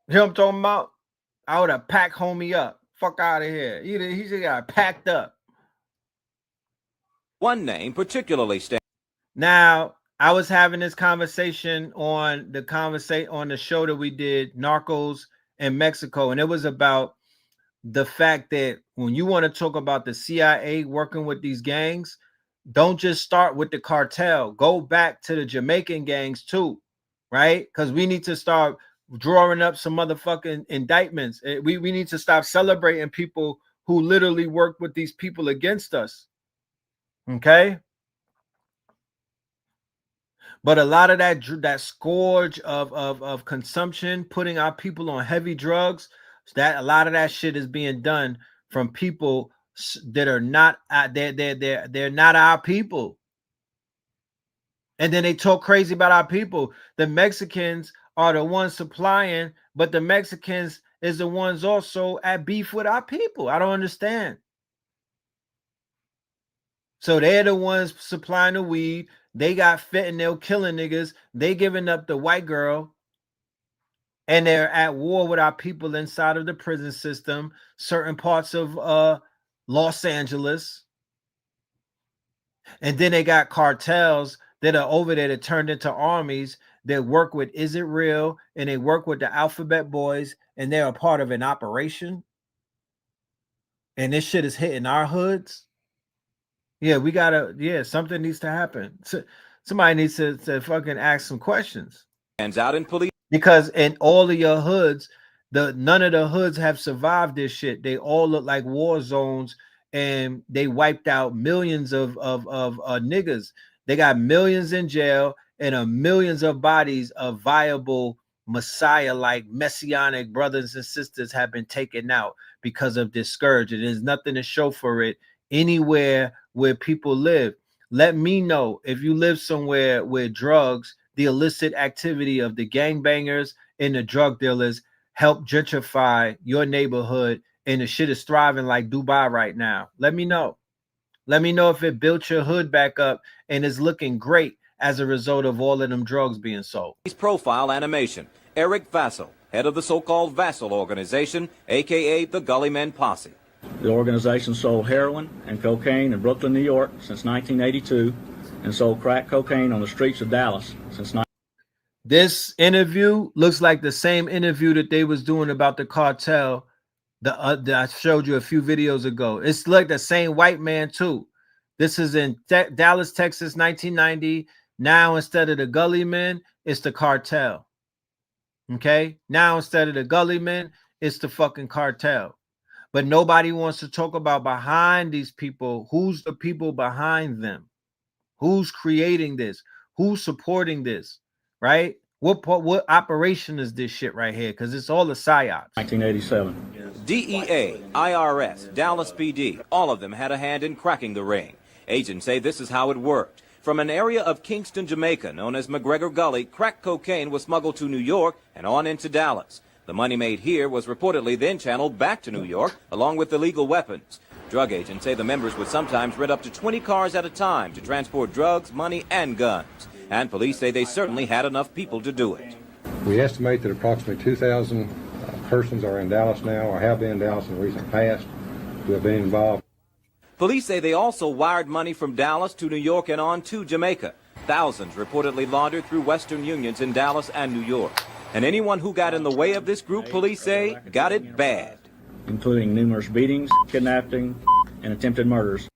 You know what I'm talking about? I would have packed homie up. Fuck out of here. He just got packed up. One name particularly stands. Now, I was having this conversation on the show that we did, Narcos in Mexico, and it was about the fact that when you want to talk about the CIA working with these gangs, don't just start with the cartel. Go back to the Jamaican gangs too, right? Because we need to start drawing up some motherfucking indictments. We need to stop celebrating people who literally work with these people against us. Okay? But a lot of that scourge of consumption, putting our people on heavy drugs, that a lot of that shit is being done from people that are not they're not our people. And then they talk crazy about our people. The Mexicans are the ones supplying, but the Mexicans is the ones also at beef with our people. I don't understand. So they're the ones supplying the weed. They got fentanyl killing niggas. They giving up the white girl. And they're at war with our people inside of the prison system, certain parts of Los Angeles. And then they got cartels that are over there that turned into armies that work with Is It Real? And they work with the Alphabet Boys, and they're a part of an operation. And this shit is hitting our hoods. Yeah, we gotta, something needs to happen. So, somebody needs to fucking ask some questions. Stands out in police. Because in all of your hoods, none of the hoods have survived this shit. They all look like war zones, and they wiped out millions of niggas. They got millions in jail and millions of bodies of viable Messiah-like messianic brothers and sisters have been taken out because of this scourge. And there's nothing to show for it anywhere where people live. Let me know if you live somewhere where drugs, the illicit activity of the gangbangers and the drug dealers help gentrify your neighborhood and the shit is thriving like Dubai right now. Let me know. Let me know if it built your hood back up and is looking great as a result of all of them drugs being sold. Profile animation. Eric Vassal, head of the so-called Vassal organization, a.k.a. the Gully Men Posse. The organization sold heroin and cocaine in Brooklyn, New York since 1982 and sold crack cocaine on the streets of Dallas since. This interview looks like the same interview that they was doing about the cartel that I showed you a few videos ago. It's like the same white man too. This is in Dallas, Texas, 1990. Now instead of the Gully Men, it's the cartel. Okay? Now instead of the Gully Men, it's the fucking cartel. But nobody wants to talk about behind these people. Who's the people behind them? Who's creating this? Who's supporting this? Right? What operation is this shit right here? Because it's all the psyops. 1987. DEA, IRS, Dallas PD, all of them had a hand in cracking the ring. Agents say this is how it worked. From an area of Kingston, Jamaica, known as McGregor Gully, crack cocaine was smuggled to New York and on into Dallas. The money made here was reportedly then channeled back to New York, along with illegal weapons. Drug agents say the members would sometimes rent up to 20 cars at a time to transport drugs, money, and guns. And police say they certainly had enough people to do it. We estimate that approximately 2,000 persons are in Dallas now, or have been in Dallas in the recent past, who have been involved. Police say they also wired money from Dallas to New York and on to Jamaica. Thousands reportedly laundered through Western unions in Dallas and New York. And anyone who got in the way of this group, police say, got it bad. Including numerous beatings, kidnapping, and attempted murders.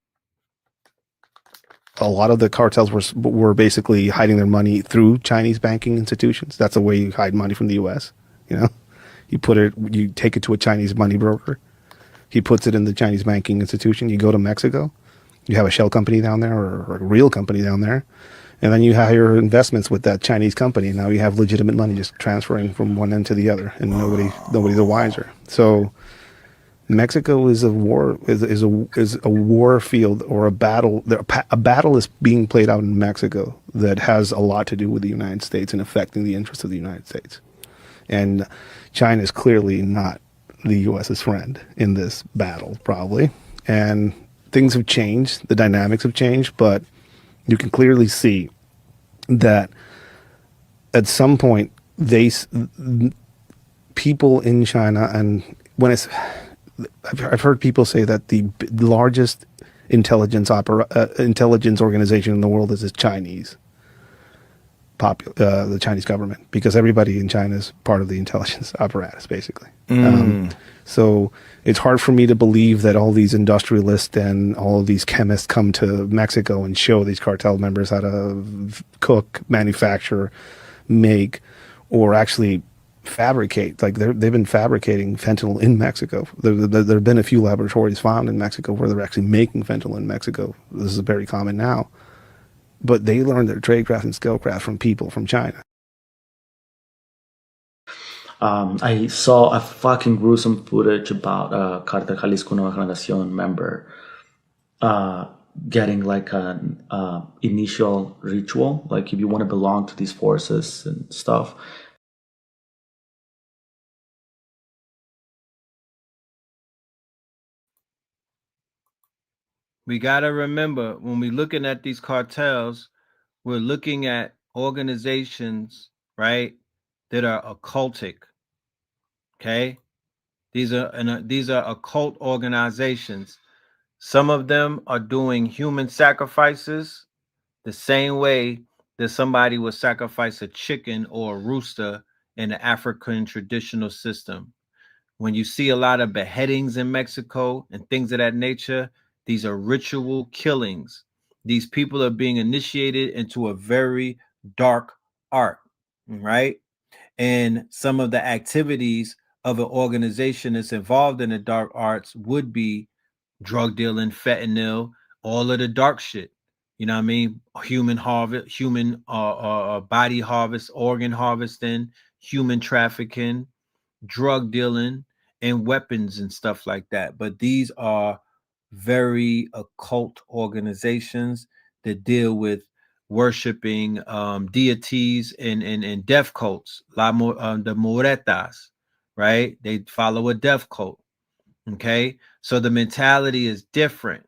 A lot of the cartels were basically hiding their money through Chinese banking institutions. That's the way you hide money from the U.S. You know, you take it to a Chinese money broker. He puts it in the Chinese banking institution. You go to Mexico, you have a shell company down there or a real company down there, and then you hire investments with that Chinese company. Now you have legitimate money just transferring from one end to the other, and nobody's the wiser. So Mexico is a war field, or a battle. A battle is being played out in Mexico that has a lot to do with the United States and affecting the interests of the United States. And China is clearly not the U.S.'s friend in this battle, probably. And things have changed. The dynamics have changed, but you can clearly see that at some point, people in China, and I've heard people say that the largest intelligence organization in the world is the Chinese government, because everybody in China is part of the intelligence apparatus, basically. So it's hard for me to believe that all these industrialists and all of these chemists come to Mexico and show these cartel members how to cook, manufacture, make, or actually fabricate. Like they've been fabricating fentanyl in Mexico. There have been a few laboratories found in Mexico where they're actually making fentanyl in Mexico. This is very common now. But they learned their tradecraft and skillcraft from people from China. I saw a fucking gruesome footage about a Cartel Jalisco Nueva Generación member getting like an initial ritual, like if you want to belong to these forces and stuff. We got to remember, when we're looking at these cartels, we're looking at organizations, right, that are occultic. Okay, these are occult organizations. Some of them are doing human sacrifices the same way that somebody would sacrifice a chicken or a rooster in the African traditional system. When you see a lot of beheadings in Mexico and things of that nature, these are ritual killings. These people are being initiated into a very dark art, right? And some of the activities of an organization that's involved in the dark arts would be drug dealing, fentanyl, all of the dark shit. You know what I mean? Human harvest, human body harvest, organ harvesting, human trafficking, drug dealing, and weapons and stuff like that. But these are very occult organizations that deal with worshiping deities and death cults. The Moretas, right? They follow a death cult. Okay, so the mentality is different.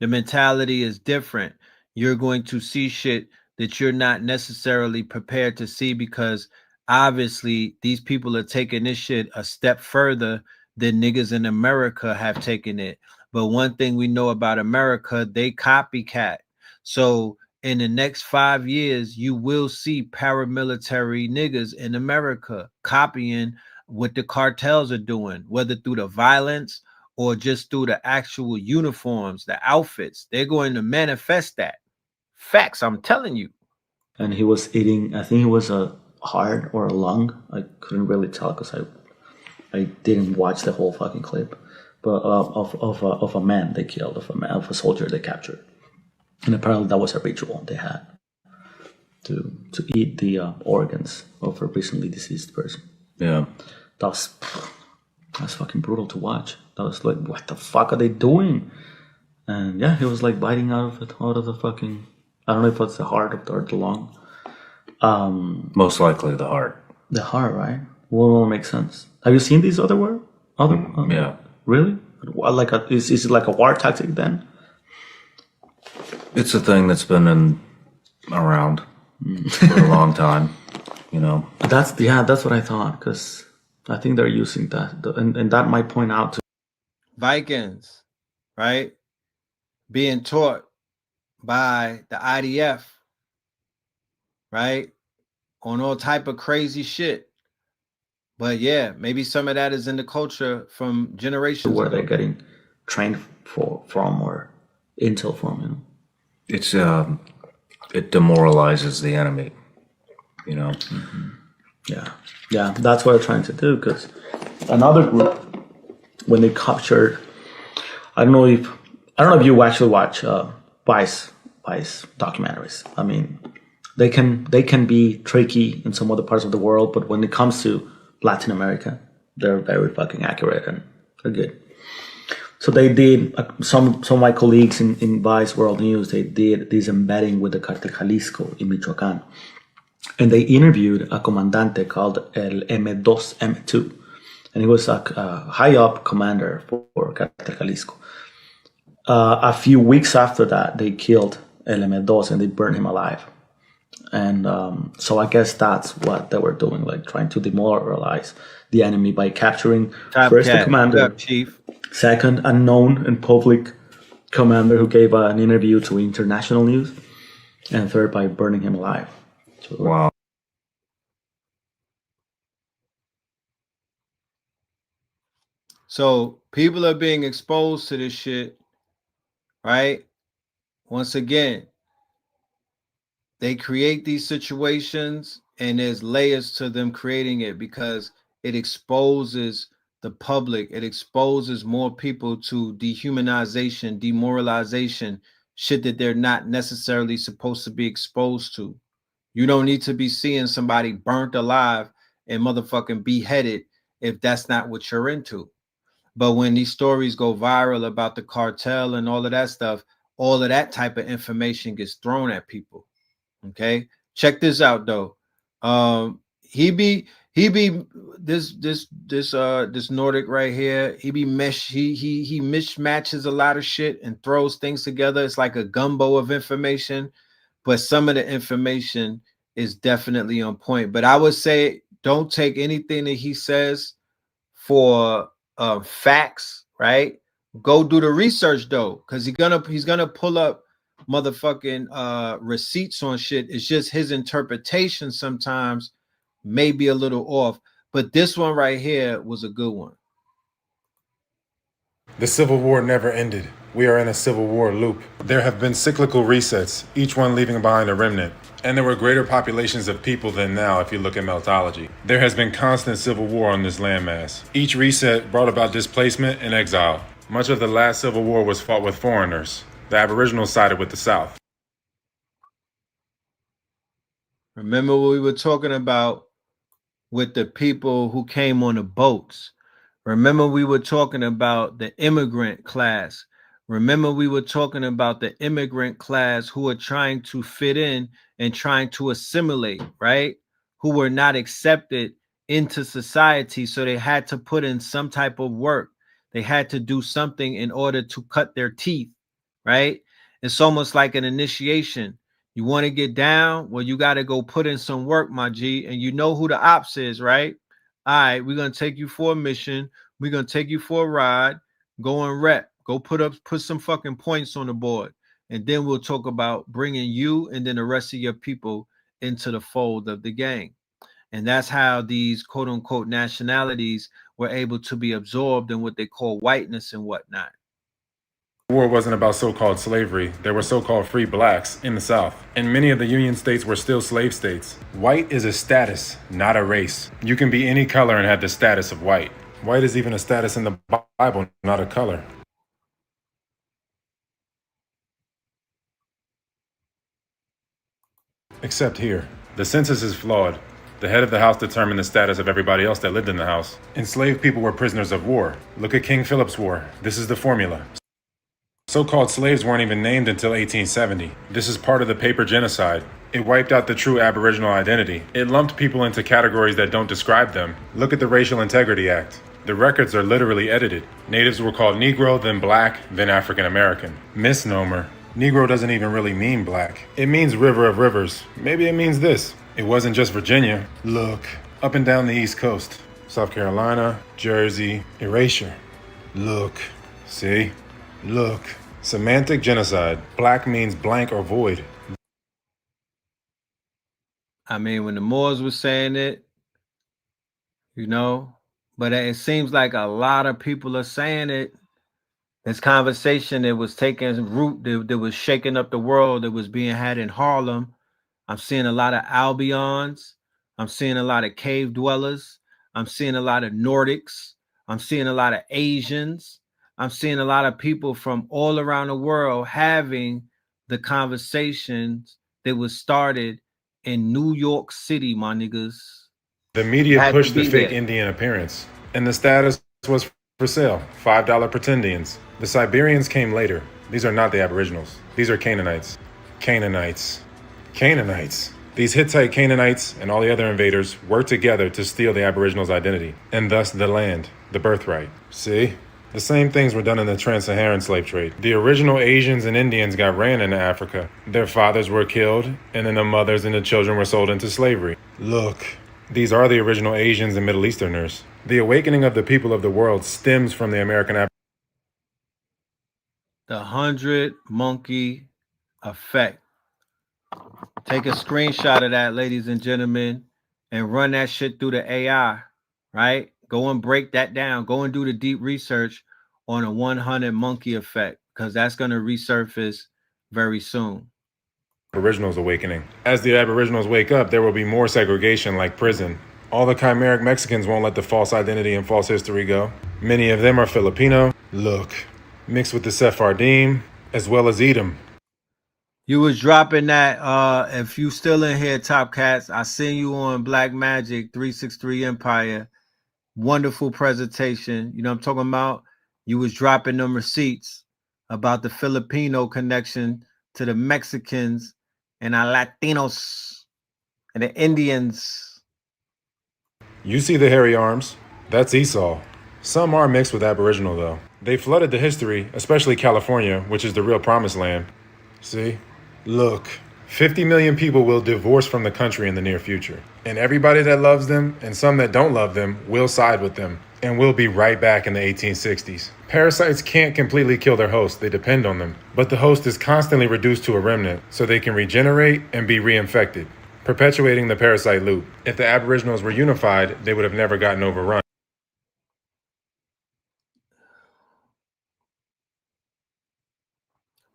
The mentality is different. You're going to see shit that you're not necessarily prepared to see, because obviously these people are taking this shit a step further than niggas in America have taken it. But one thing we know about America, they copycat. So in the next 5 years, you will see paramilitary niggas in America copying what the cartels are doing, whether through the violence or just through the actual uniforms, the outfits. They're going to manifest that. Facts, I'm telling you. And he was eating, I think it was a heart or a lung. I couldn't really tell because I didn't watch the whole fucking clip, but of a man they killed, of a soldier they captured, and apparently that was a ritual they had to eat the organs of a recently deceased person. Yeah, That's fucking brutal to watch. That was like, what the fuck are they doing? And yeah, he was like biting out of the fucking, I don't know if it's the heart or the lung. most likely the heart. The heart, right? Will make sense. Have you seen these other Yeah. Really? Like, is it like a war tactic then? It's a thing that's been around for a long time, you know. That's what I thought, because I think they're using that, and that might point out to Vikings, right? Being taught by the IDF, right? On all type of crazy shit. But yeah, maybe some of that is in the culture from generations where ago. they're getting trained from or intel from, you know. It's it demoralizes the enemy, you know. Yeah, that's what they're trying to do. Because another group, when they captured, I don't know if you actually watch Vice documentaries. I mean, they can be tricky in some other parts of the world, but when it comes to Latin America, they're very fucking accurate and they're good. So they did, some of my colleagues in Vice World News, they did this embedding with the Cartel Jalisco in Michoacán. And they interviewed a comandante called El M2, M2. And he was a high up commander for Cartel Jalisco. A few weeks after that, they killed El M2 and they burned him alive. And so I guess that's what they were doing, like trying to demoralize the enemy by capturing first the commander, Chief. Second, a known and public commander who gave an interview to international news, and third, by burning him alive. So, wow. So people are being exposed to this shit, right? Once again, they create these situations and there's layers to them creating it because it exposes the public. It exposes more people to dehumanization, demoralization, shit that they're not necessarily supposed to be exposed to. You don't need to be seeing somebody burnt alive and motherfucking beheaded if that's not what you're into. But when these stories go viral about the cartel and all of that stuff, all of that type of information gets thrown at people. Okay, check this out though. He be this Nordic right here. He mismatches a lot of shit and throws things together. It's like a gumbo of information, but some of the information is definitely on point. But I would say don't take anything that he says for facts, right? Go do the research though, because he's gonna pull up motherfucking receipts on shit. It's just his interpretation sometimes may be a little off, but this one right here was a good one. The Civil War never ended. We are in a Civil War loop. There have been cyclical resets, each one leaving behind a remnant. And there were greater populations of people than now if you look at mythology. There has been constant civil war on this landmass. Each reset brought about displacement and exile. Much of the last Civil War was fought with foreigners. The Aboriginals sided with the South. Remember what we were talking about with the people who came on the boats. Remember we were talking about the immigrant class. Remember we were talking about the immigrant class who are trying to fit in and trying to assimilate, right? Who were not accepted into society. So they had to put in some type of work. They had to do something in order to cut their teeth, right? It's almost like an initiation. You want to get down? Well, you got to go put in some work, my G. And you know who the ops is, right? All right, we're going to take you for a mission. We're going to take you for a ride. Go and rep. Go put some fucking points on the board. And then we'll talk about bringing you and then the rest of your people into the fold of the gang. And that's how these quote unquote nationalities were able to be absorbed in what they call whiteness and whatnot. The war wasn't about so-called slavery. There were so-called free blacks in the South. And many of the Union states were still slave states. White is a status, not a race. You can be any color and have the status of white. White is even a status in the Bible, not a color. Except here. The census is flawed. The head of the house determined the status of everybody else that lived in the house. Enslaved people were prisoners of war. Look at King Philip's War. This is the formula. So-called slaves weren't even named until 1870. This is part of the paper genocide. It wiped out the true Aboriginal identity. It lumped people into categories that don't describe them. Look at the Racial Integrity Act. The records are literally edited. Natives were called Negro, then Black, then African American. Misnomer. Negro doesn't even really mean black. It means river of rivers. Maybe it means this. It wasn't just Virginia. Look, up and down the East Coast. South Carolina, Jersey, erasure. Look, see? Look. Semantic genocide. Black means blank or void. I mean, when the Moors were saying it, you know, but it seems like a lot of people are saying it. This conversation that was taking root, that was shaking up the world, that was being had in Harlem. I'm seeing a lot of Albions. I'm seeing a lot of cave dwellers. I'm seeing a lot of Nordics. I'm seeing a lot of Asians. I'm seeing a lot of people from all around the world having the conversations that was started in New York City, my niggas. The media pushed the fake Indian appearance, and the status was for sale, $5 pretendians. The Siberians came later. These are not the Aboriginals. These are Canaanites. Canaanites. Canaanites. These Hittite Canaanites and all the other invaders worked together to steal the Aboriginals' identity, and thus the land, the birthright. See? The same things were done in the trans-Saharan slave trade. The original Asians and Indians got ran into Africa. Their fathers were killed, and then the mothers and the children were sold into slavery. Look, these are the original Asians and Middle Easterners. The awakening of the people of the world stems from the American The 100 monkey effect. Take a screenshot of that, ladies and gentlemen, and run that shit through the AI, right? Go and break that down. Go and do the deep research on a 100 monkey effect, because that's going to resurface very soon. Aboriginals awakening. As the Aboriginals wake up, there will be more segregation like prison. All the chimeric Mexicans won't let the false identity and false history go. Many of them are Filipino. Look, mixed with the Sephardim, as well as Edom. You was dropping that, if you still in here, Top Cats, I seen you on Black Magic 363 Empire. Wonderful presentation. You know what I'm talking about? You was dropping them receipts about the Filipino connection to the Mexicans and our Latinos and the Indians. You see the hairy arms? That's Esau. Some are mixed with Aboriginal, though. They flooded the history, especially California, which is the real promised land. See? Look, 50 million people will divorce from the country in the near future. And everybody that loves them and some that don't love them will side with them. And we'll be right back in the 1860s. Parasites can't completely kill their host, they depend on them. But the host is constantly reduced to a remnant, so they can regenerate and be reinfected, perpetuating the parasite loop. If the Aboriginals were unified, they would have never gotten overrun.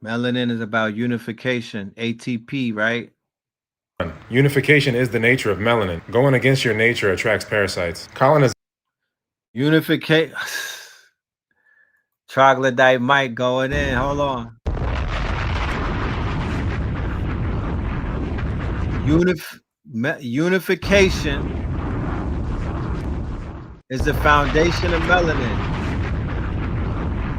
Melanin is about unification, ATP, right? Unification is the nature of melanin. Going against your nature attracts parasites. Unification. Troglodyte Mike going in. Hold on. Unification is the foundation of melanin.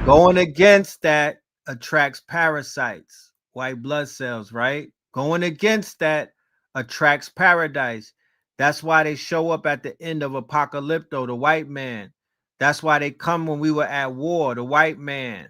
Going against that attracts parasites, white blood cells, right? Going against that attracts paradise. That's why they show up at the end of Apocalypto, the white man. That's why they come when we were at war, the white man.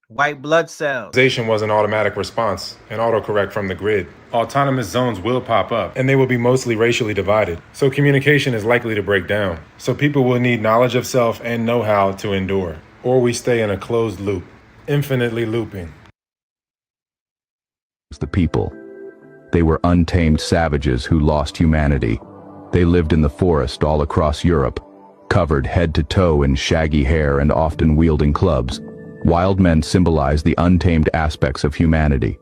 White blood cells. Was an automatic response, an autocorrect from the grid. Autonomous zones will pop up, and they will be mostly racially divided. So communication is likely to break down. So people will need knowledge of self and know-how to endure. Or we stay in a closed loop, infinitely looping. The people. They were untamed savages who lost humanity. They lived in the forest all across Europe, covered head to toe in shaggy hair and often wielding clubs. Wild men symbolized the untamed aspects of humanity.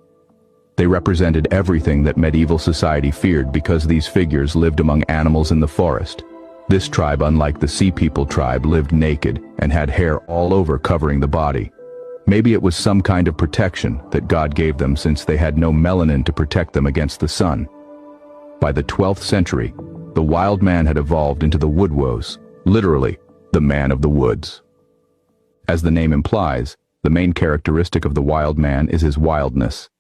They represented everything that medieval society feared because these figures lived among animals in the forest. This tribe, unlike the Sea People tribe, lived naked and had hair all over covering the body. Maybe it was some kind of protection that God gave them since they had no melanin to protect them against the sun. By the 12th century, the wild man had evolved into the woodwose, literally, the man of the woods. As the name implies, the main characteristic of the wild man is his wildness.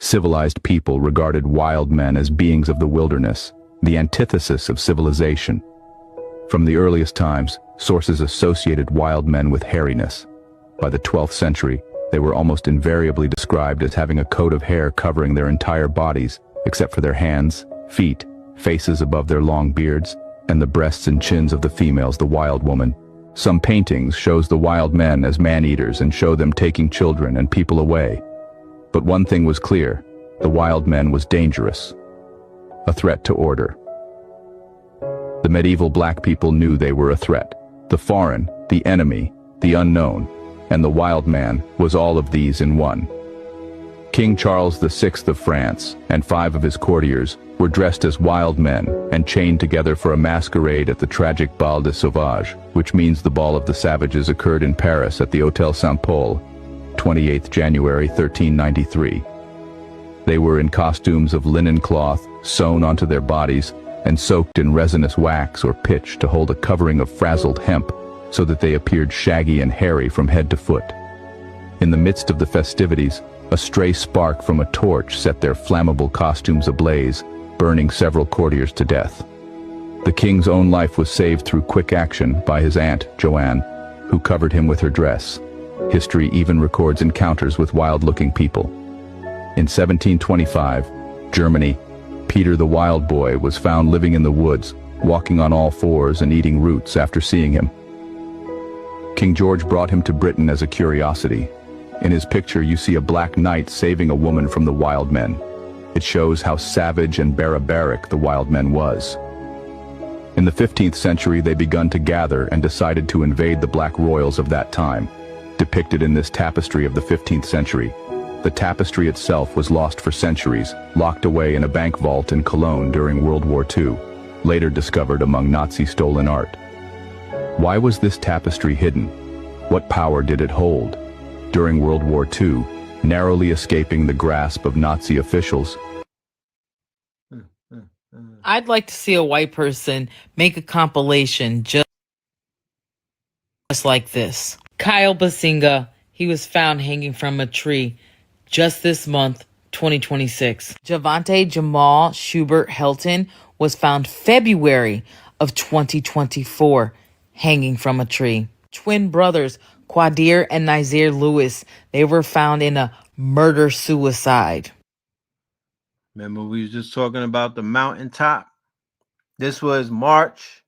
Civilized people regarded wild men as beings of the wilderness, the antithesis of civilization. From the earliest times, sources associated wild men with hairiness. By the 12th century, they were almost invariably described as having a coat of hair covering their entire bodies, except for their hands, feet, faces above their long beards, and the breasts and chins of the females, the wild woman. Some paintings shows the wild men as man-eaters and show them taking children and people away. But one thing was clear, the wild men was dangerous, a threat to order. The medieval black people knew they were a threat. The foreign, the enemy, the unknown, and the wild man was all of these in one. King Charles VI of France and 5 of his courtiers were dressed as wild men and chained together for a masquerade at the tragic Bal des Sauvages, which means the Ball of the Savages occurred in Paris at the Hôtel Saint-Paul, 28th January 1393. They were in costumes of linen cloth sewn onto their bodies and soaked in resinous wax or pitch to hold a covering of frazzled hemp so that they appeared shaggy and hairy from head to foot. In the midst of the festivities, a stray spark from a torch set their flammable costumes ablaze, burning several courtiers to death. The king's own life was saved through quick action by his aunt, Joanne, who covered him with her dress. History even records encounters with wild-looking people. In 1725, Germany, Peter the Wild Boy was found living in the woods, walking on all fours and eating roots after seeing him. King George brought him to Britain as a curiosity. In his picture, you see a black knight saving a woman from the wild men. It shows how savage and barbaric the wild men was. In the 15th century, they begun to gather and decided to invade the black royals of that time. Depicted in this tapestry of the 15th century, the tapestry itself was lost for centuries, locked away in a bank vault in Cologne during World War II, later discovered among Nazi-stolen art. Why was this tapestry hidden? What power did it hold? During World War II, narrowly escaping the grasp of Nazi officials, I'd like to see a white person make a compilation just like this. Kyle Basinga, he was found hanging from a tree just this month, 2026. Javante Jamal Schubert Helton was found February of 2024 hanging from a tree. Twin brothers Quadir and Nazir Lewis, they were found in a murder-suicide. Remember, we was just talking about the mountaintop. This was March.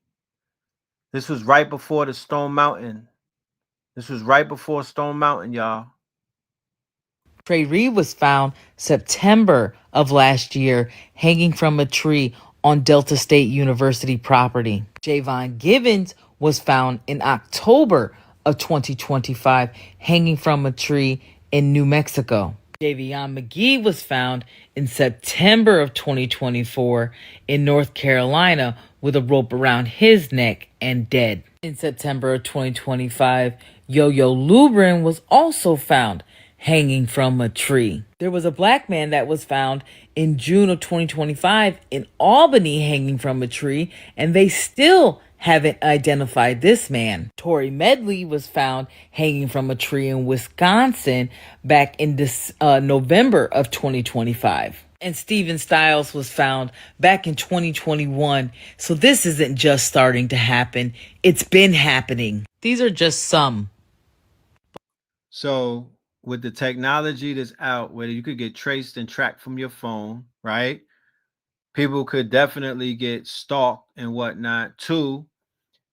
This was right before the Stone Mountain. This was right before Stone Mountain, y'all. Trey Reed was found September of last year hanging from a tree on Delta State University property. Javon Givens was found in October of 2025 hanging from a tree in New Mexico. Davion McGee was found in September of 2024 in North Carolina with a rope around his neck and dead. In September of 2025, Yo-Yo Lubrin was also found hanging from a tree. There was a black man that was found in June of 2025 in Albany hanging from a tree, and they still haven't identified this man. Tory Medley was found hanging from a tree in Wisconsin back in November of 2025. And Steven Stiles was found back in 2021. So this isn't just starting to happen. It's been happening. These are just some. So with the technology that's out where you could get traced and tracked from your phone, right? People could definitely get stalked and whatnot too.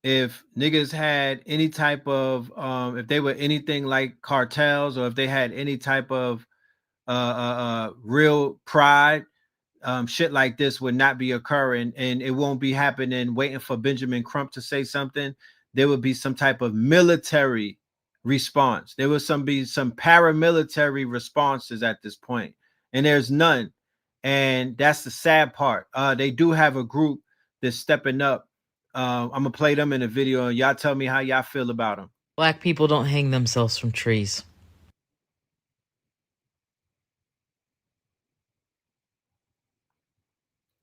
If niggas had any type of, if they were anything like cartels, or if they had any type of real pride, shit like this would not be occurring, and it won't be happening waiting for Benjamin Crump to say something. There would be some type of military response. There would be some paramilitary responses at this point, and there's none. And that's the sad part. They do have a group that's stepping up I'm gonna play them in a video, and y'all tell me how y'all feel about them. Black people don't hang themselves from trees.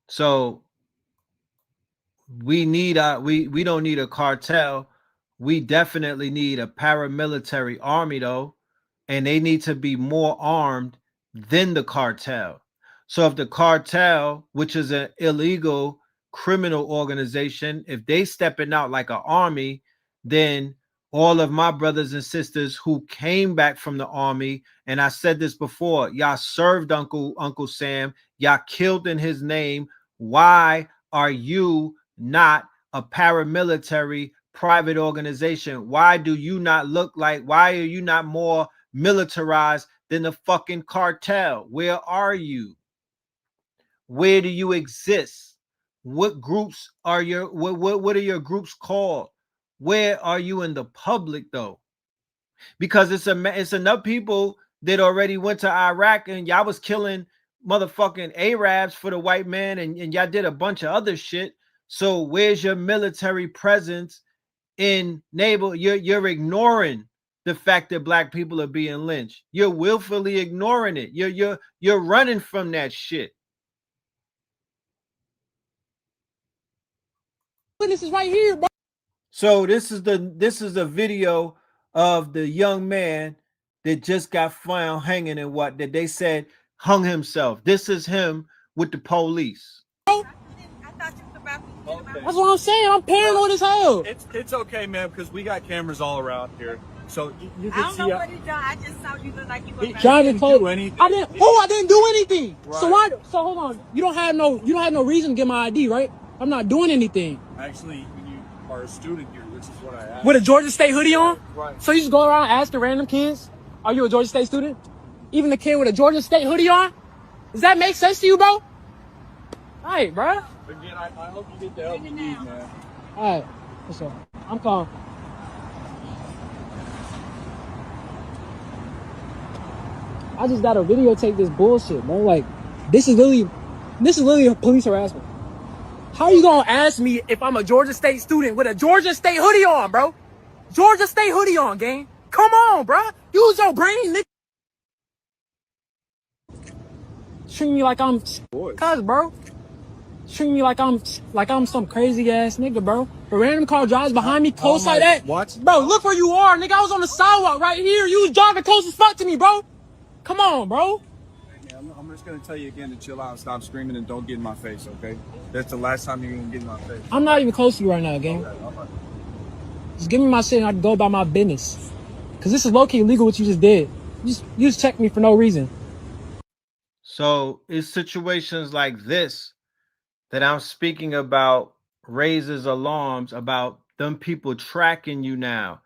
So we need we don't need a cartel. We definitely need a paramilitary army though, and they need to be more armed than the cartel. So if the cartel, which is an illegal criminal organization, if they stepping out like an army, then all of my brothers and sisters who came back from the army, and I said this before, y'all served Uncle Sam, y'all killed in his name. Why are you not a paramilitary private organization? Why do you not look like, why are you not more militarized than the fucking cartel? Where are you? Where do you exist? What groups are your, what are your groups called? Where are you in the public though? Because it's enough people that already went to Iraq and y'all was killing motherfucking Arabs for the white man, and y'all did a bunch of other shit. So where's your military presence in neighbor? You're ignoring the fact that black people are being lynched. You're willfully ignoring it. You're running from that shit. This is right here, bro. So this is a video of the young man that just got found hanging and what that they said hung himself. This is him with the police. That's what I'm saying. I'm paranoid as hell. It's okay, man, because we got cameras all around here. So you can I don't see. know what he done. I just saw you look like you were Driving close. I didn't do anything. Right. So hold on. You don't have no reason to get my ID, right? I'm not doing anything. Actually, when you are a student here, which is what I asked. With a Georgia State hoodie on? Right. So you just go around asking random kids, are you a Georgia State student? Even the kid with a Georgia State hoodie on? Does that make sense to you, bro? All right, bro. Again, I hope you get the help you need, man. All right. What's up? I'm calm. I just gotta videotape this bullshit, bro. Like, this is literally a police harassment. How you gonna ask me if I'm a Georgia State student with a Georgia State hoodie on, bro? Georgia State hoodie on, gang. Come on, bro. Use your brain, nigga. Treat me like I'm, cuz, bro. Treat me like I'm some crazy ass nigga, bro. A random car drives behind me close like that. What? Bro, look where you are, nigga. I was on the sidewalk right here. You was driving close as fuck to me, bro. Come on, bro. Hey, man, I'm just gonna tell you again to chill out and stop screaming and don't get in my face, okay? That's the last time you're gonna get in my face. I'm not even close to you right now, gang. Okay. Just give me my shit and I can go about my business. Cause this is low-key illegal what you just did. You just checked me for no reason. So it's situations like this that I'm speaking about raises alarms about them people tracking you now,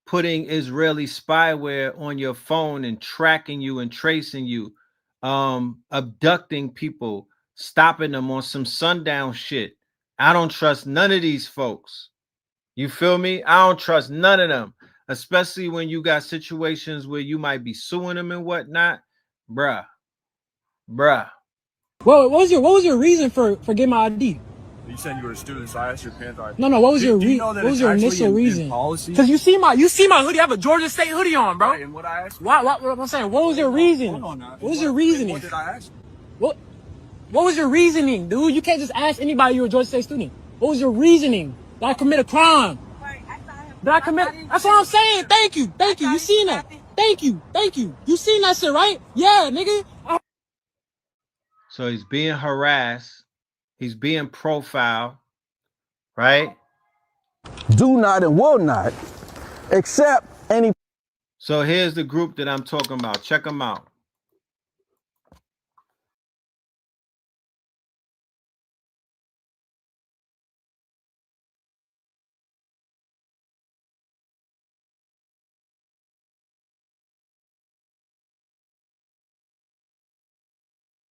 putting Israeli spyware on your phone and tracking you and tracing you, abducting people, stopping them on some sundown shit. I don't trust none of these folks. You feel me? I don't trust none of them, especially when you got situations where you might be suing them and whatnot. Bruh. Well, what was your reason for getting my ID? You said you were a student, so I asked your parents. No. What was your initial reason? Because you see my hoodie. I have a Georgia State hoodie on, bro. Right, and what I asked? What I'm saying? What was your reason? Hold on now. What was your reasoning? What did I ask? What was your reasoning, dude? You can't just ask anybody you're a Georgia State student. What was your reasoning? Did I commit a crime? Did I commit? That's what I'm saying. Thank you. You seen that? Thank you. You seen that shit, right? Yeah, nigga. So he's being harassed. He's being profiled, right? Do not and will not accept any. So here's the group that I'm talking about. Check them out.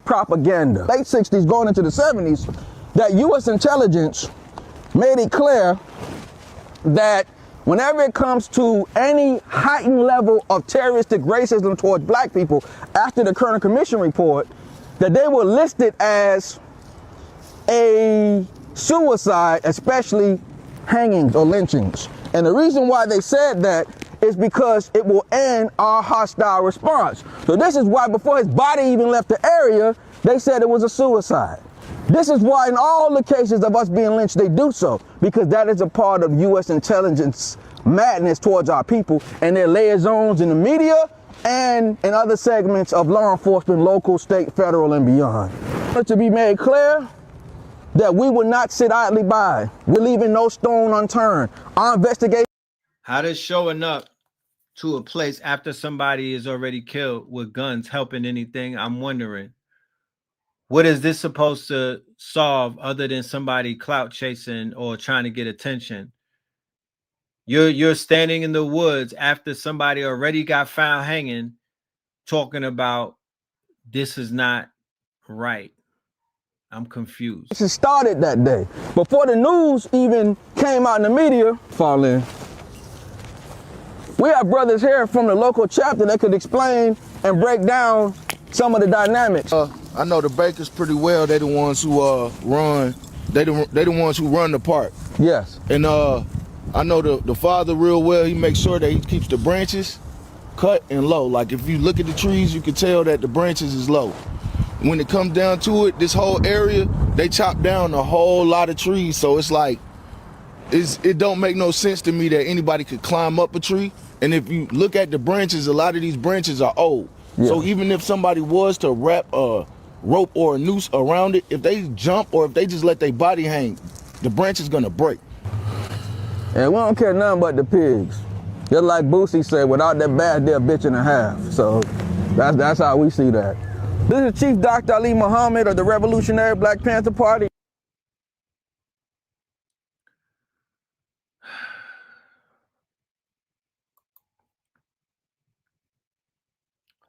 Propaganda. Late 60s going into the 70s, that U.S. intelligence made it clear that whenever it comes to any heightened level of terroristic racism towards black people after the Kerner Commission report, that they were listed as a suicide, especially hangings or lynchings. And the reason why they said that is because it will end our hostile response. So this is why before his body even left the area, they said it was a suicide. This is why in all the cases of us being lynched, they do so, because that is a part of U.S. intelligence madness towards our people and their liaisons in the media and in other segments of law enforcement, local, state, federal, and beyond. To be made clear that we will not sit idly by. We're leaving no stone unturned. Our investigation. How does showing up to a place after somebody is already killed with guns helping anything? I'm wondering. What is this supposed to solve other than somebody clout chasing or trying to get attention? You're standing in the woods after somebody already got found hanging, talking about this is not right. I'm confused. It started that day. Before the news even came out in the media, fall in. We have brothers here from the local chapter that could explain and break down some of the dynamics. I know the Bakers pretty well. They the ones who run. They the ones who run the park. Yes. And I know the father real well. He makes sure that he keeps the branches cut and low. Like if you look at the trees, you can tell that the branches is low. When it comes down to it, this whole area, they chop down a whole lot of trees. So it's like, it don't make no sense to me that anybody could climb up a tree. And if you look at the branches, a lot of these branches are old. Yeah. So even if somebody was to wrap a rope or a noose around it, if they jump or if they just let their body hang, the branch is gonna break. And we don't care nothing but the pigs. Just like Boosie said, without that bad, they're a bitch and a half. So that's how we see that. This is Chief Dr. Ali Muhammad of the Revolutionary Black Panther Party.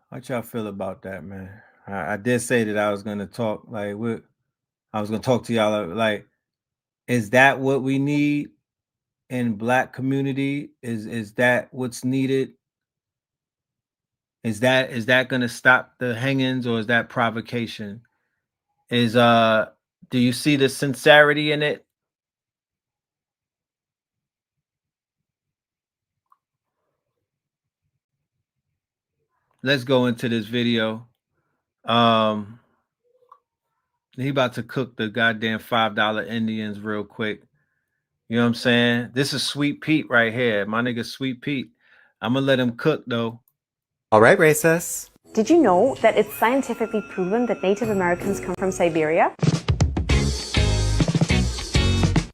How y'all feel about that, man? I did say that I was gonna talk I was gonna talk to y'all like, is that what we need in Black community? Is that what's needed? Is that gonna stop the hangings, or is that provocation? Do you see the sincerity in it? Let's go into this video. He about to cook the goddamn $5 Indians real quick. You know what I'm saying? This is Sweet Pete right here. My nigga Sweet Pete. I'm gonna let him cook though. All right, racists. Did you know that it's scientifically proven that Native Americans come from Siberia?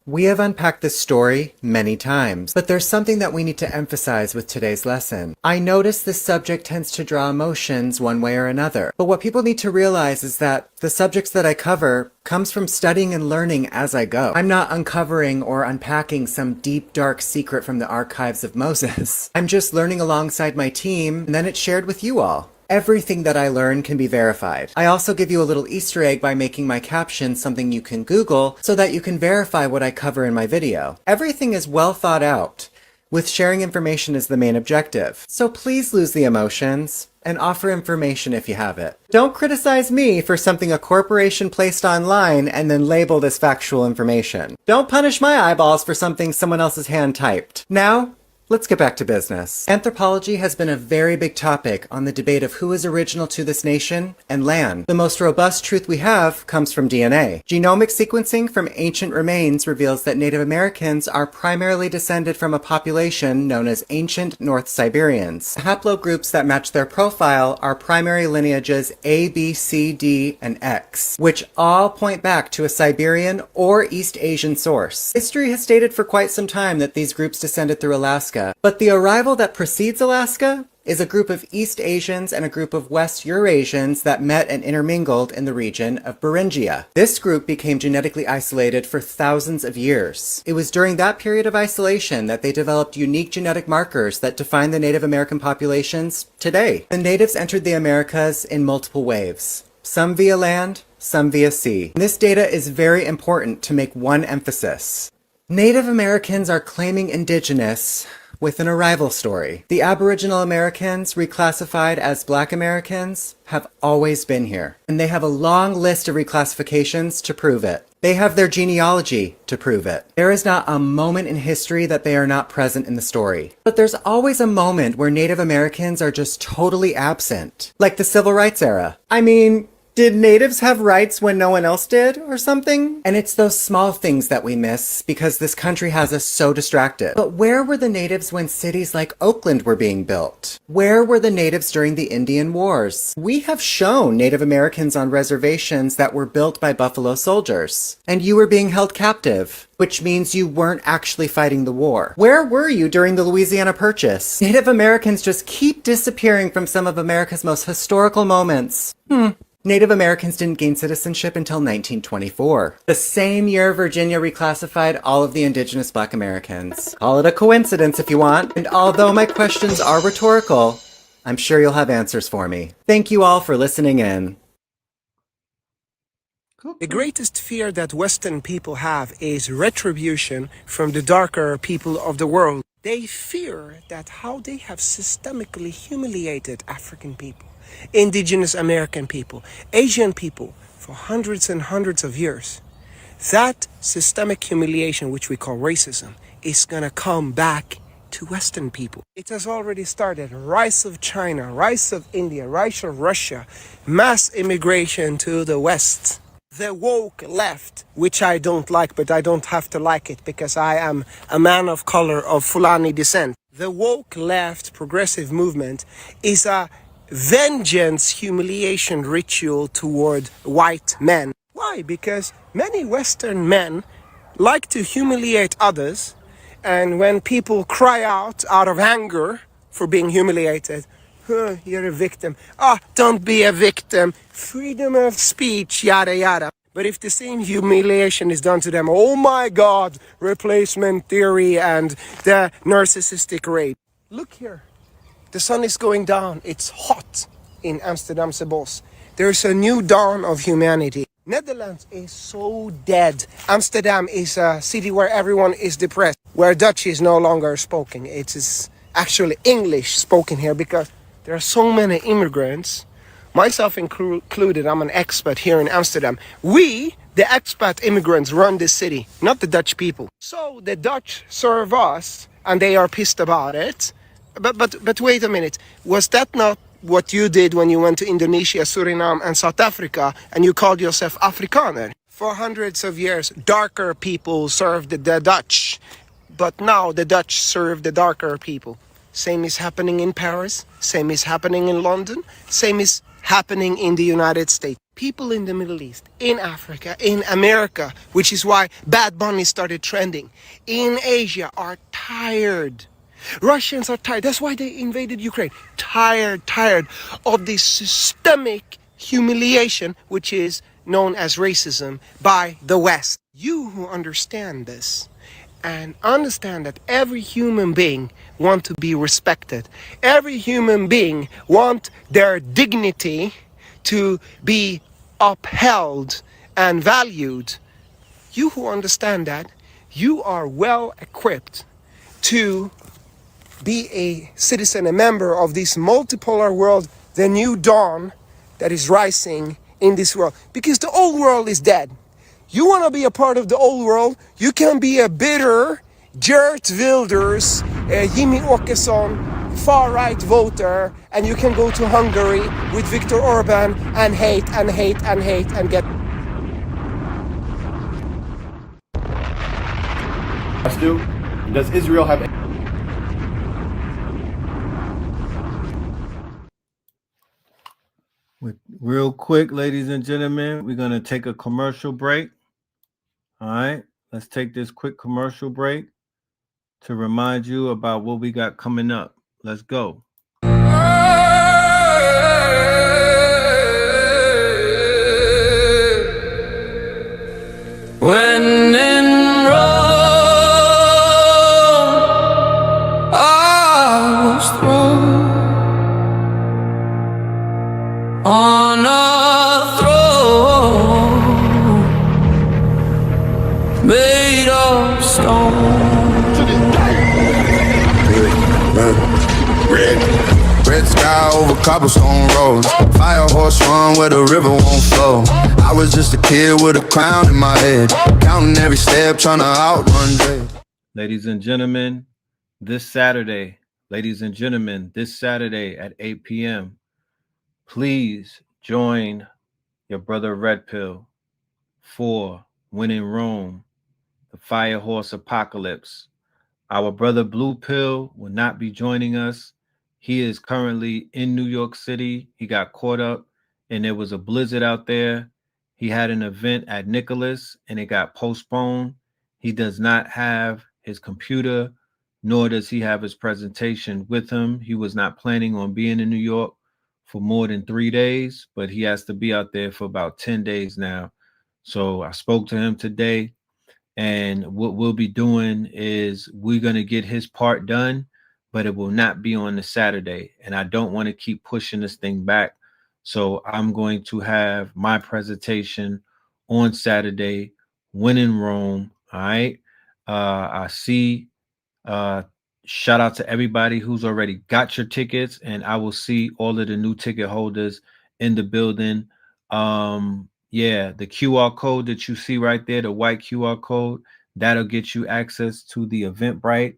We have unpacked this story many times, but there's something that we need to emphasize with today's lesson. I notice this subject tends to draw emotions one way or another, but what people need to realize is that the subjects that I cover comes from studying and learning as I go. I'm not uncovering or unpacking some deep, dark secret from the archives of Moses. I'm just learning alongside my team, and then it's shared with you all. Everything that I learn can be verified. I also give you a little Easter egg by making my captions something you can Google so that you can verify what I cover in my video. Everything is well thought out, with sharing information as the main objective. So please lose the emotions and offer information if you have it. Don't criticize me for something a corporation placed online and then labeled as factual information. Don't punish my eyeballs for something someone else's hand typed. Now, let's get back to business. Anthropology has been a very big topic on the debate of who is original to this nation and land. The most robust truth we have comes from DNA. Genomic sequencing from ancient remains reveals that Native Americans are primarily descended from a population known as ancient North Siberians. Haplogroups that match their profile are primary lineages A, B, C, D, and X, which all point back to a Siberian or East Asian source. History has stated for quite some time that these groups descended through Alaska, but the arrival that precedes Alaska is a group of East Asians and a group of West Eurasians that met and intermingled in the region of Beringia. This group became genetically isolated for thousands of years. It was during that period of isolation that they developed unique genetic markers that define the Native American populations today. The natives entered the Americas in multiple waves, some via land, some via sea. This data is very important to make one emphasis. Native Americans are claiming indigenous with an arrival story. The Aboriginal Americans, reclassified as Black Americans, have always been here, and they have a long list of reclassifications to prove it. They have their genealogy to prove it. There is not a moment in history that they are not present in the story. But there's always a moment where Native Americans are just totally absent. Like the Civil Rights era. I mean, did natives have rights when no one else did, or something? And it's those small things that we miss because this country has us so distracted. But where were the natives when cities like Oakland were being built? Where were the natives during the Indian Wars? We have shown Native Americans on reservations that were built by Buffalo soldiers. And you were being held captive, which means you weren't actually fighting the war. Where were you during the Louisiana Purchase? Native Americans just keep disappearing from some of America's most historical moments. Native Americans didn't gain citizenship until 1924, the same year Virginia reclassified all of the indigenous Black Americans. Call it a coincidence if you want, and although my questions are rhetorical, I'm sure you'll have answers for me. Thank you all for listening in. The greatest fear that Western people have is retribution from the darker people of the world. They fear that how they have systemically humiliated African people, indigenous American people, Asian people for hundreds and hundreds of years. That systemic humiliation, which we call racism, is gonna come back to Western people. It has already started. Rise of China, rise of India, rise of Russia, mass immigration to the West. The woke left, which I don't like, but I don't have to like it because I am a man of color of Fulani descent. The woke left progressive movement is a vengeance humiliation ritual toward white men. Why? Because many Western men like to humiliate others, and when people cry out of anger for being humiliated, you're a victim. Don't be a victim. Freedom of speech, yada yada. But if the same humiliation is done to them, oh my God, replacement theory and the narcissistic rape. Look here. The sun is going down. It's hot in Amsterdamse Bos. There's a new dawn of humanity. Netherlands is so dead. Amsterdam is a city where everyone is depressed, where Dutch is no longer spoken. It is actually English spoken here because there are so many immigrants, myself included. I'm an expat here in Amsterdam. We, the expat immigrants, run this city, not the Dutch people. So the Dutch serve us, and they are pissed about it. But wait a minute. Was that not what you did when you went to Indonesia, Suriname, and South Africa, and you called yourself Afrikaner? For hundreds of years, darker people served the Dutch, but now the Dutch serve the darker people. Same is happening in Paris, same is happening in London, same is happening in the United States. People in the Middle East, in Africa, in America, which is why Bad Bunny started trending, in Asia are tired. Russians are tired. That's why they invaded Ukraine. Tired of this systemic humiliation, which is known as racism by the West. You who understand this, and understand that every human being wants to be respected. Every human being wants their dignity to be upheld and valued. You who understand that, you are well equipped to be a citizen, a member of this multipolar world, the new dawn that is rising in this world. Because the old world is dead. You want to be a part of the old world, you can be a bitter, Geert Wilders, Jimmy Åkesson, far-right voter, and you can go to Hungary with Viktor Orban and hate and hate and hate and get... Does Israel have... Real quick, ladies and gentlemen, we're going to take a commercial break. All right, let's take this quick commercial break to remind you about what we got coming up. Let's go. When in Rome, I was thrown on a throne made of stone. Red sky over cobblestone roads. Fire horse run where the river won't flow. I was just a kid with a crown in my head, counting every step, trying to outrun dread. Ladies and gentlemen, this Saturday, at 8 p.m., please join your brother Red Pill for When in Rome, the Fire Horse Apocalypse. Our brother Blue Pill will not be joining us. He is currently in New York City. He got caught up and there was a blizzard out there. He had an event at Nicholas and it got postponed. He does not have his computer, nor does he have his presentation with him. He was not planning on being in New York for more than 3 days, but he has to be out there for about 10 days now. So I spoke to him today. And what we'll be doing is we're going to get his part done, but it will not be on the Saturday. And I don't want to keep pushing this thing back. So I'm going to have my presentation on Saturday, When in Rome. All right. I see. Shout out to everybody who's already got your tickets. And I will see all of the new ticket holders in the building. Yeah, the QR code that you see right there, the white QR code, that'll get you access to the Eventbrite.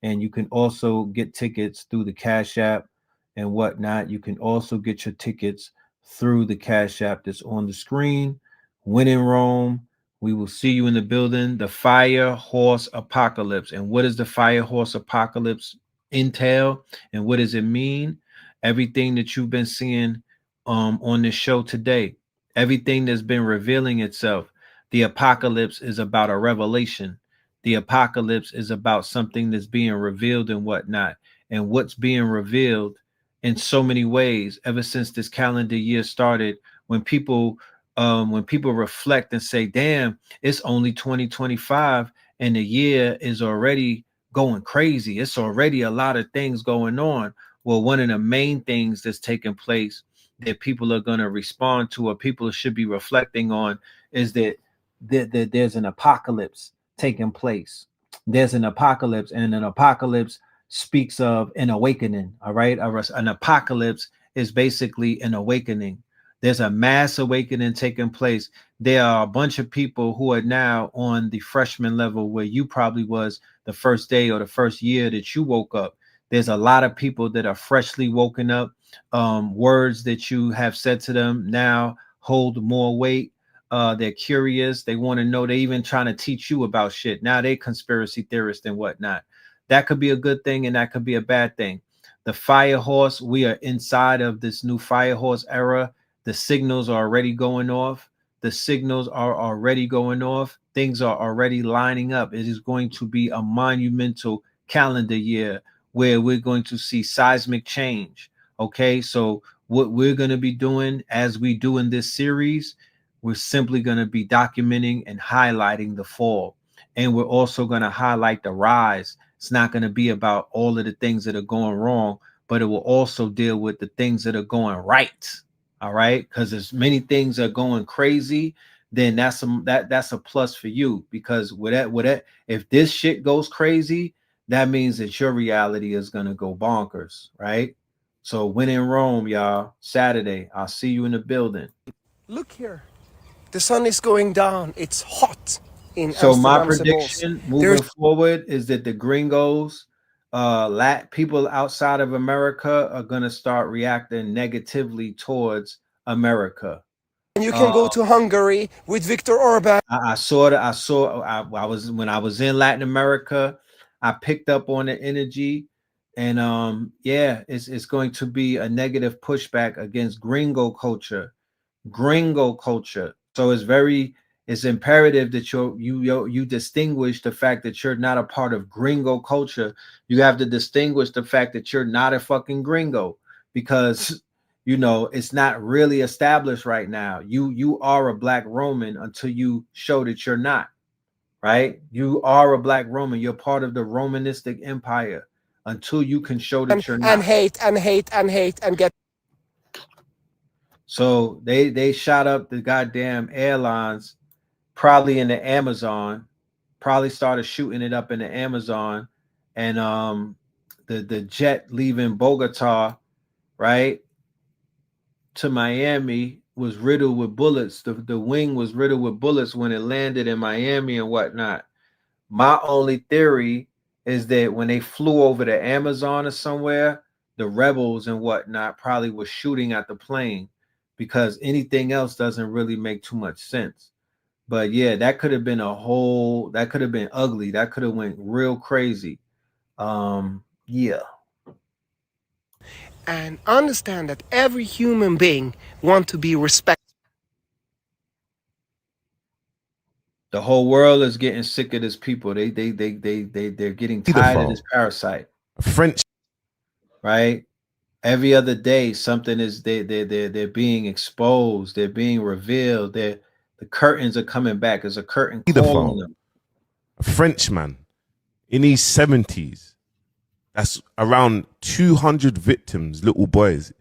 And you can also get tickets through the Cash App and whatnot. You can also get your tickets through the Cash App that's on the screen. When in Rome, we will see you in the building. The Fire Horse Apocalypse. And what does the Fire Horse Apocalypse entail? And what does it mean? Everything that you've been seeing on this show today. Everything that's been revealing itself. The apocalypse is about a revelation. The apocalypse is about something that's being revealed and whatnot. And what's being revealed in so many ways ever since this calendar year started, when people reflect and say, damn, it's only 2025 and the year is already going crazy. It's already a lot of things going on. Well, one of the main things that's taking place that people are going to respond to, or people should be reflecting on, is that there's an apocalypse taking place. There's an apocalypse, and an apocalypse speaks of an awakening. All right. An apocalypse is basically an awakening. There's a mass awakening taking place. There are a bunch of people who are now on the freshman level where you probably was the first day or the first year that you woke up. There's a lot of people that are freshly woken up. Words that you have said to them now hold more weight. They're curious. They want to know. They even trying to teach you about shit. Now they conspiracy theorists and whatnot. That could be a good thing and that could be a bad thing. The Fire Horse, we are inside of this new Fire Horse era. The signals are already going off. The signals are already going off. Things are already lining up. It is going to be a monumental calendar year where we're going to see seismic change. Okay, so what we're going to be doing, as we do in this series, we're simply going to be documenting and highlighting the fall. And we're also going to highlight the rise. It's not going to be about all of the things that are going wrong, but it will also deal with the things that are going right. All right, because as many things are going crazy, then that's a plus for you, because if this shit goes crazy, that means that your reality is going to go bonkers, right? So when in Rome, y'all, Saturday, I'll see you in the building. Look here. The sun is going down. It's hot in So my Amsterdam. prediction moving forward is that the gringos, people outside of America are going to start reacting negatively towards America. And you can go to Hungary with Viktor Orban. I was when I was in Latin America, I picked up on the energy, and yeah, it's going to be a negative pushback against gringo culture. So it's imperative that you distinguish the fact that you're not a part of gringo culture. You have to distinguish the fact that you're not a fucking gringo, because it's not really established right now. You are a Black Roman until you show that you're not, right? You are a Black Roman. You're part of the Romanistic Empire until you can show that you're not. And hate and get. So they shot up the goddamn airlines, probably in the Amazon, probably started shooting it up in the Amazon, and the jet leaving Bogota, right? to Miami was riddled with bullets. The wing was riddled with bullets when it landed in Miami and whatnot. My only theory is that when they flew over the Amazon or somewhere, the rebels and whatnot probably was shooting at the plane, because anything else doesn't really make too much sense. But yeah, that could have been that could have been ugly. That could have went real crazy. Yeah. And understand that every human being wants to be respected. The whole world is getting sick of this people. They're getting tired of this parasite. French, right? Every other day, something is they're being exposed. They're being revealed. The curtains are coming back. There's a curtain calling them. A Frenchman in his 70s. That's around 200 victims, little boys.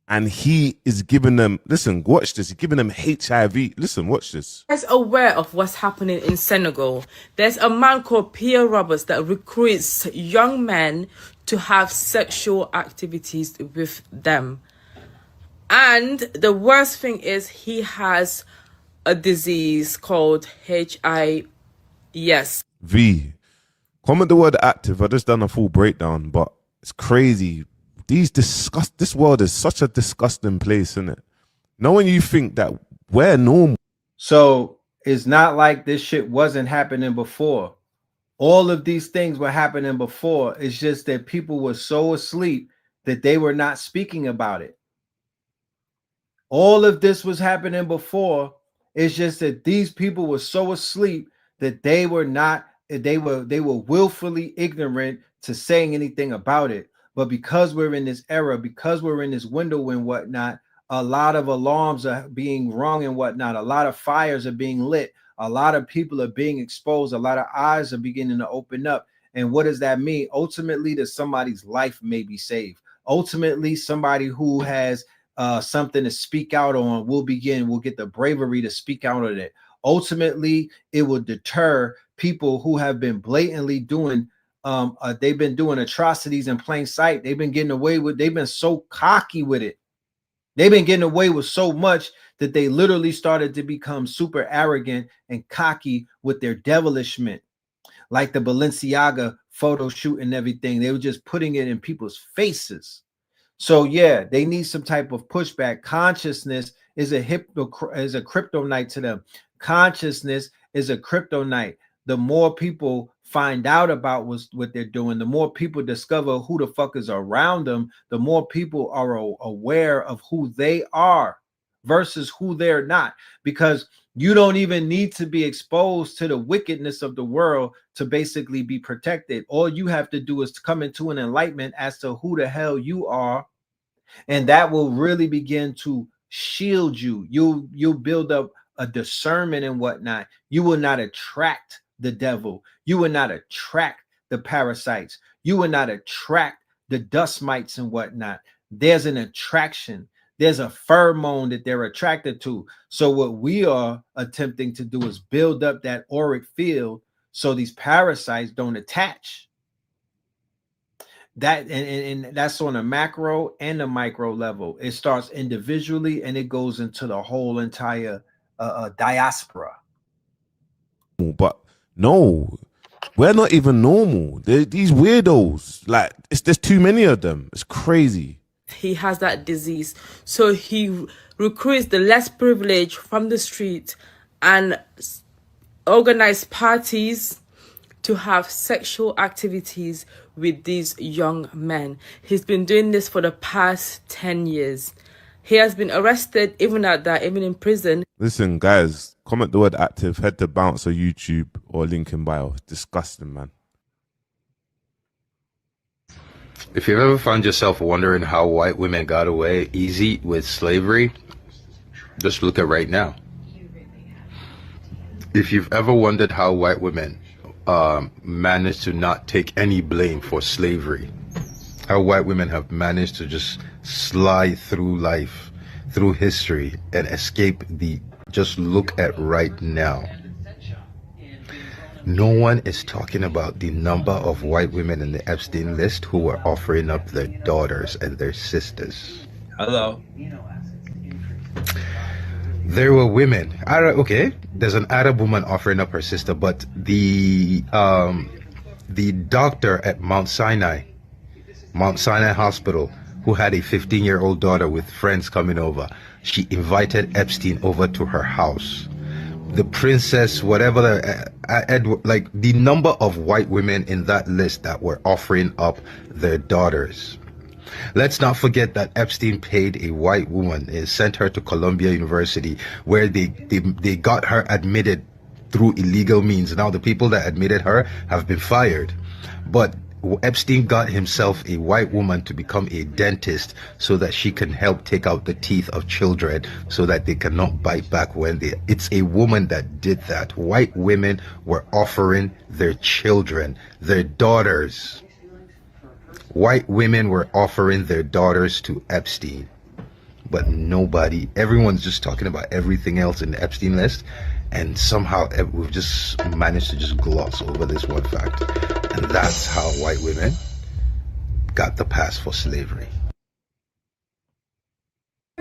And he is giving them, listen, watch this. He's giving them HIV. Listen, watch this. Guys aware of what's happening in Senegal. There's a man called Pierre Roberts that recruits young men to have sexual activities with them. And the worst thing is he has a disease called HIV. Yes. V. Comment the word active. I just done a full breakdown, but it's crazy. This world is such a disgusting place, isn't it? Knowing you think that we're normal. So it's not like this shit wasn't happening before. All of these things were happening before. It's just that people were so asleep that they were not speaking about it. All of this was happening before. It's just that these people were so asleep that they were willfully ignorant to saying anything about it. But because we're in this era, because we're in this window and whatnot, a lot of alarms are being rung and whatnot. A lot of fires are being lit. A lot of people are being exposed. A lot of eyes are beginning to open up. And what does that mean? Ultimately, that somebody's life may be saved. Ultimately, somebody who has something to speak out on will get the bravery to speak out on it. Ultimately, it will deter people who have been blatantly doing they've been doing atrocities in plain sight. They've been getting away with, they've been so cocky with it. They've been getting away with so much that they literally started to become super arrogant and cocky with their devilishment. Like the Balenciaga photo shoot and everything. They were just putting it in people's faces. So yeah, they need some type of pushback. Consciousness is a kryptonite to them. Consciousness is a kryptonite. The more people find out about what they're doing, the more people discover who the fuck is around them, the more people are aware of who they are versus who they're not. Because you don't even need to be exposed to the wickedness of the world to basically be protected. All you have to do is to come into an enlightenment as to who the hell you are, and that will really begin to shield you. You'll build up a discernment and whatnot. You will not attract the devil. You will not attract the parasites. You will not attract the dust mites and whatnot. There's an attraction. There's a pheromone that they're attracted to. So what we are attempting to do is build up that auric field so these parasites don't attach. That and that's on a macro and a micro level. It starts individually and it goes into the whole entire diaspora. But no, we're not even normal. These weirdos, like there's too many of them. It's crazy. He has that disease, so he recruits the less privileged from the street and organize parties to have sexual activities with these young men. He's been doing this for the past 10 years. He has been arrested, even in prison. Listen, guys, comment the word active, head to Bounce or YouTube or link in bio. It's disgusting, man. If you've ever found yourself wondering how white women got away easy with slavery, just look at right now. If you've ever wondered how white women managed to not take any blame for slavery, how white women have managed to just slide through life, through history, and escape just look at right now. No one is talking about the number of white women in the Epstein list who were offering up their daughters and their sisters. Hello. There were women. Okay, there's an Arab woman offering up her sister, but the doctor at Mount Sinai Hospital, who had a 15-year-old daughter with friends coming over, she invited Epstein over to her house. The princess, whatever, like the number of white women in that list that were offering up their daughters. Let's not forget that Epstein paid a white woman and sent her to Columbia University, where they got her admitted through illegal means. Now the people that admitted her have been fired. But Epstein got himself a white woman to become a dentist so that she can help take out the teeth of children so that they cannot bite back when they... It's a woman that did that. White women were offering their children, their daughters. White women were offering their daughters to Epstein. But nobody, everyone's just talking about everything else in the Epstein list. And somehow we've just managed to just gloss over this one fact. And that's how white women got the pass for slavery.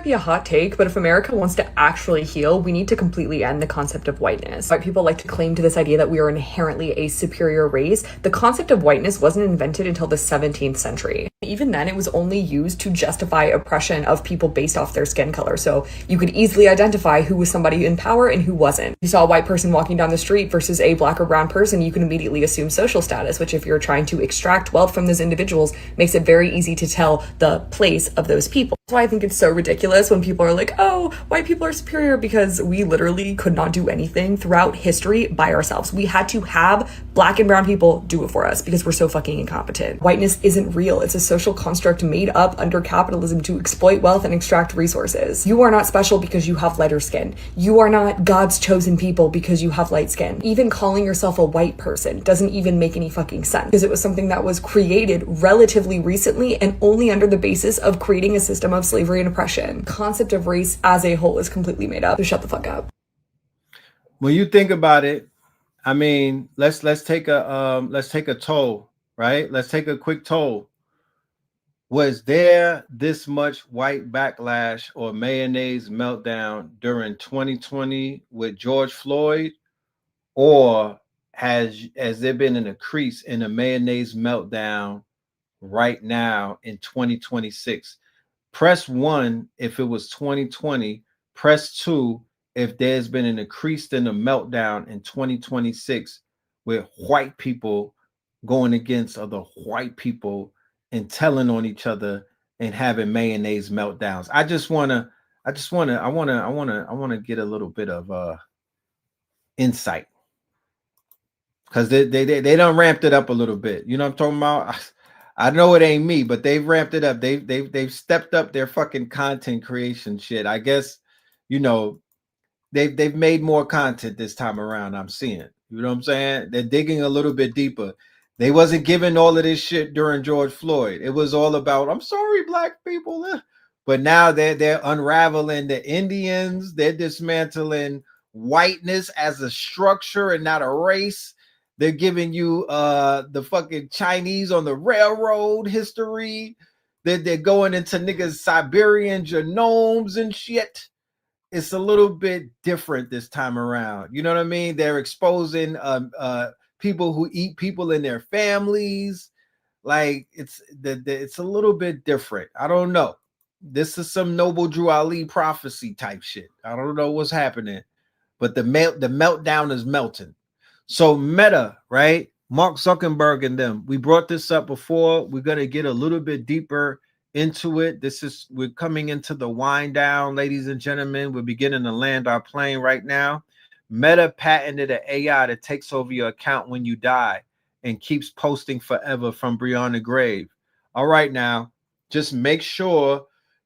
Be a hot take, but if America wants to actually heal, we need to completely end the concept of whiteness. White people like to claim to this idea that we are inherently a superior race. The concept of whiteness wasn't invented until the 17th century. Even then, it was only used to justify oppression of people based off their skin color. So you could easily identify who was somebody in power and who wasn't. You saw a white person walking down the street versus a black or brown person, you can immediately assume social status, which if you're trying to extract wealth from those individuals, makes it very easy to tell the place of those people. That's why I think it's so ridiculous when people are like, oh, white people are superior, because we literally could not do anything throughout history by ourselves. We had to have black and brown people do it for us because we're so fucking incompetent. Whiteness isn't real. It's a social construct made up under capitalism to exploit wealth and extract resources. You are not special because you have lighter skin. You are not God's chosen people because you have light skin. Even calling yourself a white person doesn't even make any fucking sense, because it was something that was created relatively recently and only under the basis of creating a system of slavery and oppression. Concept of race as a whole is completely made up. So shut the fuck up. When you think about it, I mean, let's take a toll, right? Let's take a quick toll. Was there this much white backlash or mayonnaise meltdown during 2020 with George Floyd, or has there been an increase in a mayonnaise meltdown right now in 2026? Press 1 if it was 2020. Press 2 if there's been an increase in a meltdown in 2026 with white people going against other white people and telling on each other and having mayonnaise meltdowns. I want to get a little bit of insight, because they done ramped it up a little bit. You know what I'm talking about? I know it ain't me, but they've ramped it up. They've stepped up their fucking content creation shit. I guess, you know, they've made more content this time around. I'm seeing. You know what I'm saying? They're digging a little bit deeper. They wasn't giving all of this shit during George Floyd. It was all about, I'm sorry, black people. But now they're unraveling the Indians. They're dismantling whiteness as a structure and not a race. They're giving you the fucking Chinese on the railroad history. They're going into niggas' Siberian genomes and shit. It's a little bit different this time around. You know what I mean? They're exposing people who eat people in their families. Like it's a little bit different. I don't know. This is some Noble Drew Ali prophecy type shit. I don't know what's happening, but the meltdown is melting. So Meta, right? Mark Zuckerberg and them. We brought this up before. We're gonna get a little bit deeper into it. We're coming into the wind down, ladies and gentlemen. We're beginning to land our plane right now. Meta patented an AI that takes over your account when you die and keeps posting forever from beyond the grave. All right, now, just make sure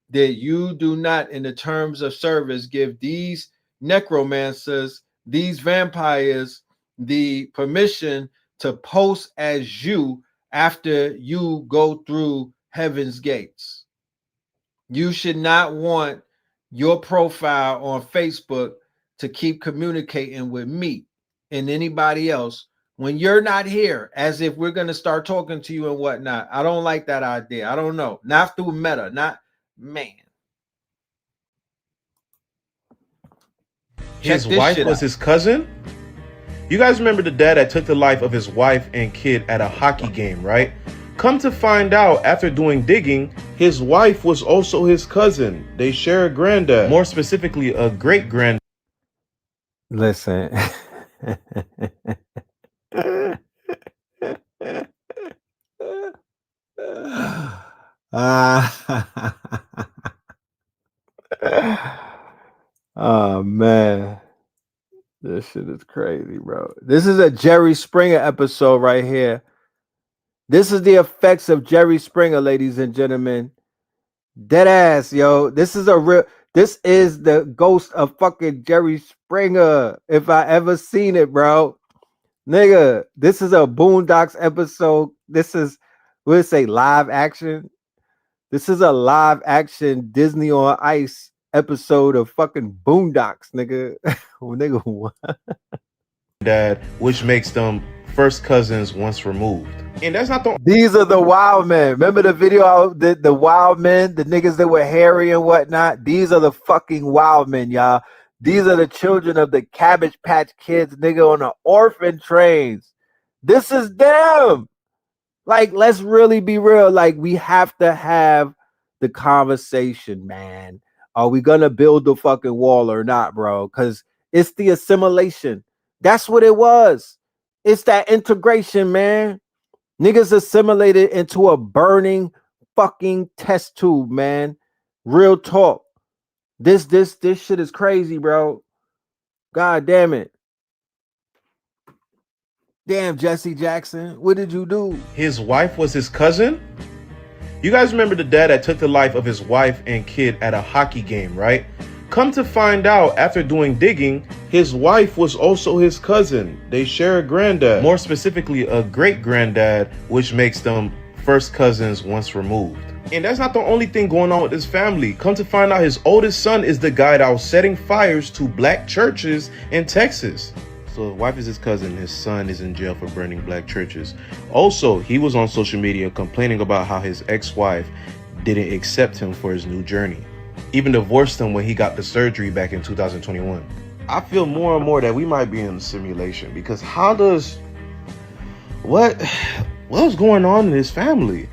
that you do not, in the terms of service, give these necromancers, these vampires, the permission to post as you after you go through heaven's gates. You should not want your profile on Facebook to keep communicating with me and anybody else when you're not here, as if we're going to start talking to you and whatnot. I don't like that idea. I don't know. Not through Meta, not, man. His this wife shit was out. his cousin? You guys remember the dad that took the life of his wife and kid at a hockey game, right? Come to find out, after doing digging, his wife was also his cousin. They share a granddad. More specifically, a great-granddad. Listen. Oh man, this shit is crazy, bro. This is a Jerry Springer episode right here. This is the effects of Jerry Springer, ladies and gentlemen. Dead ass, yo. This is the ghost of fucking Jerry Springer. If I ever seen it, bro. Nigga, this is a Boondocks episode. This is, we'll say live action. This is a live action Disney on Ice episode of fucking Boondocks, nigga. Nigga, what? Dad, which makes them first cousins once removed. And that's not the... These are the wild men. Remember the video, the wild men, the niggas that were hairy and whatnot? These are the fucking wild men, y'all. These are the children of the Cabbage Patch Kids, nigga, on the orphan trains. This is them. Like, let's really be real. Like, we have to have the conversation, man. Are we gonna build the fucking wall or not, bro? Because it's the assimilation. That's what it was. It's that integration, man. Niggas assimilated into a burning fucking test tube, man. Real talk. This shit is crazy, bro. God damn it. Damn, Jesse Jackson, what did you do? His wife was his cousin? You guys remember the dad that took the life of his wife and kid at a hockey game, right? Come to find out, after doing digging, his wife was also his cousin. They share a granddad. More specifically, a great-granddad, which makes them first cousins once removed. And that's not the only thing going on with this family. Come to find out, his oldest son is the guy that was setting fires to black churches in Texas. So his wife is his cousin. His son is in jail for burning black churches. Also, he was on social media complaining about how his ex-wife didn't accept him for his new journey. Even divorced him when he got the surgery back in 2021. I feel more and more that we might be in a simulation, because how does... What's going on in his family?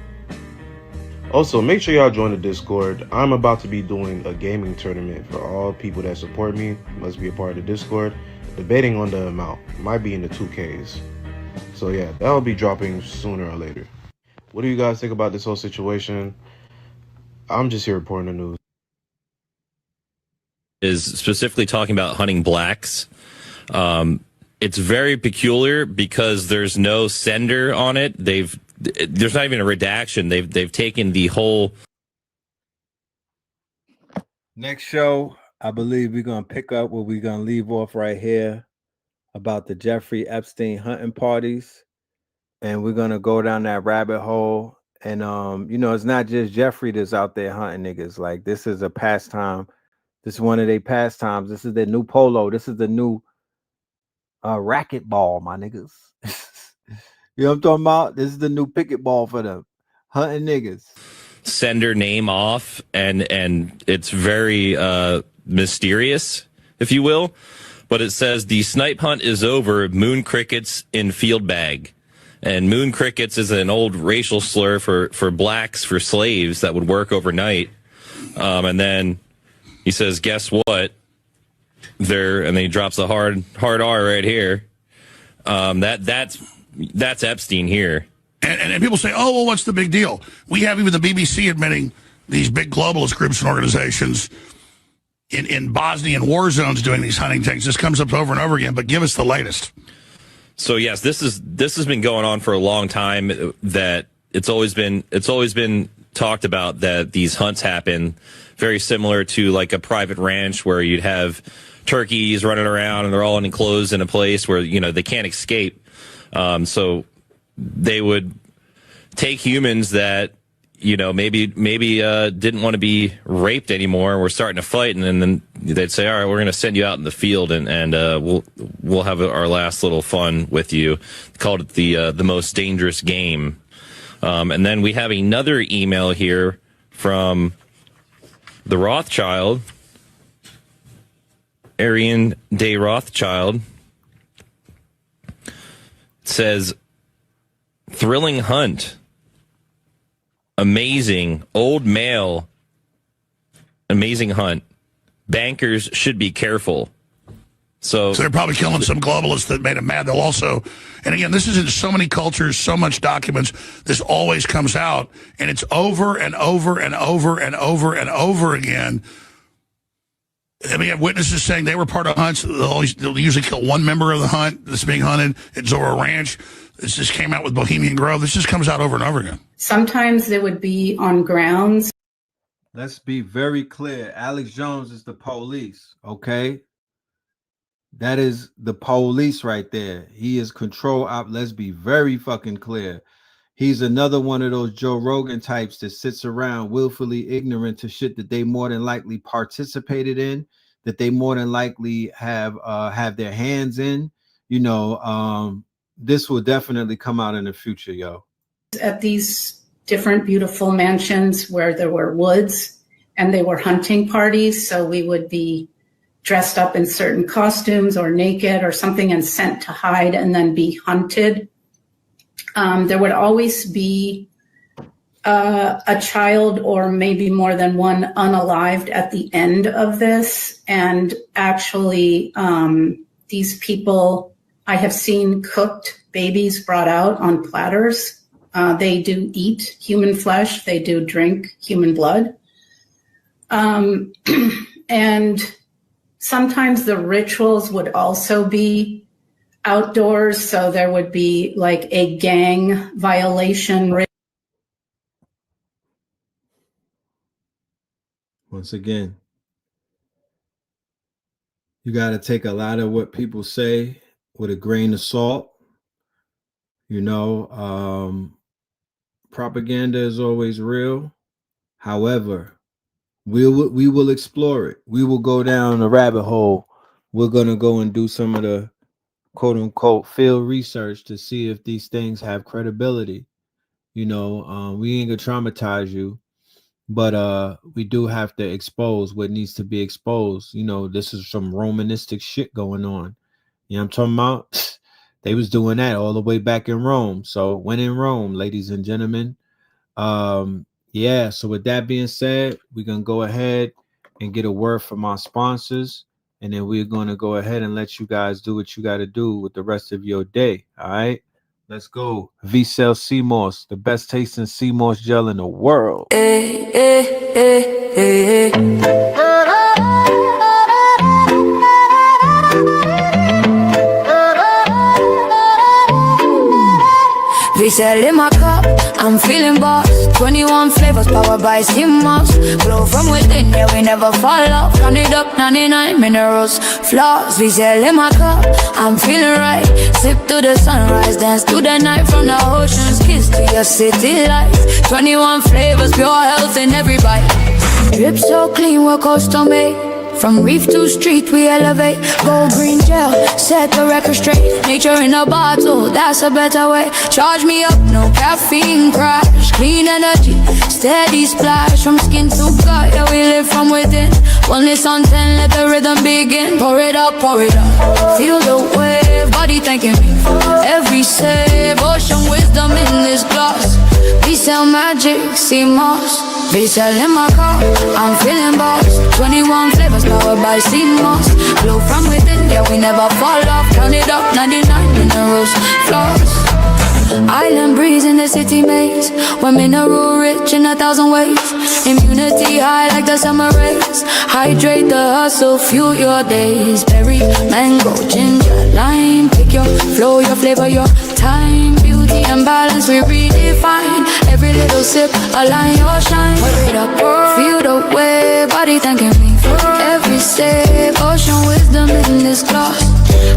Also, make sure y'all join the Discord. I'm about to be doing a gaming tournament for all people that support me. Must be a part of the Discord. Debating on the amount. Might be in the 2Ks. So yeah, that'll be dropping sooner or later. What do you guys think about this whole situation? I'm just here reporting the news. Is specifically talking about hunting blacks. It's very peculiar because there's no sender on it. There's not even a redaction. They've taken the whole. Next show, I believe we're gonna pick up where we're gonna leave off right here about the Jeffrey Epstein hunting parties, and we're gonna go down that rabbit hole. And it's not just Jeffrey that's out there hunting niggas. Like, this is a pastime. This is one of their pastimes. This is their new polo. This is the new racquetball, my niggas. You know what I'm talking about? This is the new picket ball for them. Hunting niggas. Sender name off, and it's very mysterious, if you will. But it says the snipe hunt is over. Moon crickets in field bag. And moon crickets is an old racial slur for blacks, for slaves that would work overnight. And then he says, guess what? And then he drops the hard R right here. That's Epstein here. And people say, oh, well, what's the big deal? We have even the BBC admitting these big globalist groups and organizations in Bosnian war zones doing these hunting things. This comes up over and over again, but give us the latest. So yes, this has been going on for a long time. That it's always been talked about that these hunts happen very similar to like a private ranch where you'd have turkeys running around and they're all enclosed in a place where they can't escape. So they would take humans that maybe didn't want to be raped anymore. We're starting to fight, and then they'd say, "All right, we're going to send you out in the field, and we'll have our last little fun with you." Called it the most dangerous game. And then we have another email here from the Rothschild. Arian Day Rothschild says, thrilling hunt. Amazing. Old male. Amazing hunt. Bankers should be careful. So they're probably killing some globalists that made them mad. They'll also, and again, this is in so many cultures, so much documents, this always comes out, and it's over and over and over and over and over again. And we have witnesses saying they were part of hunts. They'll usually kill one member of the hunt that's being hunted at Zora Ranch. This just came out with Bohemian Grove. This just comes out over and over again. Sometimes they would be on grounds. Let's be very clear. Alex Jones is the police, okay? That is the police right there. He is control op. Let's be very fucking clear. He's another one of those Joe Rogan types that sits around willfully ignorant to shit that they more than likely participated in, that they more than likely have their hands in. You know, this will definitely come out in the future, yo. At these different beautiful mansions where there were woods and they were hunting parties, so we would be dressed up in certain costumes or naked or something and sent to hide and then be hunted. There would always be a child or maybe more than one unalived at the end of this. And actually, these people, I have seen cooked babies brought out on platters. They do eat human flesh. They do drink human blood. And sometimes the rituals would also be outdoors, so there would be like a gang violation. Once again, you got to take a lot of what people say with a grain of salt. You know, propaganda is always real. However, we will explore it. We will go down the rabbit hole. We're going to go and do some of the quote unquote field research to see if these things have credibility. You know, we ain't gonna traumatize you, but we do have to expose what needs to be exposed. You know, this is some Romanistic shit going on. You know what I'm talking about? They was doing that all the way back in Rome. So when in Rome, ladies and gentlemen, yeah, so with that being said, we're going to go ahead and get a word from our sponsors, and then we're going to go ahead and let you guys do what you got to do with the rest of your day, all right? Let's go. V-Cell Sea Moss, the best tasting sea moss gel in the world. V-Cell in my cup, I'm feeling boss. 21 flavors powered by sea moss. Glow from within, yeah, we never fall off. Count it up, 99 minerals, flaws. V-Cell in my cup, I'm feeling right. Sip to the sunrise, dance to the night. From the ocean's kiss to your city lights. 21 flavors, pure health in every bite. Drip so clean, we're custom made. From reef to street, we elevate. Gold green gel, set the record straight. Nature in a bottle, that's a better way. Charge me up, no caffeine crash. Clean energy, steady splash. From skin to gut, yeah, we live from within. Wellness on 10, let the rhythm begin. Pour it up, pour it up. Feel the wave, body thanking me. Every sip, ocean wisdom in this glass. V-Cell magic, sea moss. V-Cell in my car, I'm feeling boss. 21 flavors powered by sea moss. Glow from within, yeah, we never fall off. Count it up, 99 minerals, flaws. Island breeze in the city maze. We're mineral rich in 1,000 ways. Immunity high like the summer rays. Hydrate the hustle, fuel your days. Berry, mango, ginger, lime. Pick your flow, your flavor, your time. Beauty and balance we redefine. Every little sip, align your shine. Pour it up, feel the way. Body thanking me for every sip. Ocean wisdom in this glass.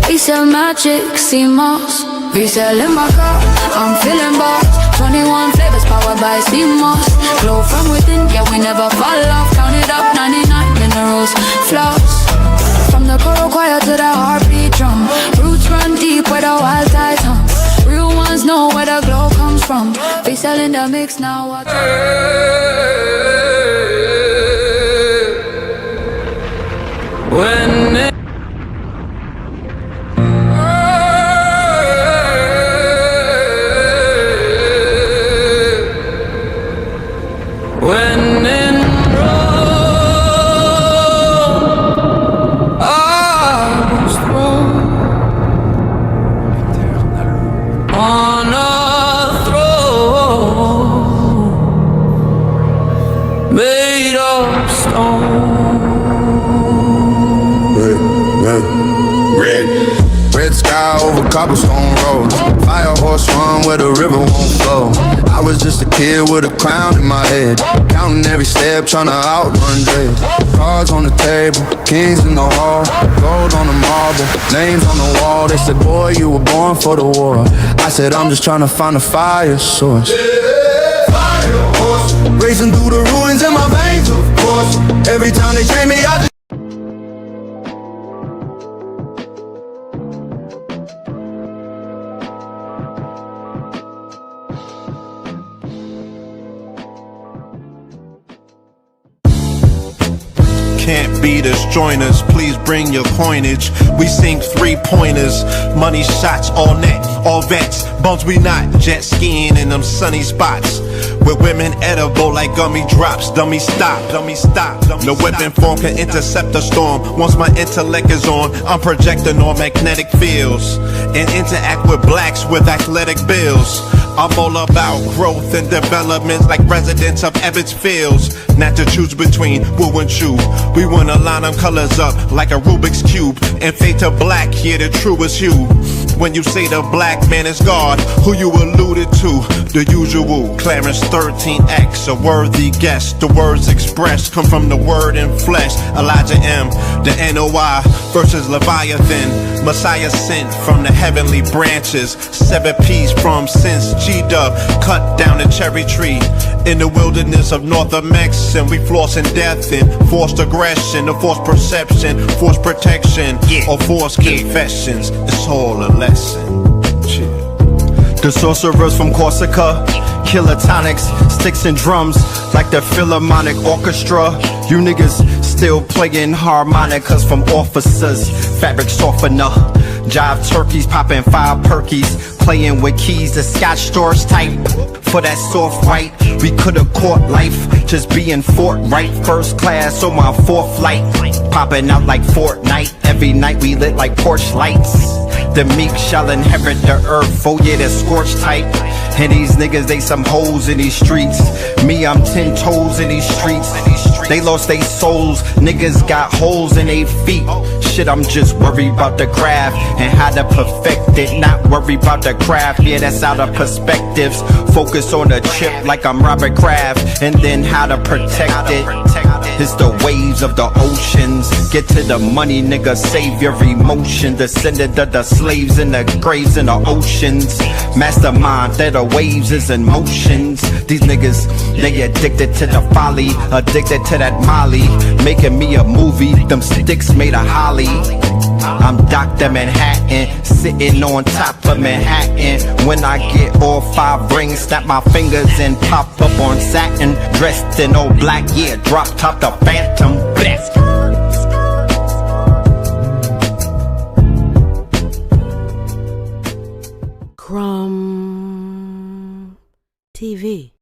V-Cell magic, sea moss. V-Cell in my car, I'm feeling boss. 21 flavors powered by sea moss. Glow from within, yeah, we never fall off. Count it up, 99 minerals, flaws. From the coral choir to the heartbeat drum. Roots run deep where the wild tides hum. Real ones know where the glow comes from. V-Cell in the mix now. When cobblestone roads. Fire horse run where the river won't flow. I was just a kid with a crown in my head, counting every step, trying to outrun dread. Cards on the table, kings in the hall, gold on the marble, names on the wall. They said, boy, you were born for the war. I said, I'm just trying to find a fire source. Fire horse, racing through the ruins in my veins, of course. Every time they train me, I just can't beat us, join us, please bring your coinage. We sink 3-pointers, money shots, all net, all vets. Bumps we not, jet skiing in them sunny spots. With women edible like gummy drops. Dummy stop, dummy stop. No weapon form can intercept a storm. Once my intellect is on, I'm projecting on magnetic fields and interact with blacks with athletic bills. I'm all about growth and development like residents of Ebbets Fields. Not to choose between woo and chew. We wanna line them colors up like a Rubik's Cube and fade to black, yeah, the truest hue. When you say the black man is God, who you alluded to? The usual Clarence 13X, a worthy guess. The words expressed come from the word in flesh. Elijah M, the NOI versus Leviathan. Messiah sent from the heavenly branches. 7 P's from since G-Dub cut down the cherry tree in the wilderness of North Mex, and we flossing death and forced aggression, or forced perception, forced protection, or forced confessions. It's all a lesson. The sorcerers from Corsica, killer tonics, sticks and drums like the Philharmonic Orchestra. You niggas still playing harmonicas from officers, fabric softener. Jive turkeys popping 5 perkies, playing with keys, the Scotch Storch type. For that soft white, we could've caught life, just being forthright. First class on my 4th flight, popping out like Fortnite. Every night we lit like porch lights. The meek shall inherit the earth, oh yeah, the scorched type. And these niggas, they some hoes in these streets. Me, I'm 10 toes in these streets. They lost their souls, niggas got holes in their feet. Shit, I'm just worried about the craft and how to perfect it. Not worried about the craft, yeah, that's out of perspectives. Focus on the chip like I'm Robert Kraft, and then how to protect it. It's the waves of the oceans. Get to the money, nigga, save your emotion. Descendant of the slaves in the graves in the oceans. Mastermind that the waves is in motions. These niggas, they addicted to the folly, addicted to that molly. Making me a movie, them sticks made of holly. I'm Dr. Manhattan, sitting on top of Manhattan. When I get all 5 rings, snap my fingers and pop up on satin. Dressed in all black, yeah, drop top the Phantom. Best. Crumb TV.